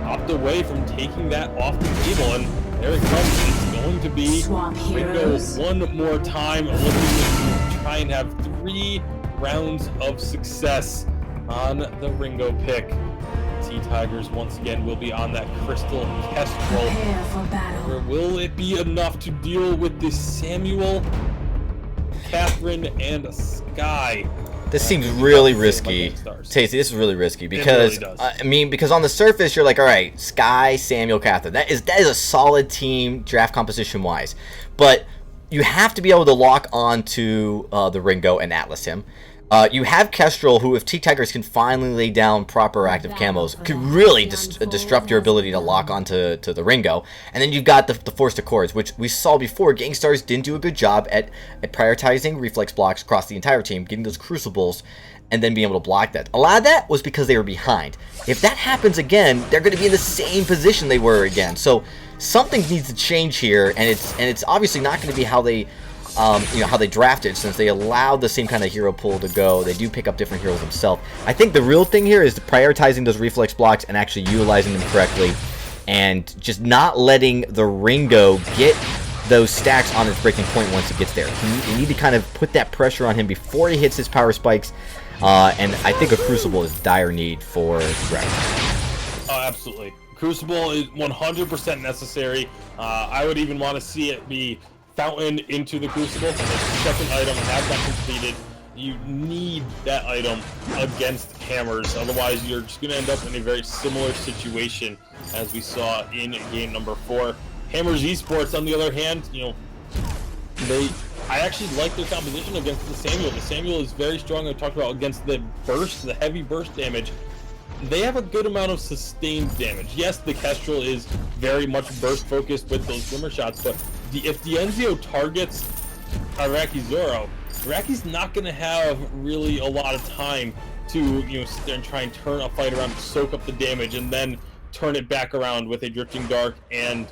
opt away from taking that off the table, and there it comes. It's going to be Ringo one more time, looking to try and have 3 rounds of success on the Ringo pick. T-Tigers once again will be on that Crystal Kestrel. Prepare for Or battle. will it be enough to deal with this Samuel, Catherine, and Sky? This seems really About risky. GankStars. Tasty, this is really risky because really does. I mean, because on the surface you're like, all right, Sky, Samuel, Catherine. That is a solid team draft composition wise, but you have to be able to lock on to the Ringo and Atlas him. You have Kestrel, who, if T-Tigers can finally lay down proper active camos, could really disrupt your ability to lock onto the Ringo. And then you've got the Forced Accords, which we saw before. GankStars didn't do a good job at prioritizing reflex blocks across the entire team, getting those Crucibles, and then being able to block that. A lot of that was because they were behind. If that happens again, they're going to be in the same position they were again. So something needs to change here, and it's obviously not going to be how they how they drafted, since they allowed the same kind of hero pool to go. They do pick up different heroes themselves. I think the real thing here is prioritizing those reflex blocks and actually utilizing them correctly, and just not letting the Ringo get those stacks on its breaking point once it gets there. You need to kind of put that pressure on him before he hits his power spikes, and I think a Crucible is dire need for Rex. Oh, absolutely. Crucible is 100% necessary. I would even want to see it be Fountain into the Crucible. The second item, have that completed. You need that item against hammers, otherwise you're just going to end up in a very similar situation as we saw in game number 4. Hammers Esports, on the other hand, I actually like their composition against the Samuel. The Samuel is very strong. I talked about against the burst, the heavy burst damage. They have a good amount of sustained damage. Yes, the Kestrel is very much burst focused with those glimmer shots, but if Dienzio targets Iraqi Zoro, Iraqi's not going to have really a lot of time to sit there and try and turn a fight around, soak up the damage, and then turn it back around with a Drifting Dark and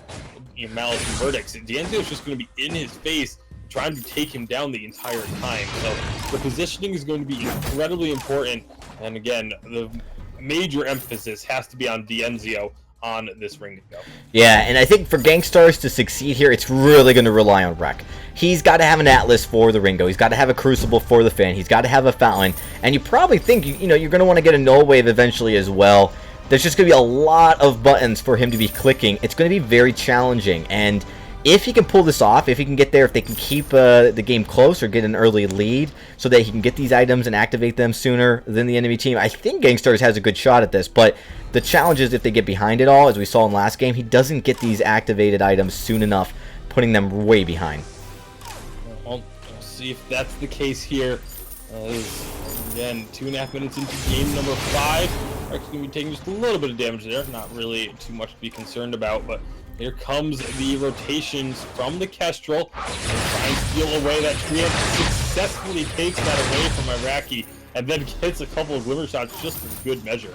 Malice and Verdicts. Dienzio's just going to be in his face, trying to take him down the entire time. So the positioning is going to be incredibly important, and again, the major emphasis has to be on Dienzio on this Ringo. Yeah, and I think for GankStars to succeed here, it's really going to rely on Rek. He's got to have an Atlas for the Ringo. He's got to have a Crucible for the Fan. He's got to have a Fountain. And you probably think, you're going to want to get a Null Wave eventually as well. There's just going to be a lot of buttons for him to be clicking. It's going to be very challenging. And if he can pull this off, if he can get there, if they can keep the game close or get an early lead so that he can get these items and activate them sooner than the enemy team, I think GankStars has a good shot at this. But the challenge is if they get behind it all, as we saw in last game, he doesn't get these activated items soon enough, putting them way behind. We'll see if that's the case here. Again, 2.5 minutes into game number 5. Rek's going to be taking just a little bit of damage there. Not really too much to be concerned about, but here comes the rotations from the Kestrel. Try and steal away that Treant. Successfully takes that away from Iraqi, and then gets a couple of glimmer shots just for good measure.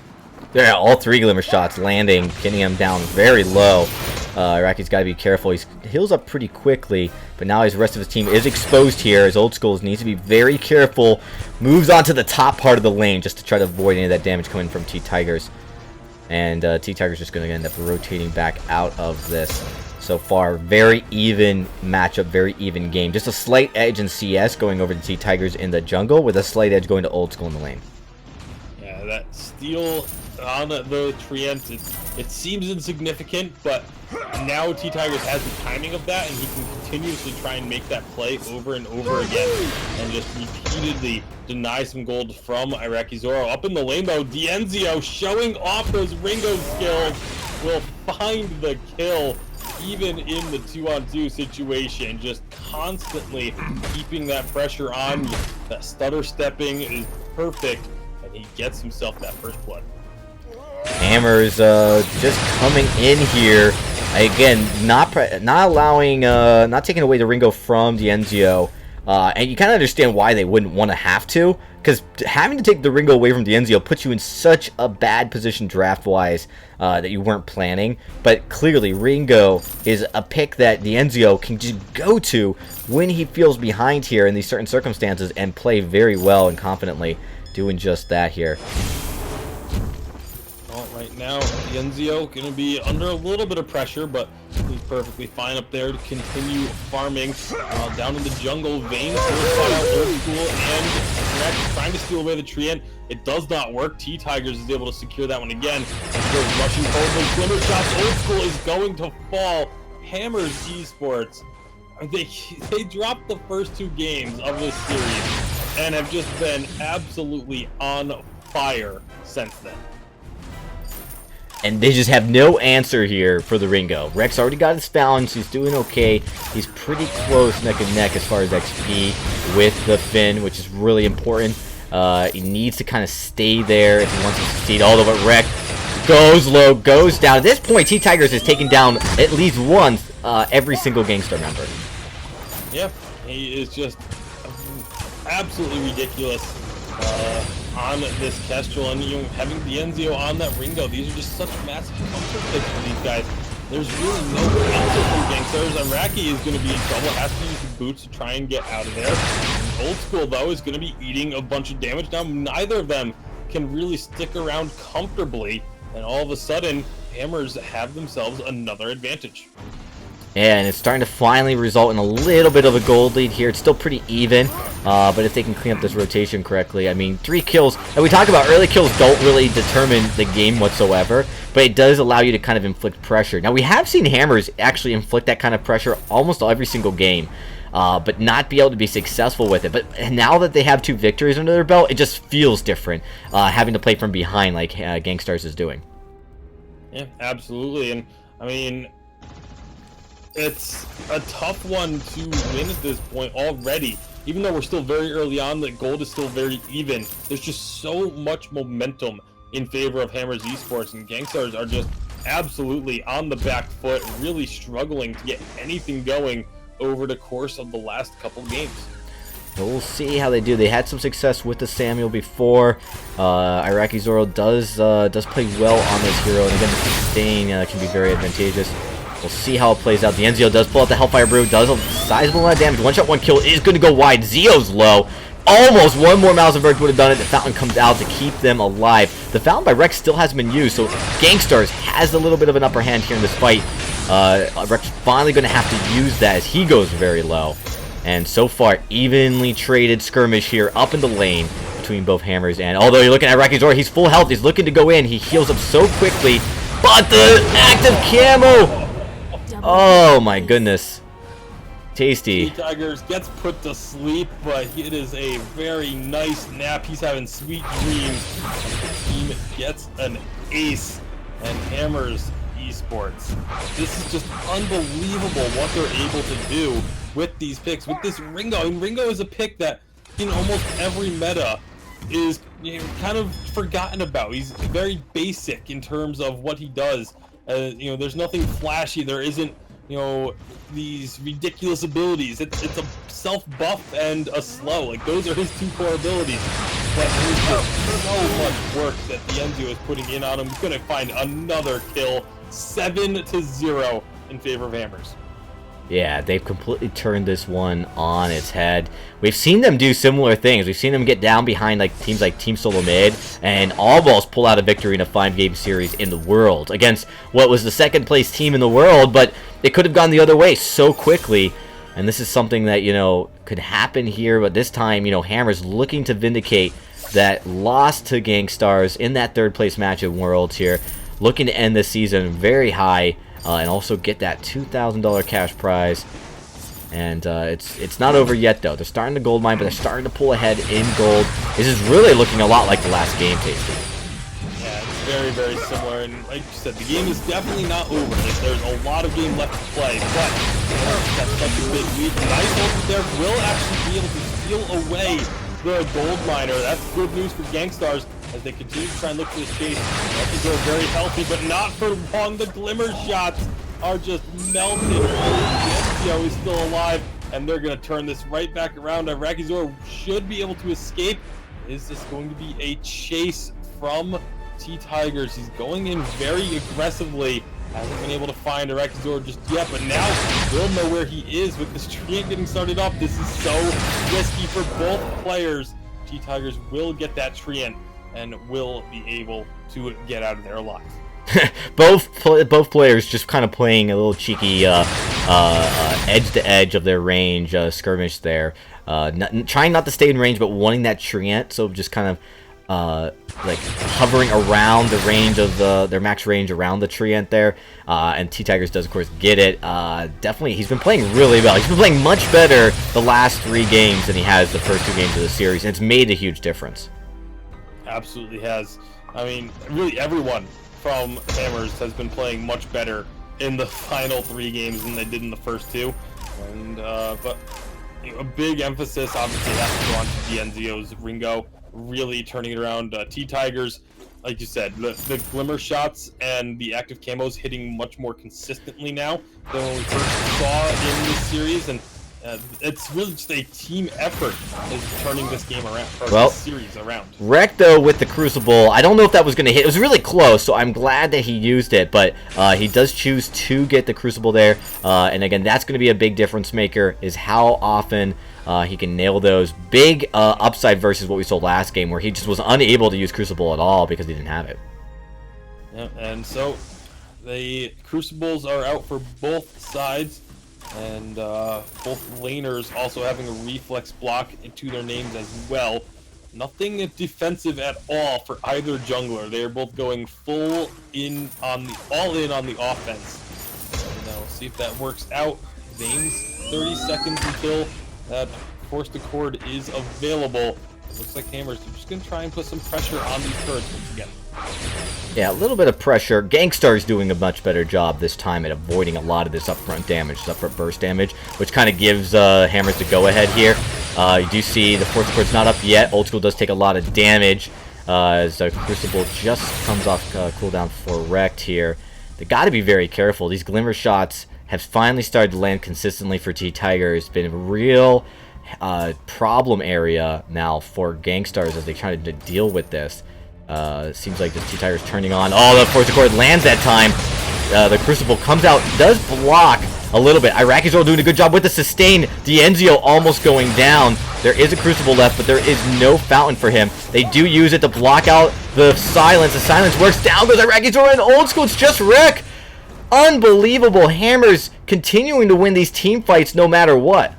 Yeah, all 3 glimmer shots landing, getting him down very low. Iraqi's got to be careful. He heals up pretty quickly, but now the rest of his team is exposed here. His Old Schools needs to be very careful. Moves on to the top part of the lane just to try to avoid any of that damage coming from T-Tigers. And T-Tigers just going to end up rotating back out of this. So far, very even matchup, very even game. Just a slight edge in CS going over to T-Tigers in the jungle, with a slight edge going to Old School in the lane. Yeah, that steal on the Treant, it seems insignificant, but now T-Tigers has the timing of that, and he can continuously try and make that play over and over again, and just repeatedly deny some gold from Iraqi Zoro. Up in the lane though, Dienzio showing off those Ringo skills will find the kill, even in the 2-on-2 situation, just constantly keeping that pressure on. That stutter stepping is perfect, and he gets himself that first blood. Hammers just coming in here again, not allowing, not taking away the Ringo from Dienzio, and you kind of understand why they wouldn't want to have to, because having to take the Ringo away from Dienzio puts you in such a bad position draft-wise that you weren't planning. But clearly, Ringo is a pick that Dienzio can just go to when he feels behind here in these certain circumstances and play very well and confidently, doing just that here. Well, right now Enzio going to be under a little bit of pressure, but he's perfectly fine up there to continue farming. Down in the jungle, Vayne spot out Old School and Rex trying to steal away the Treant. It does not work. T-Tigers is able to secure that one again. He goes rushing forward with glimmer shots. Old School is going to fall. Hammers Esports. They dropped the first 2 games of this series and have just been absolutely on fire since then. And they just have no answer here for the Ringo. Rex already got his balance. He's doing okay. He's pretty close neck and neck as far as XP with the Finn, which is really important. He needs to kind of stay there if he wants to succeed. All the way, Rex goes low, goes down. At this point, T-Tigers has taken down at least once every single GankStar member. Yep, he is just absolutely ridiculous on this Kestrel, and having the Enzio on that Ringo. These are just such massive comfort picks for these guys. There's really no answer from GankStars. Iraqi is going to be in trouble, has to use the boots to try and get out of there. And Old School, though, is going to be eating a bunch of damage. Now, neither of them can really stick around comfortably, and all of a sudden, Hammers have themselves another advantage. And it's starting to finally result in a little bit of a gold lead here. It's still pretty even, but if they can clean up this rotation correctly, I mean, 3 kills, and we talk about early kills don't really determine the game whatsoever, but it does allow you to kind of inflict pressure. Now, we have seen Hammers actually inflict that kind of pressure almost every single game, but not be able to be successful with it. But now that they have 2 victories under their belt, it just feels different, having to play from behind like GankStars is doing. Yeah, absolutely, and I mean, it's a tough one to win at this point already. Even though we're still very early on, the gold is still very even. There's just so much momentum in favor of Hammers Esports, and GankStars are just absolutely on the back foot, really struggling to get anything going over the course of the last couple games. But we'll see how they do. They had some success with the Samuel before. Iraqi Zoro does play well on this hero, and again, the sustain can be very advantageous. We'll see how it plays out. The Enzio does pull out the Hellfire Brew, does a sizable amount of damage. One shot, 1 kill is going to go wide. Zio's low. Almost one more Mausenberg would have done it. The Fountain comes out to keep them alive. The Fountain by Rex still hasn't been used, so GankStars has a little bit of an upper hand here in this fight. Rex finally going to have to use that as he goes very low. And so far, evenly traded skirmish here up in the lane between both Hammers. And although you're looking at Iraqi Zoro, he's full health. He's looking to go in. He heals up so quickly. But the active camo! Oh my goodness. Tasty. T-Tigers gets put to sleep, but it is a very nice nap. He's having sweet dreams. The team gets an ace and Hammers Esports. This is just unbelievable what they're able to do with these picks. With this Ringo. I mean, Ringo is a pick that in almost every meta is kind of forgotten about. He's very basic in terms of what he does. There's nothing flashy. There isn't, these ridiculous abilities. It's a self-buff and a slow. Like, those are his 2 core abilities. But there's just so much work that the Enzio is putting in on him. He's going to find another kill. 7-0 in favor of Hammers. Yeah, they've completely turned this one on its head. We've seen them do similar things. We've seen them get down behind teams like Team Solo Mid and almost pull out a victory in a 5-game series in the world against what was the 2nd place team in the world, but it could have gone the other way so quickly. And this is something that, could happen here, but this time, Hammers looking to vindicate that loss to GankStars in that 3rd place match in Worlds here, looking to end this season very high. And also get that $2,000 cash prize. And it's not over yet, though. They're starting to gold mine, but they're starting to pull ahead in gold. This is really looking a lot like the last game, Tasty. Yeah, it's very, very similar. And like you said, the game is definitely not over. There's a lot of game left to play, but that's such a big lead. Nice ult there will actually be able to steal away the gold miner. That's good news for GankStars as they continue to try and look for this chase. They go very healthy, but not for long. The glimmer shots are just melted. Enzio is still alive, and they're going to turn this right back around. Iraqi Zoro should be able to escape. Is this going to be a chase from T-Tigers? He's going in very aggressively. Hasn't been able to find Iraqi Zoro just yet, but now we'll know where he is with this Treant getting started up. This is so risky for both players. T-Tigers will get that Treant and will be able to get out of there alive. both players just kind of playing a little cheeky edge to edge of their range skirmish there, trying not to stay in range but wanting that treant, so just kind of like hovering around the range of their max range around the treant there, and T-Tigers does of course get it. Definitely he's been playing really well. He's been playing much better the last 3 games than he has the first 2 games of the series, and it's made a huge difference. Absolutely has. I mean, really everyone from Hammers has been playing much better in the final 3 games than they did in the first 2, and but you know, a big emphasis obviously has to go on to Dienzio's Ringo, really turning it around. T-Tigers, like you said, the glimmer shots and the active camos hitting much more consistently now than when we first saw in this series, and it's really just a team effort is turning this game around, or this series around. Wreck, though, with the Crucible, I don't know if that was going to hit. It was really close, so I'm glad that he used it, but he does choose to get the Crucible there, and again, that's going to be a big difference maker, is how often he can nail those. Big upside versus what we saw last game, where he just was unable to use Crucible at all because he didn't have it. Yeah, and so the Crucibles are out for both sides, and both laners also having a reflex block into their names as well. Nothing defensive at all for either jungler. They are both going all in on the offense. And we'll see if that works out. Vayne's 30 seconds until that forced accord is available. It looks like Hammers are just going to try and put some pressure on these turrets once again. Yeah, a little bit of pressure. GankStars doing a much better job this time at avoiding a lot of this upfront damage, this upfront burst damage, which kind of gives Hammers the go-ahead here. You do see the force cord's not up yet. Old School does take a lot of damage as the Crucible just comes off cooldown for Wrecked here. They got to be very careful. These Glimmer shots have finally started to land consistently for T-Tigers. It's been a real problem area now for GankStars as they try to deal with this. Seems like this T-Tigers turning on. Oh, the Force Accord lands that time. The Crucible comes out, does block a little bit. Iraqi's all doing a good job with the sustain. Dienzio almost going down. There is a Crucible left, but there is no fountain for him. They do use it to block out the silence. The silence works. Down goes Iraqi's all in. Old School, it's just Rick. Unbelievable. Hammers continuing to win these team fights no matter what.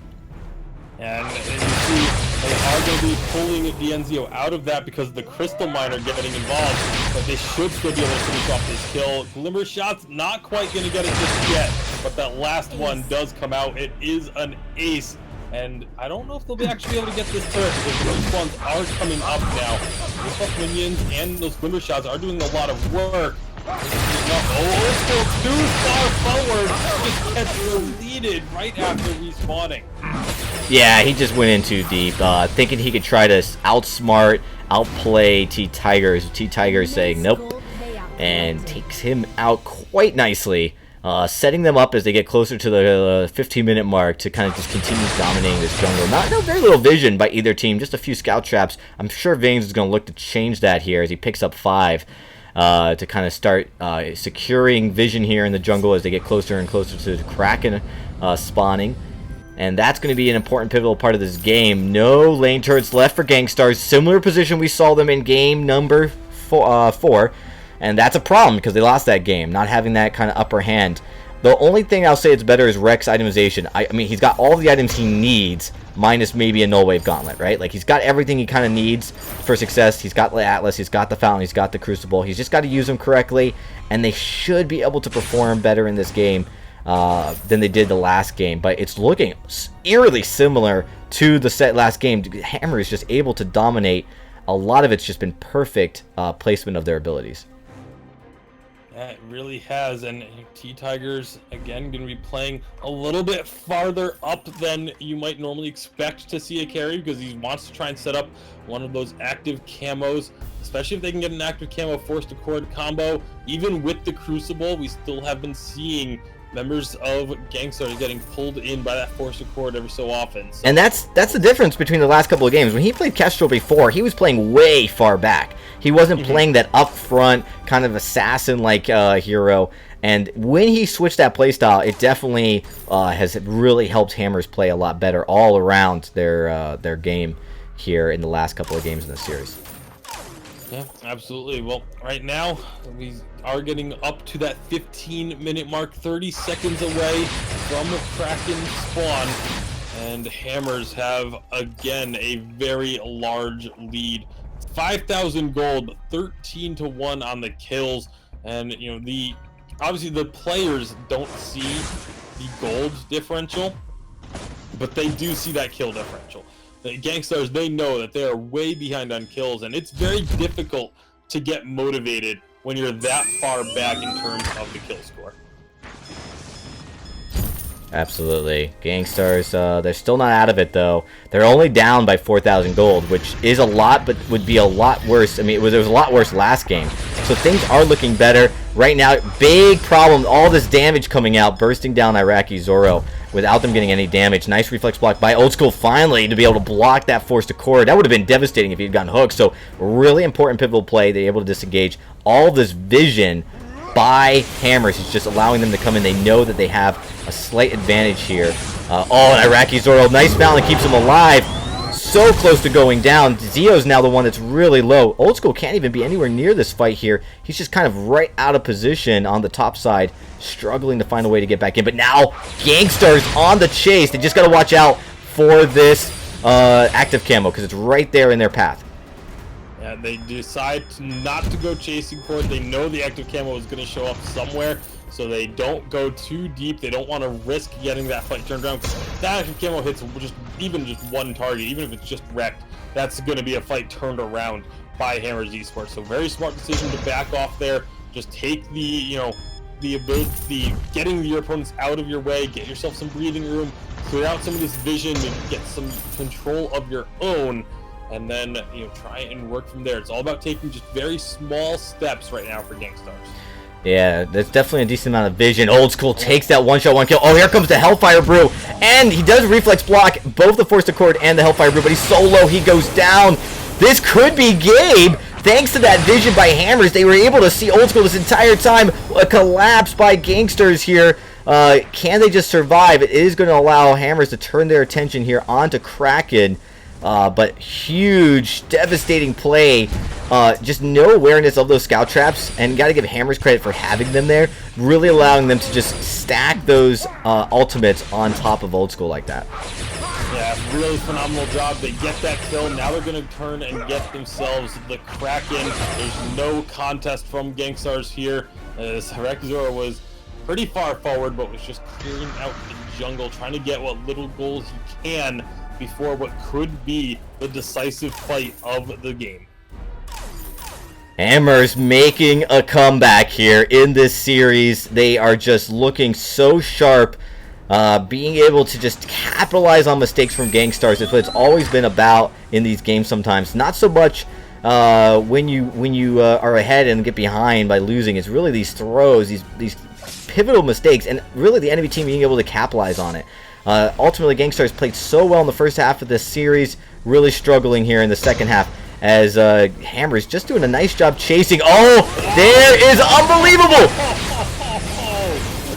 And you see, they are going to be pulling Dienzio out of that because the Crystal Miner getting involved, but they should still be able to finish off this kill. Glimmer shots not quite going to get it just yet, but that last one does come out. It is an ace, and I don't know if they'll be actually able to get this turret because the respawns are coming up now. The minions and those Glimmer shots are doing a lot of work. Oh, too far forward. Just gets deleted right after respawning. Yeah, he just went in too deep, thinking he could try to outsmart, outplay T-Tigers. T-Tigers saying nope, and takes him out quite nicely, setting them up as they get closer to the 15-minute mark to kind of just continue dominating this jungle. No very little vision by either team, just a few scout traps. I'm sure Vanes is going to look to change that here as he picks up 5. To kind of start securing vision here in the jungle as they get closer and closer to the Kraken spawning. And that's going to be an important pivotal part of this game. No lane turrets left for GankStars. Similar position we saw them in game number 4. And that's a problem because they lost that game, not having that kind of upper hand. The only thing I'll say it's better is Rex itemization. I mean, he's got all the items he needs, minus maybe a Null Wave Gauntlet, right? Like, he's got everything he kind of needs for success. He's got the Atlas, he's got the Fountain, he's got the Crucible. He's just got to use them correctly, and they should be able to perform better in this game than they did the last game. But it's looking eerily similar to the last game. Hammer is just able to dominate. A lot of it's just been perfect placement of their abilities. Yeah, it really has, and T-Tigers, again, going to be playing a little bit farther up than you might normally expect to see a carry, because he wants to try and set up one of those active camos, especially if they can get an active camo Forced Accord combo. Even with the Crucible, we still have been seeing members of GankStars getting pulled in by that Forced Accord every so often. So. And that's the difference between the last couple of games. When he played Kestrel before, he was playing way far back. He wasn't playing that up front kind of assassin-like hero. And when he switched that playstyle, it definitely has really helped Hammers play a lot better all around their game here in the last couple of games in the series. Yeah, absolutely. Well, right now we are getting up to that 15-minute mark, 30 seconds away from the Kraken spawn, and Hammers have again a very large lead. 5,000 gold, 13-1 on the kills, and you know obviously the players don't see the gold differential, but they do see that kill differential. The GankStars, they know that they are way behind on kills, and it's very difficult to get motivated when you're that far back in terms of the kill score. Absolutely. GankStars, they're still not out of it, though. They're only down by 4,000 gold, which is a lot, but would be a lot worse. I mean, it was a lot worse last game. So things are looking better. Right now, big problem. All this damage coming out, bursting down Iraqi Zoro without them getting any damage. Nice reflex block by Old School, finally, to be able to block that force to core. That would have been devastating if he had gotten hooked. So really important pivotal play. They're able to disengage. All this vision by Hammers is just allowing them to come in. They know that they have a slight advantage here. And Iraqi Zoro, nice foul, keeps him alive. So close to going down. Zio's now the one that's really low. Old School can't even be anywhere near this fight here. He's just kind of right out of position on the top side, struggling to find a way to get back in. But now, GankStars on the chase. They just got to watch out for this active camo, because it's right there in their path. Yeah, they decide not to go chasing for it. They know the active camo is going to show up somewhere, so they don't go too deep. They don't want to risk getting that fight turned around, because that active camo hits even just one target, even if it's just wrecked, that's going to be a fight turned around by Hammers Esports. So very smart decision to back off there. Just take the ability, getting your opponents out of your way, get yourself some breathing room, clear out some of this vision, and get some control of your own, and then try and work from there. It's all about taking just very small steps right now for GankStars. Yeah, that's definitely a decent amount of vision. Old School takes that one-shot, one kill. Oh, here comes the Hellfire Brew. And he does reflex block both the Force Accord and the Hellfire Brew, but he's so low, he goes down. This could be game. Thanks to that vision by Hammers, they were able to see Old School this entire time. A collapse by GankStars here. Can they just survive? It is going to allow Hammers to turn their attention here onto Kraken. But huge, devastating play. Just no awareness of those scout traps, and got to give Hammers credit for having them there, really allowing them to just stack those ultimates on top of Old School like that. Yeah, really phenomenal job. They get that kill. Now they're going to turn and get themselves the Kraken. There's no contest from GankStars here, as Iraqi Zoro was pretty far forward, but was just clearing out the jungle, trying to get what little goals he can before what could be the decisive fight of the game. Hammers making a comeback here in this series. They are just looking so sharp, being able to just capitalize on mistakes from GankStars. It's what it's always been about in these games sometimes. Not so much when you are ahead and get behind by losing. It's really these throws, these pivotal mistakes, and really the enemy team being able to capitalize on it. Ultimately, GankStars played so well in the first half of this series, really struggling here in the second half, as Hammers just doing a nice job chasing. Oh, there is unbelievable!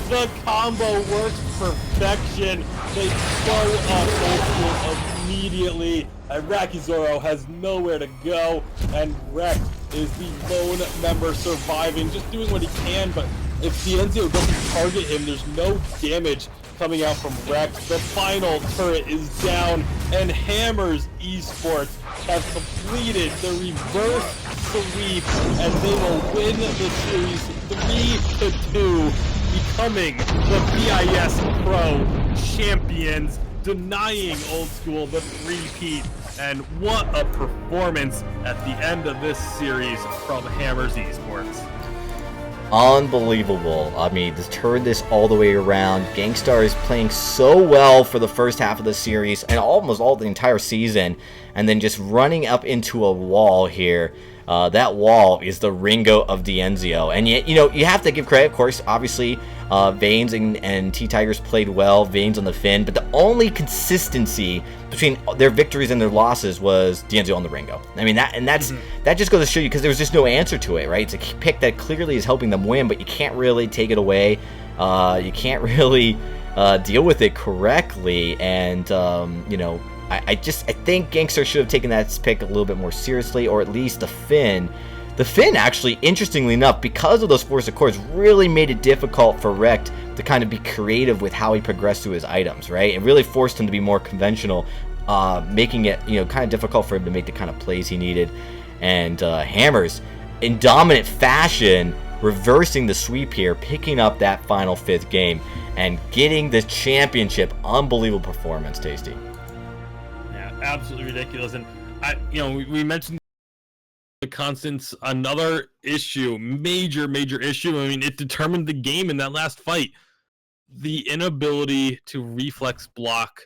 The combo works perfection. They throw up Old School immediately. Iraqi Zoro has nowhere to go, and Rex is the lone member surviving, just doing what he can, but if Dienzio doesn't target him, there's no damage coming out from Rex. The final turret is down, and Hammers Esports have completed the reverse sweep, and they will win the series 3-2, becoming the VIS Pro champions, denying Old School the three-peat. And what a performance at the end of this series from Hammers Esports. Unbelievable. I mean, to turn this all the way around. GankStars playing so well for the first half of the series and almost all the entire season, and then just running up into a wall here. That wall is the Ringo of Dienzio. And yet, you have to give credit, of course. Obviously, Vanes and T-Tigers played well, Vanes on the Finn, but the only consistency between their victories and their losses was Dienzio on the Ringo. I mean, that just goes to show you, because there was just no answer to it, right? It's a pick that clearly is helping them win, but you can't really take it away. You can't really deal with it correctly, and I think GankStars should have taken that pick a little bit more seriously, or at least the Finn. The Finn actually, interestingly enough, because of those forced accords, really made it difficult for Rekt to kind of be creative with how he progressed through his items, right? It really forced him to be more conventional, making it, kind of difficult for him to make the kind of plays he needed. And Hammers, in dominant fashion, reversing the sweep here, picking up that final 5th game, and getting the championship. Unbelievable performance, Tasty. Yeah, absolutely ridiculous. And we mentioned the constants, another issue, major issue. I mean, it determined the game in that last fight. The inability to reflex block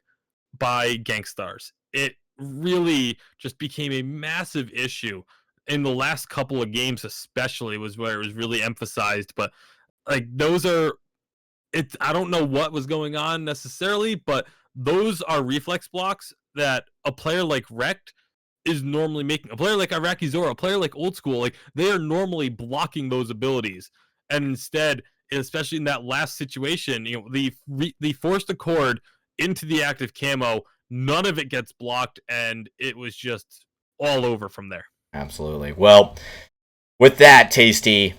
by GankStars. It really just became a massive issue in the last couple of games, especially was where it was really emphasized. But like I don't know what was going on necessarily, but those are reflex blocks that a player like Rekt is normally making. A player like Iraqi Zora, a player like Old School, like they are normally blocking those abilities, and instead, especially in that last situation, the forced accord into the active camo, none of it gets blocked, and it was just all over from there. Absolutely. Well, with that, Tasty,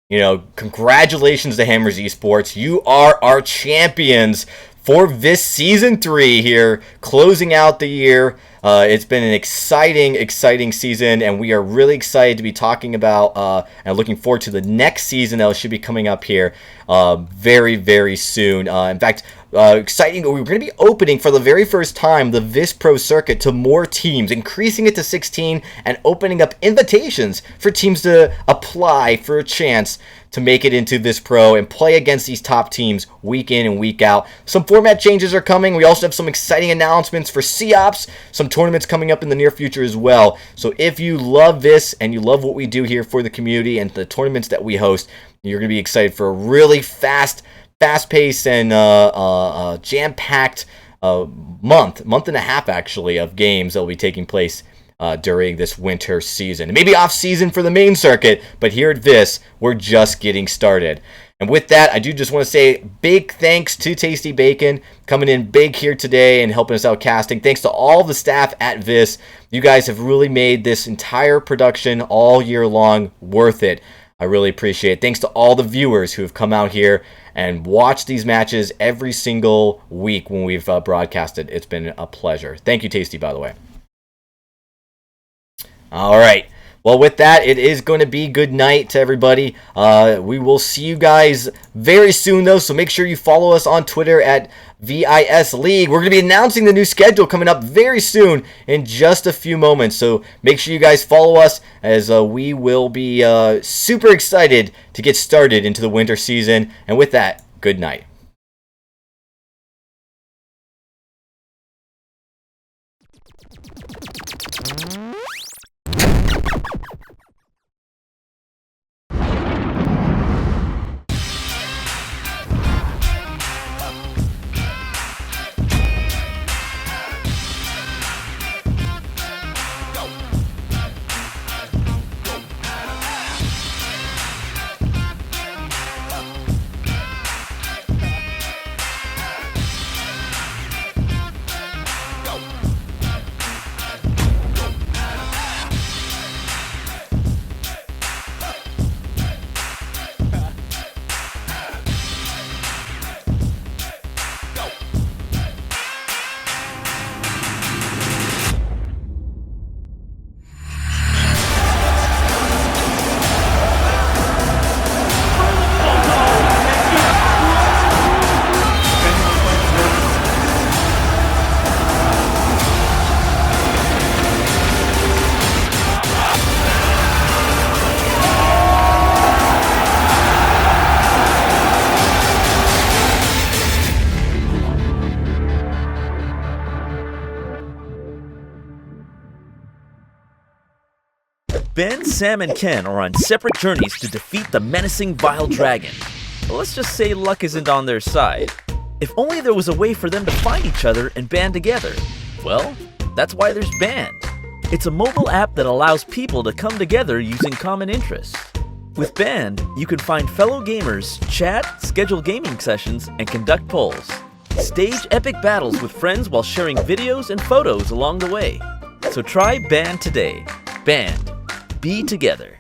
congratulations to Hammers Esports. You are our champions for this Season 3 here, closing out the year. It's been an exciting season, and we are really excited to be talking about and looking forward to the next season that should be coming up here very soon. In fact, exciting, we're going to be opening for the very first time the VISPRO circuit to more teams, increasing it to 16 and opening up invitations for teams to apply for a chance to make it into VISPRO and play against these top teams week in and week out. Some format changes are coming. We also have some exciting announcements for COPS, some tournaments coming up in the near future as well. So if you love this and you love what we do here for the community and the tournaments that we host, you're going to be excited for a really fast-paced and jam-packed month and a half, actually, of games that will be taking place during this winter season. It may be off-season for the main circuit, but here at VIS, we're just getting started. And with that, I do just want to say big thanks to Tasty Bacon coming in big here today and helping us out casting. Thanks to all the staff at VIS. You guys have really made this entire production all year long worth it. I really appreciate it. Thanks to all the viewers who have come out here and watched these matches every single week when we've broadcasted. It's been a pleasure. Thank you, Tasty, by the way. All right. Well, with that, it is going to be good night to everybody. We will see you guys very soon, though, so make sure you follow us on Twitter at VIS League. We're going to be announcing the new schedule coming up very soon in just a few moments, so make sure you guys follow us as we will be super excited to get started into the winter season. And with that, good night. Ben, Sam, and Ken are on separate journeys to defeat the menacing Vile Dragon. But let's just say luck isn't on their side. If only there was a way for them to find each other and band together. Well, that's why there's Band. It's a mobile app that allows people to come together using common interests. With Band, you can find fellow gamers, chat, schedule gaming sessions, and conduct polls. Stage epic battles with friends while sharing videos and photos along the way. So try Band today. Band. Be together.